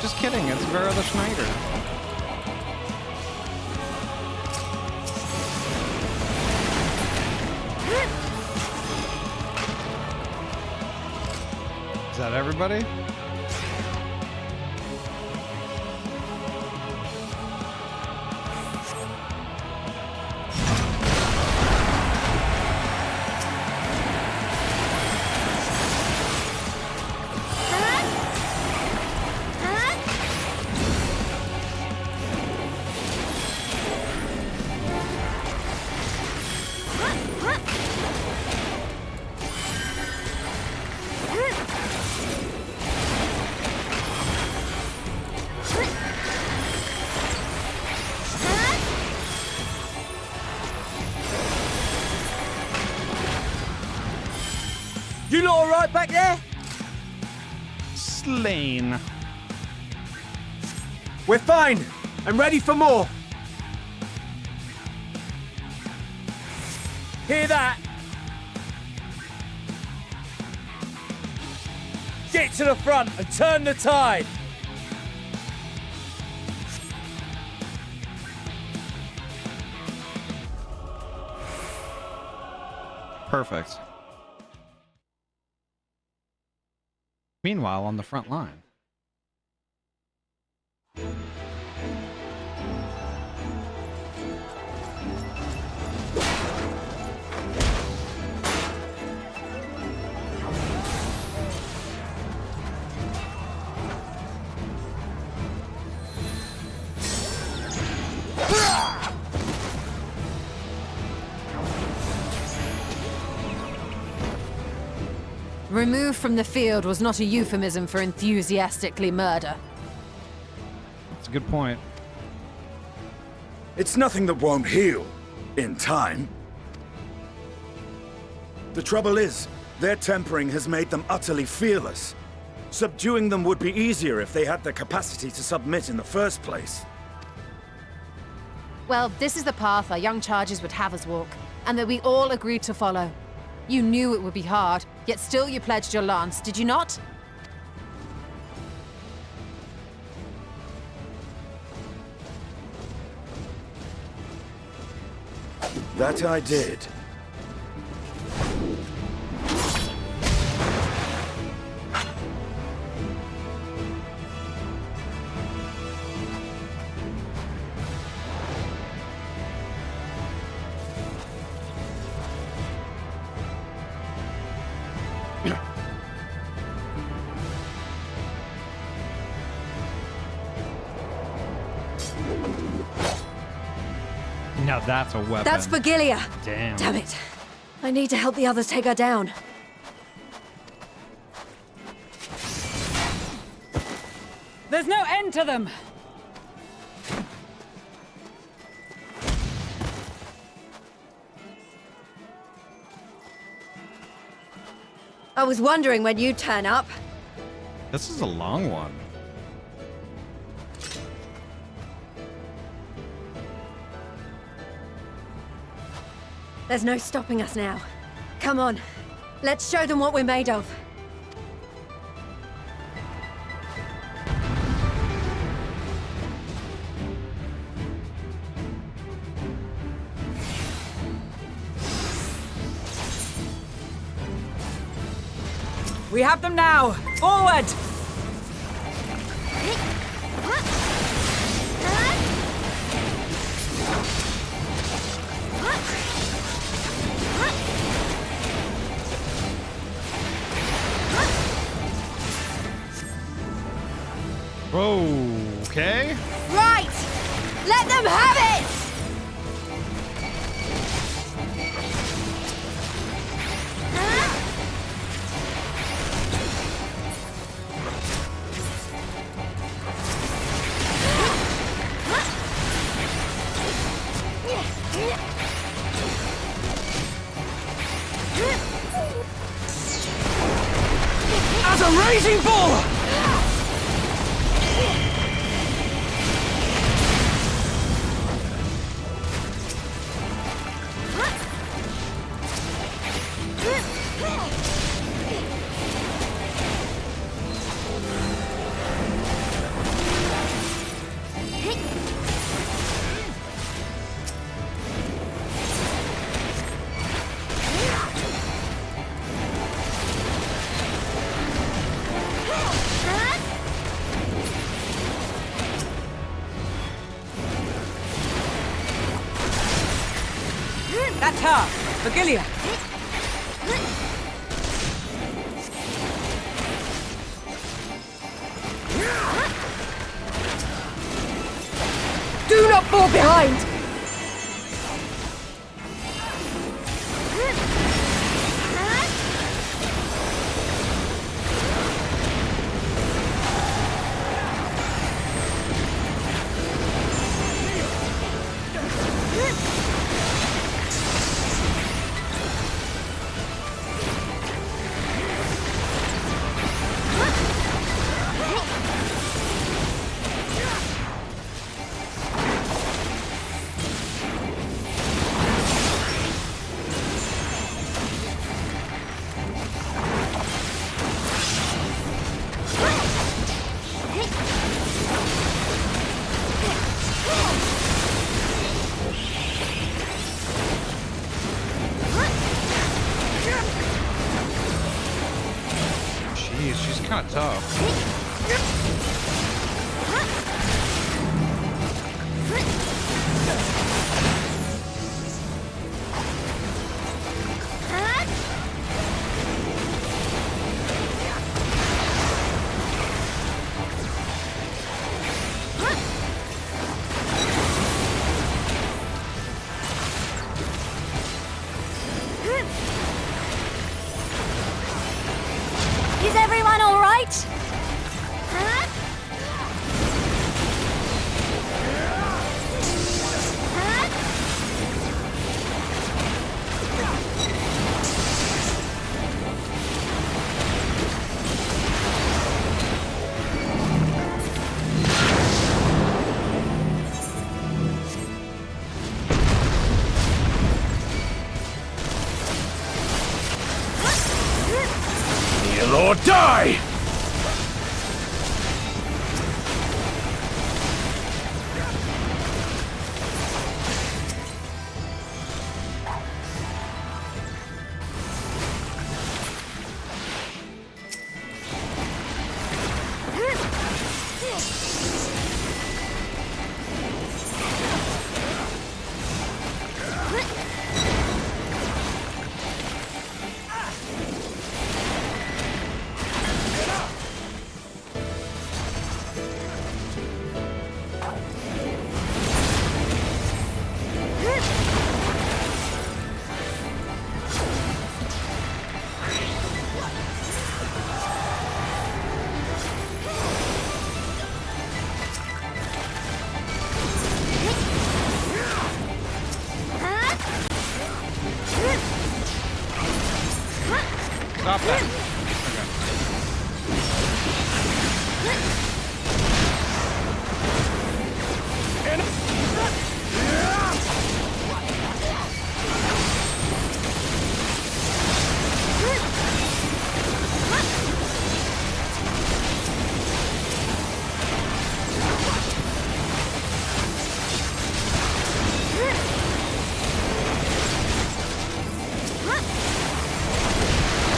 Just kidding. It's Vera the Schneider. Is that everybody?
You lot all right back there?
Slain.
We're fine. I'm ready for more. Hear that? Get to the front and turn the tide.
Perfect. Meanwhile, on the front line.
Removed from the field was not a euphemism for enthusiastically murder.
That's a good point.
It's nothing that won't heal in time. The trouble is, their tempering has made them utterly fearless. Subduing them would be easier if they had the capacity to submit in the first place.
Well, this is the path our young charges would have us walk, and that we all agreed to follow. You knew it would be hard, yet still you pledged your lance, did you not?
That I did.
Now that's a weapon.
That's Vigilia.
Damn.
Damn it. I need to help the others take her down.
There's no end to them!
I was wondering when you'd turn up.
This is a long one.
There's no stopping us now. Come on. Let's show them what we're made of.
We have them now! Forward!
Whoa, okay.
Right! Let them have it!
As a raging bull!
That's her! Virgilia! Do not fall behind!
Jeez, she's kind of tough.
Is everyone all right?
Kneel or die!
Stop that.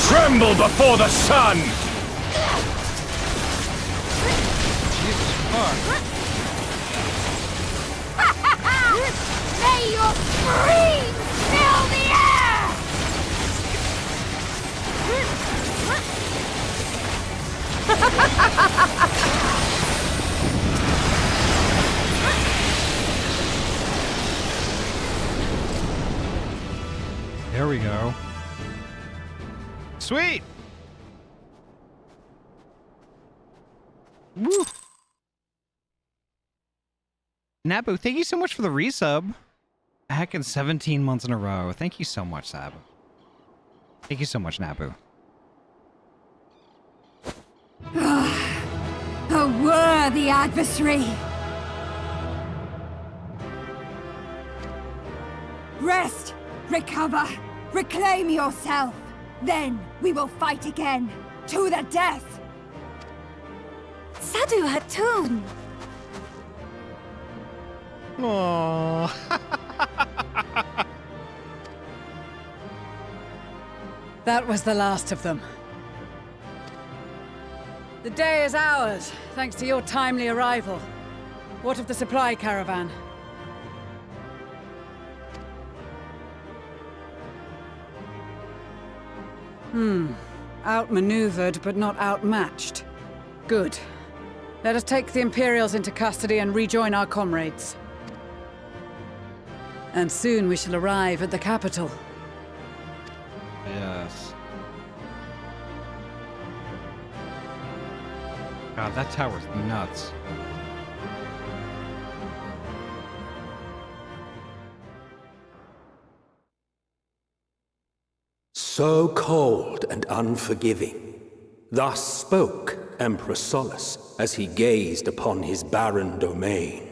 Tremble before the sun!
Jesus fuck.
May your screams fill the air!
we go. Sweet! Woo! Nabu, thank you so much for the resub. Heckin' 17 months in a row. Thank you so much, Sab. Thank you so much, Nabu.
A worthy adversary. Rest, recover, reclaim yourself. Then we will fight again, to the death.
Sadu Hatun.
Aww.
That was the last of them. The day is ours, thanks to your timely arrival. What of the supply caravan? Outmaneuvered, but not outmatched. Good. Let us take the Imperials into custody and rejoin our comrades. And soon we shall arrive at the capital.
Yes. God, that tower's nuts.
So cold and unforgiving. Thus spoke Emperor Solus as he gazed upon his barren domain.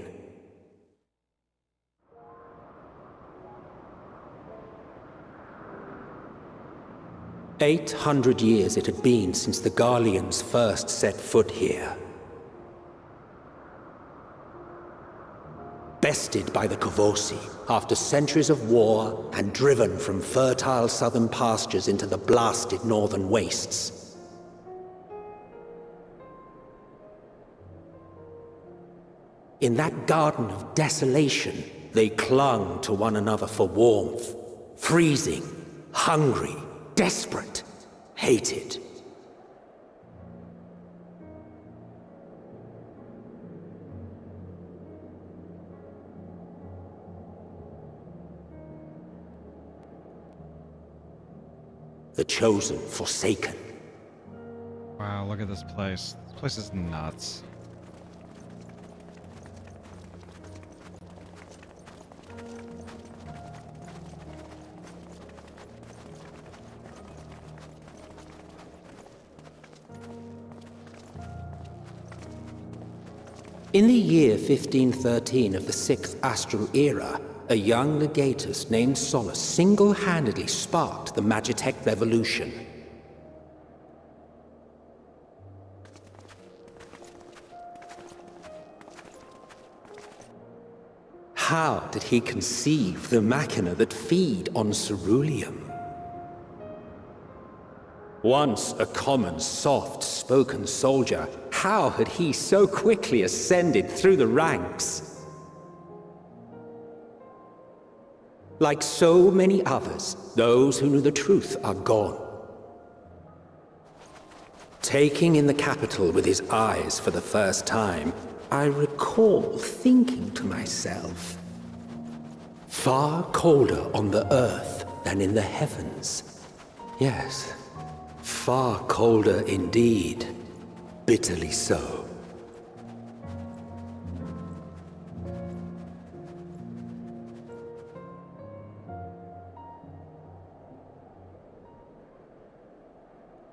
"800 years it had been since the Garleans first set foot here. Bested by the Kavosi after centuries of war and driven from fertile southern pastures into the blasted northern wastes. In that garden of desolation, they clung to one another for warmth, freezing, hungry, desperate, hated. The chosen forsaken.
Wow, look at this place. This place is nuts.
In the year 1513 of the 6th Astral Era, a young legatus named Solus single-handedly sparked the Magitech Revolution. How did he conceive the machina that feed on ceruleum? Once a common, soft-spoken soldier, how had he so quickly ascended through the ranks? Like so many others, those who knew the truth are gone. Taking in the capital with his eyes for the first time, I recall thinking to myself, far colder on the earth than in the heavens. Yes, far colder indeed. Bitterly so.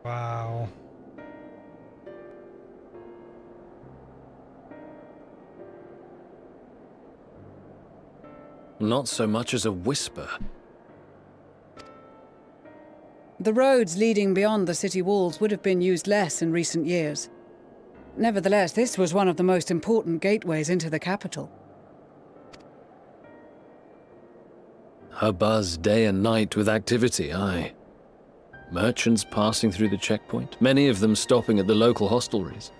Wow.
Not so much as a whisper.
The roads leading beyond the city walls would have been used less in recent years. Nevertheless, this was one of the most important gateways into the capital.
A buzz day and night with activity, aye. Merchants passing through the checkpoint, many of them stopping at the local hostelries.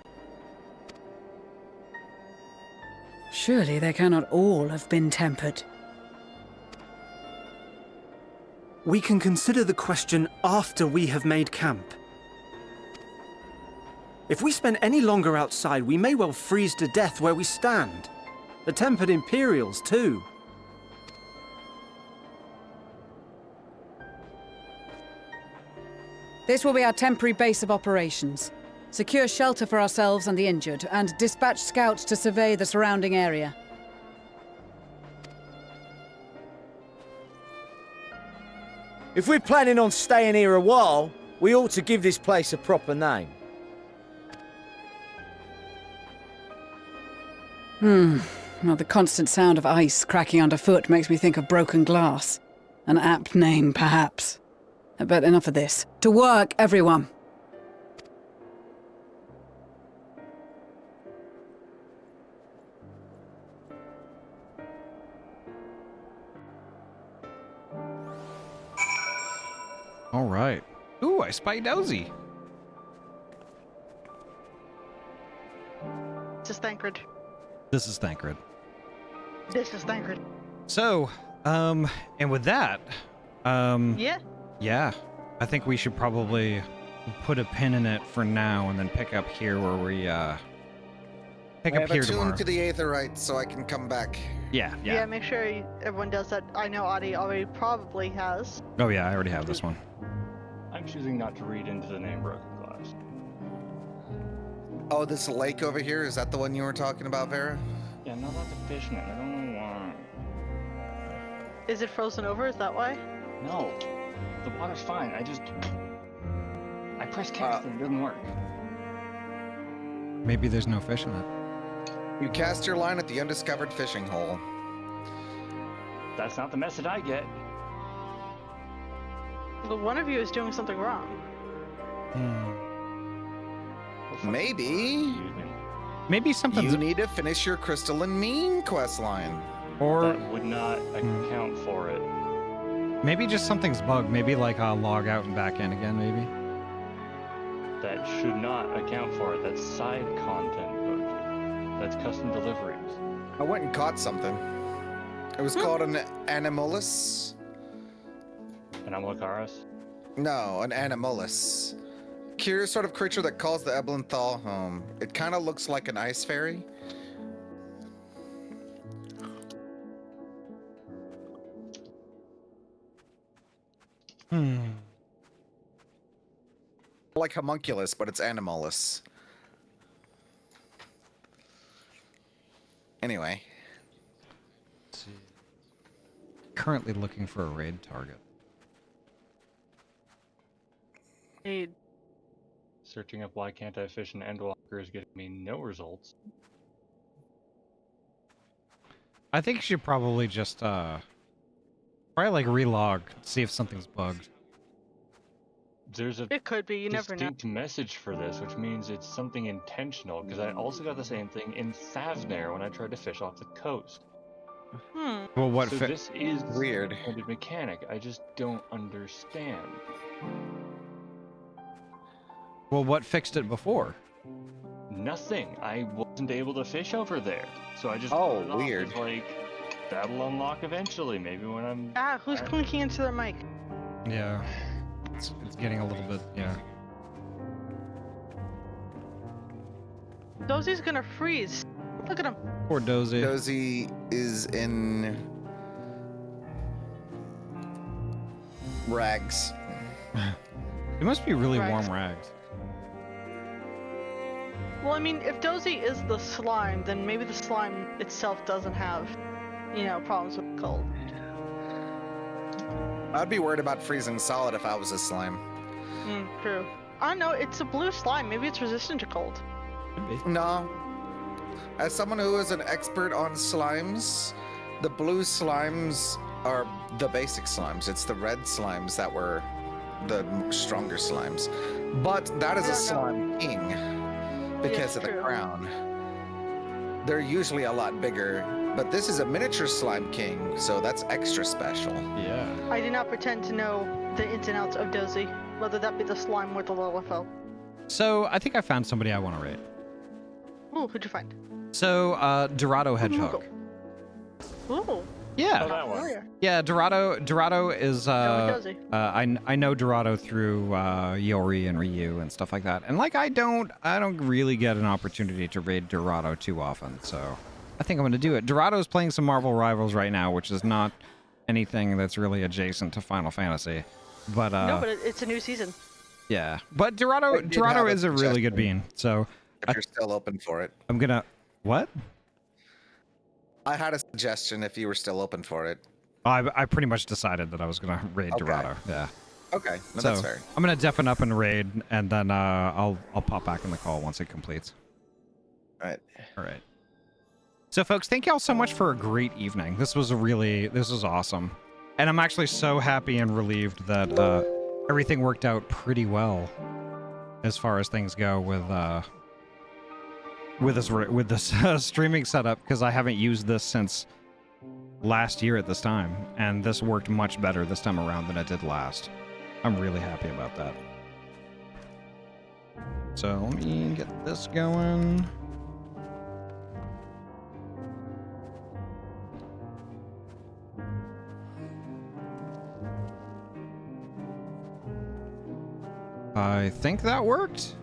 Surely they cannot all have been tempered.
We can consider the question after we have made camp. If we spend any longer outside, we may well freeze to death where we stand. The tempered Imperials, too.
This will be our temporary base of operations. Secure shelter for ourselves and the injured, and dispatch scouts to survey the surrounding area.
If we're planning on staying here a while, we ought to give this place a proper name.
Well, the constant sound of ice cracking underfoot makes me think of broken glass. An apt name, perhaps. But enough of this. To work, everyone!
All right. Ooh, I spy Dozy.
This is Thancred.
This is Thancred.
This is Thancred.
So, and with that,
Yeah.
yeah, I think we should probably put a pin in it for now and then pick up here where we, pick
I
up
have
here
attuned
tomorrow.
to the Aetherite so I can come back.
Yeah.
Yeah, make sure everyone does that. I know Ahty already probably has.
Oh yeah, I already have this one.
I'm choosing not to read into the name Broken Glass.
Oh, this lake over here, is that the one you were talking about, Vera?
Yeah, not about the fish in it. I don't know why.
Is it frozen over? Is that why?
No, the water's fine. I press cast and it doesn't work.
Maybe there's no fish in it.
You cast your line at the undiscovered fishing hole.
That's not the message I get.
Well, one of you is doing something wrong.
Maybe.
Maybe something's...
You need to finish your Crystalline Mean quest line.
Or...
That would not account for it.
Maybe just something's bugged. Maybe like I'll log out and back in again, maybe.
That should not account for it. That's side content, Boji. That's custom deliveries.
I went and caught something. It was called an Animalus.
An Amlocaris?
No, an Animalus. Curious sort of creature that calls the Eblenthal home. It kind of looks like an ice fairy. Like homunculus, but it's Animalus. Anyway.
Let's see. Currently looking for a raid target.
Raid.
Searching up why can't I fish an Endwalker is getting me no results.
I think you should probably just, probably like relog, see if something's bugged.
There's a
It could be, you never know.
distinct message for this, which means it's something intentional, because I also got the same thing in Favnair when I tried to fish off the coast.
Well, what
So this is
weird
a mechanic. I just don't understand.
Well, what fixed it before?
Nothing. I wasn't able to fish over there, so I just
Oh,
put it off
weird.
as, like, that'll unlock eventually. Maybe when I'm.
Ah, who's clinking into their mic?
Yeah. It's getting a little bit, yeah.
Dozy's gonna freeze. Look at him.
Poor Dozy.
Dozy is in rags.
It must be really
Rags.
warm rags.
Well, I mean, if Dozy is the slime, then maybe the slime itself doesn't have, you know, problems with cold.
I'd be worried about freezing solid if I was a slime.
True. I don't know, it's a blue slime. Maybe it's resistant to cold.
No. As someone who is an expert on slimes, the blue slimes are the basic slimes. It's the red slimes that were the stronger slimes. But that is a slime king because of the crown. They're usually a lot bigger, but this is a miniature slime king, so that's extra special.
Yeah.
I do not pretend to know the ins and outs of Dozy, whether that be the slime or the Lilithel.
So, I think I found somebody I want to raid.
Ooh, who'd you find?
So, Dorado Hedgehog.
Ooh.
Yeah.
Oh, that one.
Yeah, Dorado is,
Dozy.
I know Dorado through, Yori and Ryu and stuff like that. And, like, I don't really get an opportunity to raid Dorado too often, so I think I'm going to do it. Dorado's playing some Marvel Rivals right now, which is not anything that's really adjacent to Final Fantasy. But,
No, but it's a new season.
Yeah, but Dorado is a really good bean. So
if you're still open for it,
I'm gonna what?
I had a suggestion if you were still open for it.
I pretty much decided that I was gonna raid Dorado. Yeah.
Okay, no,
So
that's fair.
I'm gonna deafen up and raid, and then I'll pop back in the call once it completes.
All
right. So folks, thank y'all so much for a great evening. This was awesome, and I'm actually so happy and relieved that everything worked out pretty well as far as things go with this streaming setup, because I haven't used this since last year at this time, and this worked much better this time around than it did last. I'm really happy about that. So let me get this going. I think that worked.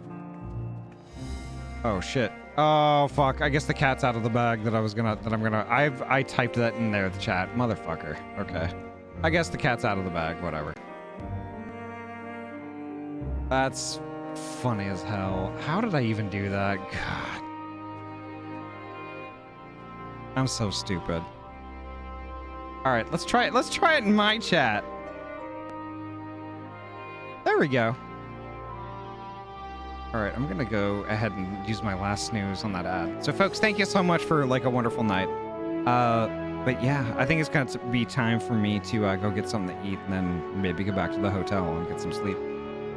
Oh shit. Oh fuck. I guess the cat's out of the bag I typed that in there, the chat. Motherfucker. Okay. I guess the cat's out of the bag, whatever. That's funny as hell. How did I even do that? God. I'm so stupid. Alright, let's try it. Let's try it in my chat. There we go. Alright, I'm gonna go ahead and use my last snooze on that ad. So folks, thank you so much for like a wonderful night. But yeah, I think it's gonna be time for me to go get something to eat and then maybe go back to the hotel and get some sleep.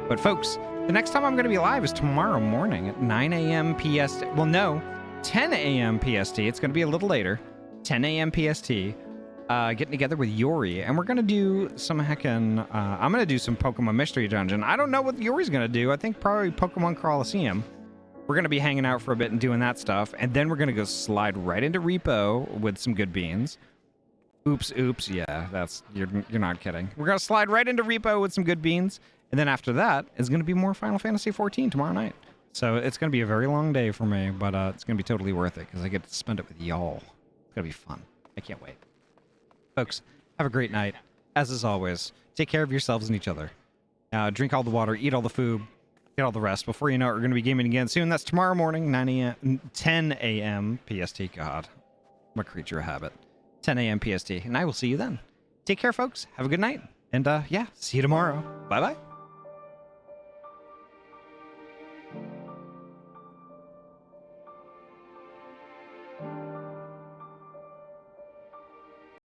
But folks, the next time I'm gonna be live is tomorrow morning at 9 a.m. PST. Well, no, 10 a.m. PST. It's gonna be a little later. 10 a.m. PST. Getting together with Yori, and we're gonna do some I'm gonna do some Pokemon Mystery Dungeon. I don't know what Yori's gonna do. I think probably Pokemon Coliseum. We're gonna be hanging out for a bit and doing that stuff, and then we're gonna go slide right into Repo with some good beans. Oops. Yeah, that's you're not kidding. We're gonna slide right into Repo with some good beans, and then after that is gonna be more Final Fantasy 14 tomorrow night. So it's gonna be a very long day for me, but it's gonna be totally worth it because I get to spend it with y'all. It's gonna be fun. I can't wait. Folks, have a great night. As is always, take care of yourselves and each other. Drink all the water, eat all the food, get all the rest. Before you know it, we're going to be gaming again soon. That's tomorrow morning, 10 a.m. PST. God, I'm a creature of habit. 10 a.m. PST, and I will see you then. Take care, folks. Have a good night. And yeah, see you tomorrow. Bye-bye.